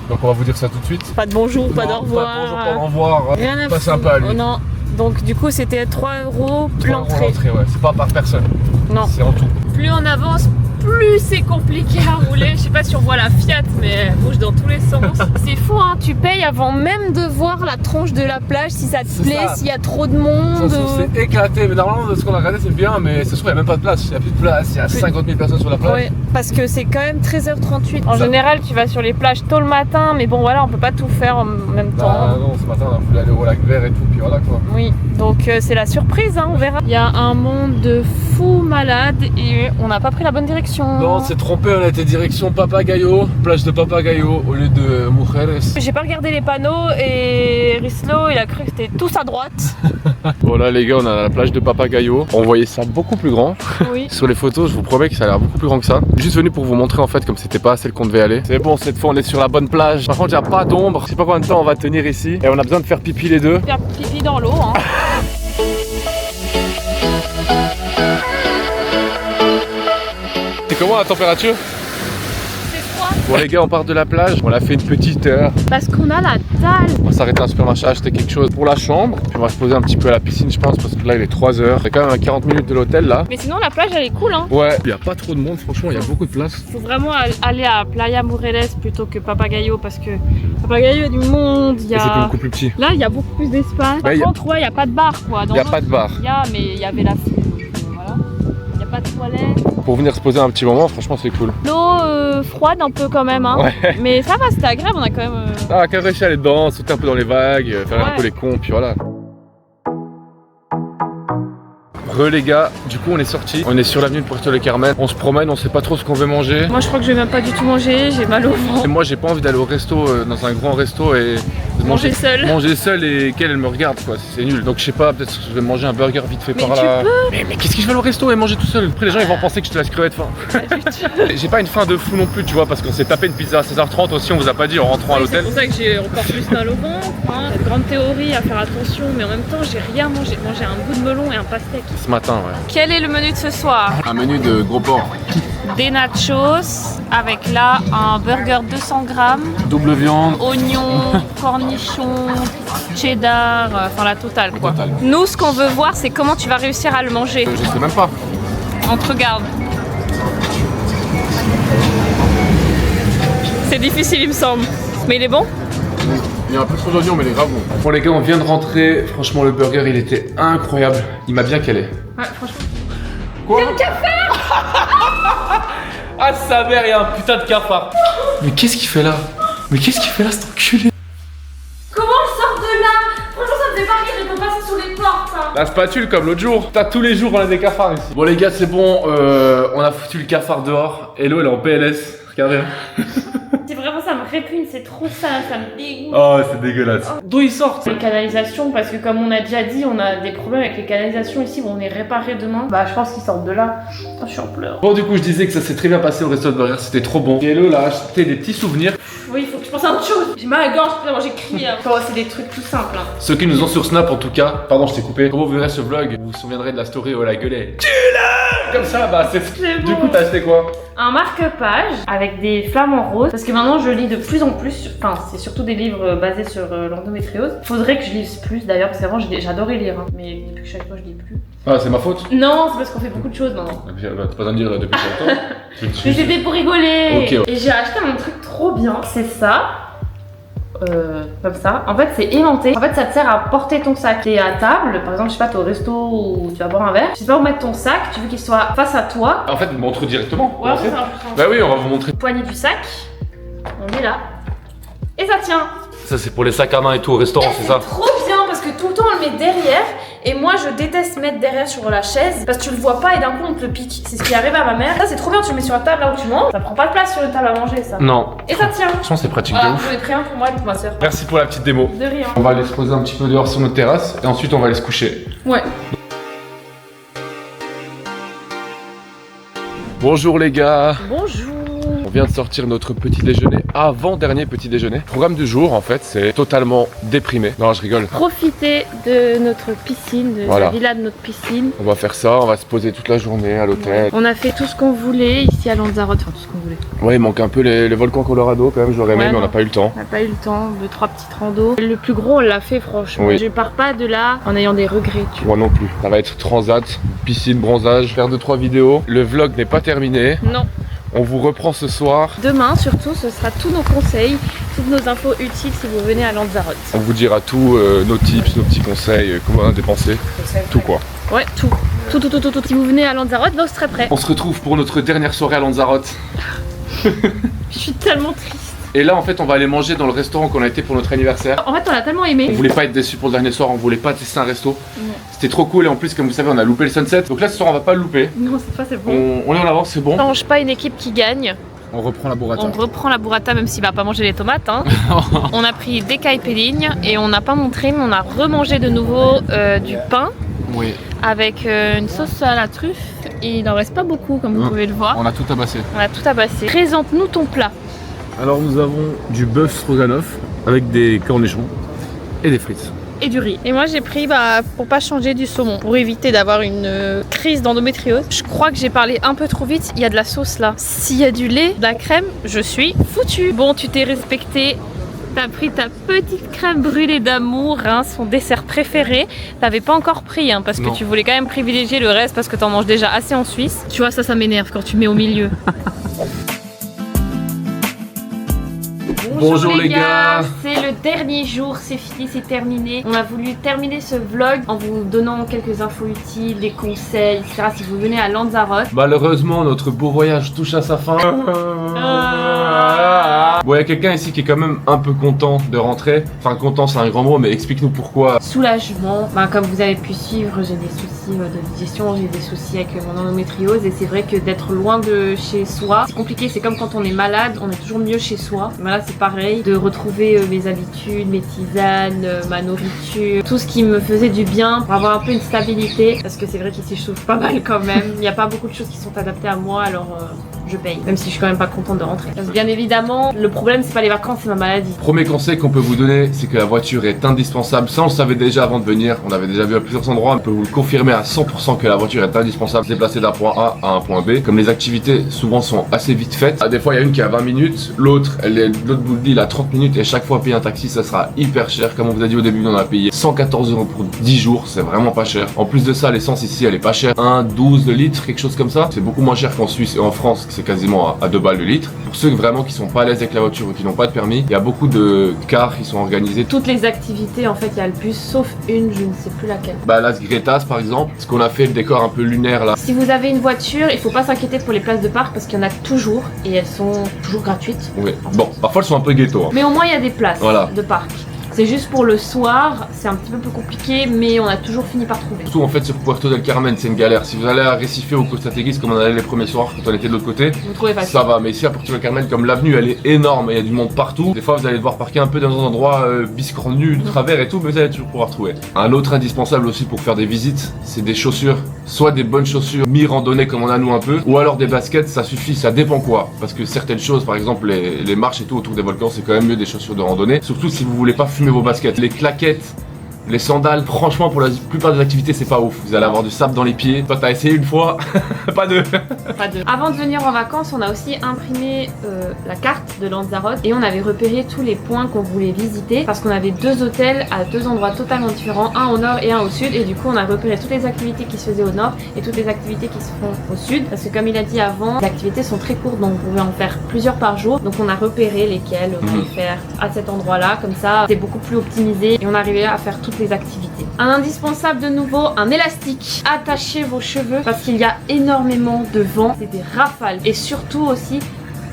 Donc on va vous dire ça tout de suite. Pas de bonjour, pas Non, d'au revoir. Pas bonjour, pas au revoir. Rien à Pas foutre. sympa lui. Oh non. Donc du coup, c'était 3 € 3 € l'entrée. ouais. C'est pas par personne. Non. C'est en tout. Plus on avance, plus c'est compliqué à rouler. Je sais pas si on voit la Fiat, mais elle bouge dans tous les sens. C'est fou, hein. Tu payes avant même de voir la tronche de la plage, si ça te C'est plaît, ça. s'il y a trop de Ça monde. se trouve, c'est éclaté, mais normalement de ce qu'on a regardé c'est bien, mais ça se trouve il n'y a même pas de place, il n'y a plus de place, il y a 50 000 personnes sur la plage. Ouais, parce que c'est quand même 13h38. En Ça- général, tu vas sur les plages tôt le matin, mais bon voilà, on peut pas tout faire en même temps. Bah non, ce matin on a voulu aller au lac Vert et tout, puis voilà quoi. Oui, donc c'est la surprise, hein, on verra. Il y a un monde de fous malades et on n'a pas pris la bonne direction. Non, on s'est trompé, on a été direction Papagayo, plage de Papagayo au lieu de Mujeres. J'ai pas regardé les panneaux et Rislo, il a cru que c'était tous à droite. Bon là les gars, on est à la plage de Papagayo. On voyait ça beaucoup plus grand. Oui. Sur les photos, je vous promets que ça a l'air beaucoup plus grand que ça. Juste venu pour vous montrer en fait comme c'était pas celle qu'on devait aller. C'est bon, cette fois on est sur la bonne plage. Par contre, il n'y a pas d'ombre. Je sais pas combien de temps on va tenir ici. Et on a besoin de faire pipi les deux. Faire pipi dans l'eau, hein. C'est comment la température? C'est froid. Bon les gars, on part de la plage. On a fait une petite heure. Parce qu'on a la dalle. On va s'arrêter à un supermarché acheter quelque chose pour la chambre. Puis on va se poser un petit peu à la piscine, je pense, parce que là il est 3 heures. C'est quand même à 40 minutes de l'hôtel là. Mais sinon, la plage, elle est cool, hein. Ouais, il n'y a pas trop de monde, franchement, il y a beaucoup de place. Faut vraiment aller à Playa Mujeres plutôt que Papagayo parce que Papagayo, il y a du monde, il y Et c'est a... beaucoup plus petit. Là, il y a beaucoup plus d'espace. Par il y a- contre, ouais, il n'y a pas de bar, quoi. Il n'y a pas de bar. Il y a, mais il y avait la file. Donc, voilà. Il n'y a pas de toilette. Pour venir se poser un petit moment, franchement, c'est cool. L'eau froide un peu quand même, hein. Ouais. Mais ça va, c'était agréable, on a quand même... Ah, qu'à réussir à aller dedans, sauter un peu dans les vagues, faire un Ouais. peu les cons, puis voilà. Les gars, du coup on est sortis, on est sur l'avenue de Puerto del Carmen, on se promène, on sait pas trop ce qu'on veut manger. Moi, je crois que je vais même pas du tout manger, j'ai mal au ventre. Et moi j'ai pas envie d'aller au resto, dans un grand resto et Manger seul. Manger seul et qu'elle me regarde quoi, c'est nul. Donc je sais pas, peut-être que je vais manger un burger vite fait Mais par tu là. peux. Mais qu'est-ce que je vais au resto et manger tout seul? Après les gens ils vont penser que je te laisse crever de faim. J'ai pas une faim de fou non plus, tu vois, parce qu'on s'est tapé une pizza à 16h30 aussi, on vous a pas dit en rentrant à C'est l'hôtel. pour ça que j'ai encore plus mal au ventre. Hein. Cette grande théorie à faire attention, mais en même temps, j'ai rien mangé. J'ai mangé un bout de melon et un pastèque. Ce matin, ouais. Quel est le menu de ce soir? Un menu de gros porc. Des nachos avec là un burger 200 grammes, Double viande. oignons, cornichons, cheddar, enfin la totale quoi. Totale. Nous, ce qu'on veut voir, c'est comment tu vas réussir à le manger. Je sais même pas. On te regarde. C'est difficile, il me semble. Mais il est bon? Il y a un peu trop d'oignons, mais il est grave bon. Bon les gars, on vient de rentrer. Franchement, le burger, il était incroyable. Il m'a bien calé. Ouais, franchement. Quoi? Ah sa mère, il y a un putain de cafard. Mais qu'est-ce qu'il fait là? Mais qu'est-ce qu'il fait là, cet enculé? Comment on sort de là? Franchement, ça me fait pas rire, il peut passer sous les portes. Hein. La spatule comme l'autre jour. T'as tous les jours, on a des cafards ici. Bon les gars, c'est bon. On a foutu le cafard dehors. Hello, elle est en PLS. Regardez. C'est vraiment ça me répugne, c'est trop sale, ça me dégoûte. Oh, c'est dégueulasse. D'où ils sortent? Les canalisations, parce que comme on a déjà dit, on a des problèmes avec les canalisations ici, on est réparé demain. Bah je pense qu'ils sortent de là. Oh, je suis en pleurs. Bon, du coup, je disais que ça s'est très bien passé au resto de burger. C'était trop bon. Et Hello, là, a acheté des petits souvenirs. Oui, il faut que je pense à autre chose. J'ai mal à la gorge, j'ai crié. Oh, c'est des trucs tout simples. Hein. Ceux qui nous ont sur Snap, en tout cas. Pardon, je t'ai coupé. Quand vous verrez ce vlog, vous vous souviendrez de la story où elle a gueulé. Tue-le! Comme ça, bah c'est. C'est Du bon. coup, t'as acheté quoi? Un marque-page avec des flamants roses, parce que maintenant je lis de plus en plus, enfin c'est surtout des livres basés sur l'endométriose. Faudrait que je lise plus d'ailleurs, parce qu'avant j'adorais lire, hein. Mais depuis que je suis avec toi je lis plus. Ah, c'est ma faute? Non, c'est parce qu'on fait beaucoup de choses maintenant. T'as pas besoin de dire depuis longtemps. Mais c'était pour rigoler. Ok, ouais. Et j'ai acheté un truc trop bien, c'est ça. Comme ça. En fait, c'est aimanté. En fait, ça te sert à porter ton sac. T'es à table, par exemple, je sais pas, t'es au resto ou tu vas boire un verre. Tu sais pas où mettre ton sac, tu veux qu'il soit face à toi. En fait, montre directement. Ouais, Montrez. c'est ça. Bah oui, on va vous montrer. Poignée du sac, on est là. Et ça tient. Ça, c'est pour les sacs à main et tout au restaurant, c'est ça? Trop bien parce que tout le temps on le met derrière. Et moi je déteste mettre derrière sur la chaise parce que tu le vois pas et d'un coup on te le pique. C'est ce qui arrive à ma mère. Ça c'est trop bien, tu le mets sur la table là où tu manges. Ça prend pas de place sur une table à manger ça. Non. Et ça tient. Franchement, c'est pratique de Voilà, ouf. j'en ai pris un pour moi et pour ma soeur. Merci pour la petite démo. De rien. On va aller se poser un petit peu dehors sur notre terrasse et ensuite on va aller se coucher. Ouais. Bonjour les gars. Bonjour. On vient de sortir notre petit déjeuner, avant-dernier petit déjeuner. Programme du jour en fait, c'est totalement déprimé. Non, je rigole. Profitez de notre piscine, de Voilà. la villa de notre piscine. On va faire ça, on va se poser toute la journée à l'hôtel. On a fait tout ce qu'on voulait ici à Lanzarote, enfin tout ce qu'on voulait. Ouais, il manque un peu les volcans Colorado quand même, j'aurais aimé, Ouais, mais on n'a non. pas eu le temps. On n'a pas eu le temps, 2-3 petites randos. Le plus gros on l'a fait franchement. Oui. Je pars pas de là en ayant des regrets, tu vois. Moi non plus. Ça va être transat, piscine, bronzage, faire 2-3 vidéos. Le vlog n'est pas terminé. Non. On vous reprend ce soir. Demain, surtout, ce sera tous nos conseils, toutes nos infos utiles si vous venez à Lanzarote. On vous dira tout, nos tips, nos petits conseils, comment dépenser, tout quoi. Ouais, tout. Tout. Si vous venez à Lanzarote, vous serez prêts. On se retrouve pour notre dernière soirée à Lanzarote. Je suis tellement triste. Et là, en fait, on va aller manger dans le restaurant qu'on a été pour notre anniversaire. En fait, on a tellement On aimé. voulait pas être déçus pour le dernier soir, on voulait pas tester un resto. Non. C'était trop cool et en plus, comme vous savez, on a loupé le sunset. Donc là, ce soir, on va pas le louper. Non, cette fois, c'est bon. On est en avance, c'est bon. On change pas une équipe qui gagne. On reprend la burrata. On reprend la burrata même s'il va pas manger les tomates. Hein. On a pris des caipirinhas et on n'a pas montré, mais on a remangé de nouveau du pain Oui, avec une sauce à la truffe. Et il en reste pas beaucoup, comme vous pouvez le voir. on a tout tabassé. On a tout abassé. Présente-nous ton plat. Alors, nous avons du bœuf stroganoff avec des cornichons et des frites. Et du riz. Et moi j'ai pris pour pas changer du saumon, pour éviter d'avoir une crise d'endométriose. Je crois que j'ai parlé un peu trop vite, il y a de la sauce là. S'il y a du lait, de la crème, je suis foutue. Bon, tu t'es respecté. T'as pris ta petite crème brûlée d'amour, hein, son dessert préféré. T'avais pas encore pris, hein, parce Non. que tu voulais quand même privilégier le reste parce que t'en manges déjà assez en Suisse. Tu vois, ça m'énerve quand tu mets au milieu. Bonjour les gars. C'est le dernier jour, c'est fini, c'est terminé. On a voulu terminer ce vlog en vous donnant quelques infos utiles, des conseils, etc. si vous venez à Lanzarote. Malheureusement, notre beau voyage touche à sa fin. Bon, il y a quelqu'un ici qui est quand même un peu content de rentrer. Enfin, content, c'est un grand mot, mais explique-nous pourquoi. Soulagement. Comme vous avez pu suivre, j'ai des soucis de digestion, j'ai des soucis avec mon endométriose et c'est vrai que d'être loin de chez soi, c'est compliqué. C'est comme quand on est malade, on est toujours mieux chez soi. Mais là, c'est pareil, de retrouver mes habitudes, mes tisanes, ma nourriture, tout ce qui me faisait du bien pour avoir un peu une stabilité. Parce que c'est vrai qu'ici, je souffre pas mal quand même. Il n'y a pas beaucoup de choses qui sont adaptées à moi, alors je paye. Même si je suis quand même pas contente de rentrer. Parce que bien évidemment, le problème, c'est pas les vacances, c'est ma maladie. Premier conseil qu'on peut vous donner, c'est que la voiture est indispensable. Ça, on le savait déjà avant de venir. On avait déjà vu à plusieurs endroits. On peut vous le confirmer à 100% que la voiture est indispensable. Se déplacer d'un point A à un point B. Comme les activités souvent sont assez vite faites. Des fois, il y a une qui a 20 minutes. L'autre, elle est de l'autre bout de l'île à 30 minutes. Et chaque fois, payer un taxi, ça sera hyper cher. Comme on vous a dit au début, on a payé 114 € pour 10 jours. C'est vraiment pas cher. En plus de ça, l'essence ici, elle est pas chère. 1,12 de litre, quelque chose comme ça. C'est beaucoup moins cher qu'en Suisse et en France. C'est quasiment à 2 balles le litre. Pour ceux vraiment qui sont pas à l'aise avec la voiture ou qui n'ont pas de permis, il y a beaucoup de cars qui sont organisés. Toutes les activités, en fait, il y a le bus, sauf une, je ne sais plus laquelle. Las Gretas par exemple, ce qu'on a fait, le décor un peu lunaire là. Si vous avez une voiture, il faut pas s'inquiéter pour les places de parc parce qu'il y en a toujours et elles sont toujours gratuites. Oui. Bon, parfois elles sont un peu ghetto. Mais au moins il y a des places Voilà. de parc. C'est juste pour le soir, c'est un petit peu plus compliqué, mais on a toujours fini par trouver. Surtout en fait sur Puerto del Carmen, c'est une galère. Si vous allez à Recife ou Costa Teguise comme on allait les premiers soirs quand on était de l'autre côté, Vous trouvez facile. ça va. Mais ici à Puerto del Carmen, comme l'avenue elle est énorme et il y a du monde partout, des fois vous allez devoir parquer un peu dans un endroit biscornu, de travers et tout, mais vous allez toujours pouvoir trouver. Un autre indispensable aussi pour faire des visites, c'est des chaussures. Soit des bonnes chaussures mi-randonnées comme on a nous un peu, ou alors des baskets, ça suffit, ça dépend quoi. Parce que certaines choses, par exemple les marches et tout autour des volcans, c'est quand même mieux des chaussures de randonnée. Surtout si vous voulez pas fumer vos baskets. Les claquettes, les sandales, franchement pour la plupart des activités c'est pas ouf. Vous allez avoir du sable dans les pieds. Toi t'as essayé une fois, pas deux. Pas deux. Avant de venir en vacances, on a aussi imprimé la carte de Lanzarote et on avait repéré tous les points qu'on voulait visiter parce qu'on avait 2 hôtels à 2 endroits totalement différents, un au nord et un au sud, et du coup on a repéré toutes les activités qui se faisaient au nord et toutes les activités qui se font au sud parce que comme il a dit avant, les activités sont très courtes donc vous pouvez en faire plusieurs par jour, donc on a repéré lesquelles on allait faire à cet endroit là, comme ça c'est beaucoup plus optimisé et on arrivait à faire toutes les activités. Un indispensable de nouveau, un élastique. Attachez vos cheveux parce qu'il y a énormément de vent, c'est des rafales et surtout aussi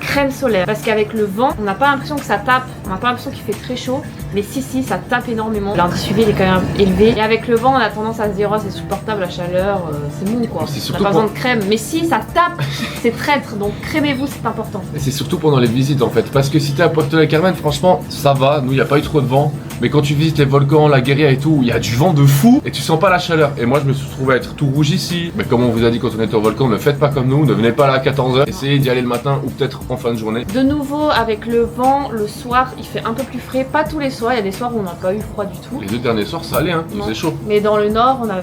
crème solaire parce qu'avec le vent on n'a pas l'impression que ça tape, on n'a pas l'impression qu'il fait très chaud, mais si ça tape énormément. L'indice UV il est quand même élevé et avec le vent on a tendance à se dire oh c'est supportable la chaleur, c'est mou quoi, on n'a pas besoin de crème, mais si ça tape c'est traître, donc crémez-vous, c'est important. Et c'est surtout pendant les visites en fait, parce que si t'es à Puerto del Carmen franchement ça va, nous il n'y a pas eu trop de vent, mais quand tu visites les volcans, la Guérilla et tout, il y a du vent de fou et tu sens pas la chaleur. Et moi je me suis trouvé à être tout rouge ici, mais comme on vous a dit quand on était au volcan, ne faites pas comme nous, ne venez pas là à 14h, essayez d'y aller le matin ou peut-être en fin de journée. De nouveau avec le vent, le soir il fait un peu plus frais, pas tous les soirs, il y a des soirs où on n'a pas eu froid du tout. Les 2 derniers soirs ça allait hein, il Non. faisait chaud. Mais dans le nord, on avait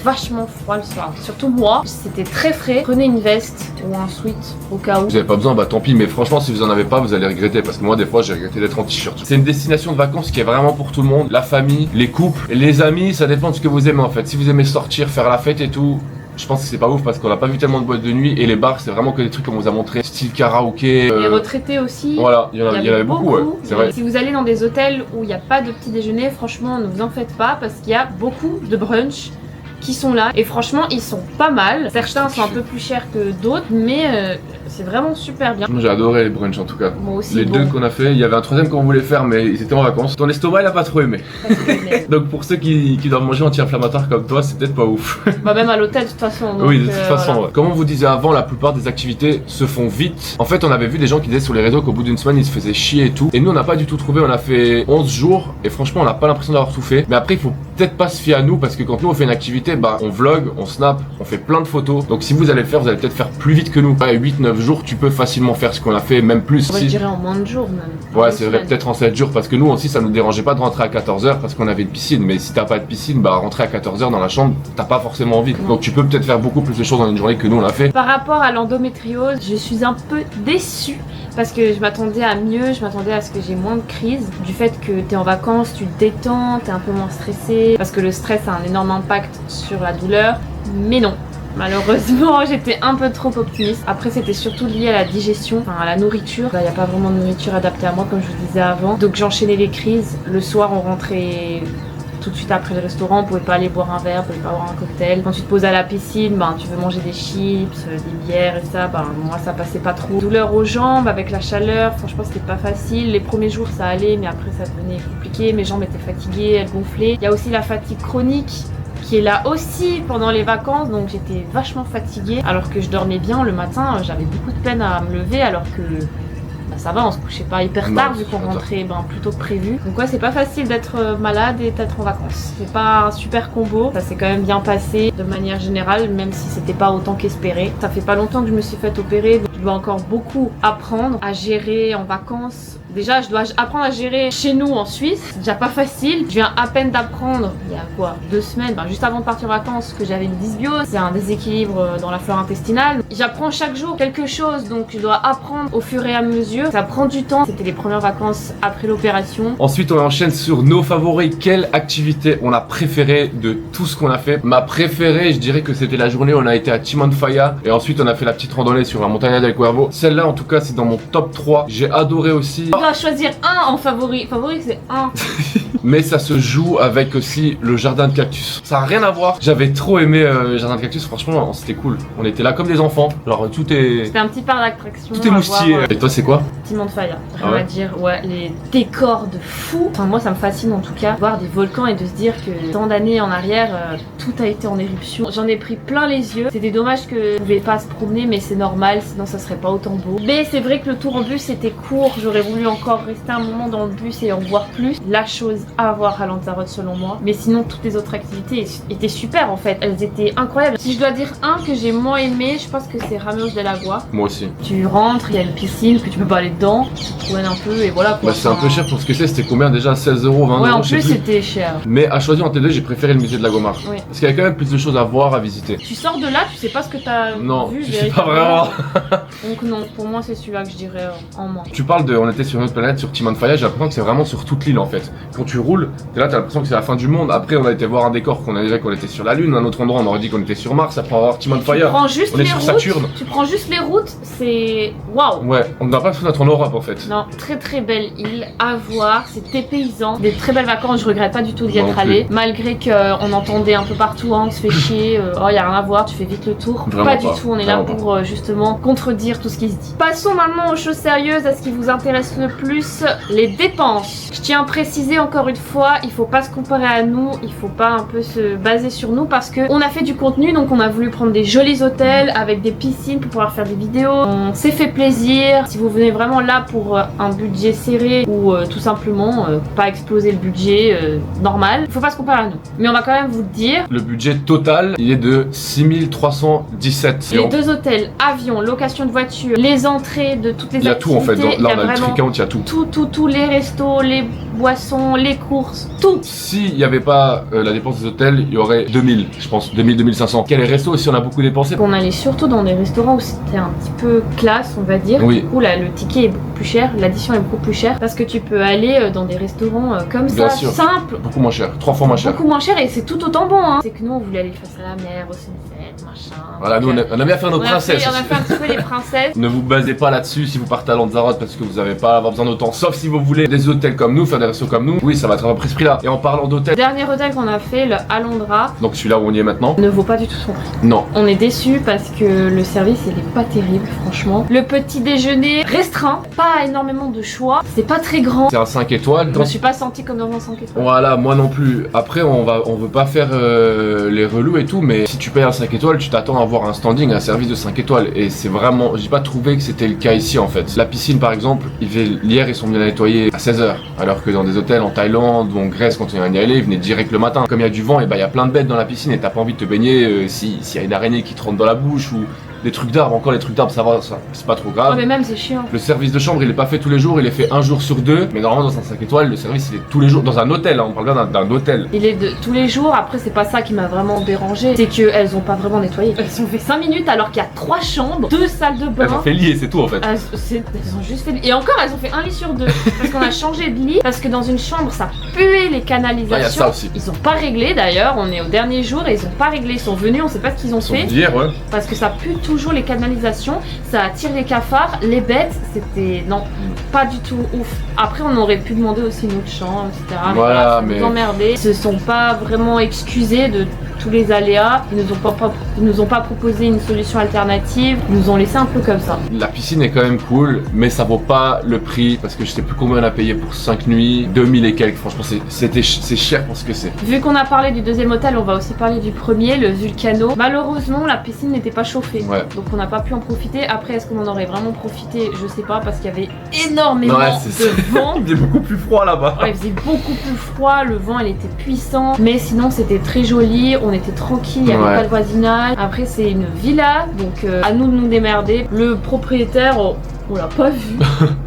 vachement froid le soir. Surtout moi, c'était très frais. Prenez une veste ou un sweat au cas où. Vous avez pas besoin, bah tant pis, mais franchement si vous en avez pas vous allez regretter parce que moi des fois j'ai regretté d'être en t-shirt. C'est une destination de vacances qui est vraiment pour tout le monde, la famille, les couples, les amis, ça dépend de ce que vous aimez en fait. Si vous aimez sortir, faire la fête et tout, je pense que c'est pas ouf parce qu'on a pas vu tellement de boîtes de nuit et les bars c'est vraiment que des trucs comme on vous a montré, style karaoké. Les retraités aussi. Voilà, il y en avait beaucoup ouais, c'est vrai. Si vous allez dans des hôtels où il n'y a pas de petit déjeuner, franchement ne vous en faites pas parce qu'il y a beaucoup de brunch qui sont là et franchement ils sont pas mal. Certains sont un peu plus chers que d'autres mais c'est vraiment super bien. Moi j'ai adoré les brunchs en tout cas. Moi aussi. Les 2 qu'on a fait, il y avait un 3e qu'on voulait faire mais ils étaient en vacances. Ton estomac il a pas trop aimé. Donc pour ceux qui doivent manger anti-inflammatoire comme toi, c'est peut-être pas ouf. Bah même à l'hôtel de toute façon. Donc, Oui, de toute façon, voilà. ouais. Comme on vous disait avant, la plupart des activités se font vite. En fait, on avait vu des gens qui disaient sur les réseaux qu'au bout d'une semaine, ils se faisaient chier et tout. Et nous, on n'a pas du tout trouvé. On a fait 11 jours et franchement, on n'a pas l'impression d'avoir tout fait. Mais après, il faut peut-être pas se fier à nous parce que quand nous on fait une activité, bah on vlog, on snap, on fait plein de photos. Donc si vous allez le faire, vous allez peut-être faire plus vite que nous. À 8-9 jours, tu peux facilement faire ce qu'on a fait, même plus. Moi, je dirais en moins de jours même. Ouais, En c'est une vrai, semaine. peut-être en 7 jours parce que nous aussi, ça nous dérangeait pas de rentrer à 14h parce qu'on avait une piscine. Mais si t'as pas de piscine, bah rentrer à 14h dans la chambre, t'as pas forcément envie. Non. Donc tu peux peut-être faire beaucoup plus de choses dans une journée que nous on a fait. Par rapport à l'endométriose, je suis un peu déçue parce que je m'attendais à mieux, je m'attendais à ce que j'ai moins de crises. Du fait que t'es en vacances, tu te détends, t'es un peu moins stressé parce que le stress a un énorme impact sur la douleur. Mais non. Malheureusement, j'étais un peu trop optimiste. Après, c'était surtout lié à la digestion, enfin à la nourriture. Il n'y a pas vraiment de nourriture adaptée à moi, comme je vous disais avant. Donc j'enchaînais les crises. Le soir, on rentrait tout de suite après le restaurant, on pouvait pas aller boire un verre, on pouvait pas boire un cocktail. Quand tu te poses à la piscine, ben tu veux manger des chips, des bières et ça, ben moi ça passait pas trop. Douleur aux jambes avec la chaleur, franchement c'était pas facile. Les premiers jours ça allait, mais après ça devenait compliqué. Mes jambes étaient fatiguées, elles gonflaient. Il y a aussi la fatigue chronique qui est là aussi pendant les vacances, donc j'étais vachement fatiguée alors que je dormais bien le matin. J'avais beaucoup de peine à me lever alors que ça va, on se couchait pas hyper tard vu qu'on rentrait plus tôt que prévu. Donc ouais, c'est pas facile d'être malade et d'être en vacances. C'est pas un super combo, ça s'est quand même bien passé de manière générale, même si c'était pas autant qu'espéré. Ça fait pas longtemps que je me suis fait opérer, donc je dois encore beaucoup apprendre à gérer en vacances. Déjà, je dois apprendre à gérer chez nous en Suisse. C'est déjà pas facile. Je viens à peine d'apprendre, il y a quoi, 2 semaines, juste avant de partir en vacances, que j'avais une dysbiose. C'est un déséquilibre dans la flore intestinale. J'apprends chaque jour quelque chose, donc je dois apprendre au fur et à mesure. Ça prend du temps. C'était les premières vacances après l'opération. Ensuite, on enchaîne sur nos favoris. Quelle activité on a préférée de tout ce qu'on a fait? Ma préférée, je dirais que c'était la journée où on a été à Chimanfaya. Et ensuite, on a fait la petite randonnée sur la Montaña del Cuervo. Celle-là, en tout cas, c'est dans mon top 3. J'ai adoré aussi. On doit choisir un en favori. Favori, c'est un. Mais ça se joue avec aussi le jardin de cactus. Ça a rien à voir. J'avais trop aimé le jardin de cactus. Franchement, c'était cool. On était là comme des enfants. Genre, tout est... C'était un petit parc d'attraction. Tout est moustillé. Et toi, c'est quoi? Chimanfaya. Rien Ah ouais. à dire. Ouais, les décors de fou. Enfin, moi, ça me fascine en tout cas. Voir des volcans et de se dire que tant d'années en arrière, tout a été en éruption. J'en ai pris plein les yeux. C'était dommage que je ne pouvais pas se promener, mais c'est normal. Sinon, ça serait pas autant beau. Mais c'est vrai que le tour en bus était court. J'aurais voulu encore rester un moment dans le bus et en voir plus. La chose à voir à Lanzarote selon moi. Mais sinon, toutes les autres activités étaient super en fait. Elles étaient incroyables. Si je dois dire un que j'ai moins aimé, je pense que c'est Ramos del Agua. Moi aussi. Tu rentres, il y a une piscine que tu peux pas aller dedans. Tu te promènes un peu et voilà quoi. Bah, c'est un peu cher pour ce que c'est. C'était combien déjà? 16 €, 20 €? Ouais, en je sais plus c'était cher. Mais à choisir entre les deux, j'ai préféré le musée de la Gomar. Oui. Parce qu'il y a quand même plus de choses à voir, à visiter. Tu sors de là, tu sais pas ce que t'as Non, vu. je sais pas vraiment. Donc non, pour moi c'est celui-là que je dirais en moins. Tu parles de, on était sur une autre planète, sur Chimanfaya, j'ai l'impression que c'est vraiment sur toute l'île en fait. Quand tu roules, t'es là, t'as l'impression que c'est la fin du monde. Après, on a été voir un décor qu'on dirait qu'on était sur la Lune, un autre endroit, on aurait dit qu'on était sur Mars. Après avoir Chimanfaya, Prends juste on est les sur routes, Saturne. Tu prends juste les routes, c'est waouh. Ouais, on ne doit pas se foutre en Europe en fait. Non, très très belle île à voir, c'est dépaysant, des très belles vacances, je regrette pas du tout d'y Moi être non plus. allée. Malgré qu'on entendait un peu partout, on se fait chier, oh y a rien à voir, tu fais vite le tour. Vraiment pas du pas, tout, on est là vraiment pour justement contredire tout ce qui se dit. Passons maintenant aux choses sérieuses, à ce qui vous intéresse le plus, les dépenses. Je tiens à préciser encore une fois, il faut pas se comparer à nous, il faut pas un peu se baser sur nous parce que on a fait du contenu, donc on a voulu prendre des jolis hôtels avec des piscines pour pouvoir faire des vidéos. On s'est fait plaisir. Si vous venez vraiment là pour un budget serré ou tout simplement pas exploser le budget normal, il faut pas se comparer à nous. Mais on va quand même vous dire. Le budget total, il est de 6317. Les 2 hôtels, avion, location de voiture, les entrées de toutes les activités. Il y a tout en fait, là il y on a le vraiment tricount, il y a tout. Tous les restos, les boissons, les courses, tout. S'il n'y avait pas la dépense des hôtels, il y aurait 2000, je pense, 2000, 2500. Quel est les restos aussi, on a beaucoup dépensé. On allait surtout dans des restaurants où c'était un petit peu classe, on va dire. Oui. Du coup, là, le ticket est beaucoup plus cher, l'addition est beaucoup plus chère parce que tu peux aller dans des restaurants comme Bien ça, sûr. simples, Beaucoup moins cher, 3 fois moins cher. beaucoup moins cher et c'est tout autant bon. Hein. C'est que nous, on voulait aller face à la mer, au sunset, machin. Voilà, nous Donc, on a bien fait nos on a princesses. fait un petit peu les princesses. Ne vous basez pas là-dessus si vous partez à Lanzarote parce que vous n'avez pas à avoir besoin d'autant. Sauf si vous voulez des hôtels comme nous, faire des restos comme nous. Oui, ça va être à peu près ce prix-là. Et en parlant d'hôtels, Dernier hôtel qu'on a fait, le Alondra, donc celui-là où on y est maintenant, ne vaut pas du tout son prix. non. On est déçus parce que le service il est pas terrible franchement. Le petit déjeuner restreint, pas énormément de choix, c'est pas très grand. C'est un 5 étoiles. Je me suis pas sentie comme dans un 5 étoiles. Voilà, moi non plus. Après, on veut pas faire les relous et tout, mais si tu payes un 5 étoiles, tu t'attends à avoir un standing, un service de 5 étoiles. Et c'est vraiment, j'ai pas trouvé que c'était le cas ici en fait. La piscine par exemple, hier ils sont venus la nettoyer à 16h, alors que dans des hôtels en Thaïlande ou en Grèce, quand on y allait, ils venaient direct le matin. Comme il y a du vent, et bah il y a plein de bêtes dans la piscine et t'as pas envie de te baigner s'il y a une araignée qui te rentre dans la bouche ou des trucs d'arbres. Encore les trucs d'arbres, ça va, ça, c'est pas trop grave. Oh, mais même c'est chiant. Le service de chambre il est pas fait tous les jours, il est fait un jour sur 2, mais normalement dans un 5 étoiles le service il est tous les jours, dans un hôtel, hein, on parle bien d'un hôtel. Il est de tous les jours, après c'est pas ça qui m'a vraiment dérangé, c'est qu'elles ont pas vraiment nettoyé. Elles ont fait 5 minutes alors qu'il y a 3 chambres, 2 salles de bain. Elles ont fait lier, c'est tout en fait. Elles ont juste fait... Et encore elles ont fait un lit sur 2 parce qu'on a changé de lit, parce que dans une chambre ça puait les canalisations. Ah, y a ça aussi. Ils ont pas réglé d'ailleurs, on est au dernier jour et ils ont pas réglé, ils sont venus, on sait pas ce qu'ils ont fait. Hier, ouais. Parce que ça pue tout. toujours les canalisations, ça attire les cafards, les bêtes, c'était non, pas du tout ouf. Après on aurait pu demander aussi une autre chambre, etc. Mais Voilà, voilà, ça mais- nous emmerdait. Ils se sont pas vraiment excusés de tous les aléas, ils nous ont pas proposé une solution alternative, ils nous ont laissé un peu comme ça. La piscine est quand même cool, mais ça vaut pas le prix parce que je sais plus combien on a payé pour 5 nuits, 2000 et quelques. Franchement, c'est cher pour ce que c'est. Vu qu'on a parlé du deuxième hôtel, on va aussi parler du premier, le Vulcano. Malheureusement, la piscine n'était pas chauffée, Ouais. donc on n'a pas pu en profiter. Après, est-ce qu'on en aurait vraiment profité? Je sais pas, parce qu'il y avait énormément Ouais, c'est de ça. vent. Il est beaucoup plus froid là-bas. Ouais, il faisait beaucoup plus froid, le vent il était puissant, mais sinon c'était très joli, on était tranquille, il n'y avait Ouais. pas de voisinage. Après c'est une villa, donc à nous de nous démerder. Le propriétaire, on l'a pas vu.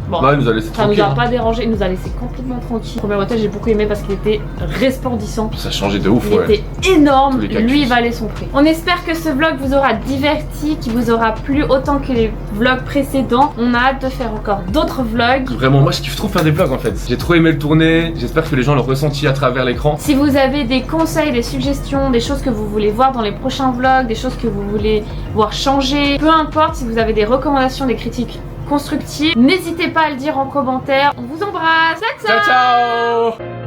Bon, Non, il nous a laissé ça nous tranquille. a pas dérangé, il nous a laissé complètement tranquille. Le premier hôtel j'ai beaucoup aimé parce qu'il était resplendissant. Ça a changé de ouf, Il ouais. était énorme, Tous les cactus. lui il valait son prix. On espère que ce vlog vous aura diverti, qu'il vous aura plu autant que les vlogs précédents. On a hâte de faire encore d'autres vlogs. Vraiment, moi je kiffe trop faire des vlogs en fait. J'ai trop aimé le tourner, j'espère que les gens l'ont ressenti à travers l'écran. Si vous avez des conseils, des suggestions, des choses que vous voulez voir dans les prochains vlogs, des choses que vous voulez voir changer, peu importe, si vous avez des recommandations, des critiques constructives, n'hésitez pas à le dire en commentaire. On vous embrasse. Ciao, ciao. Ciao ciao.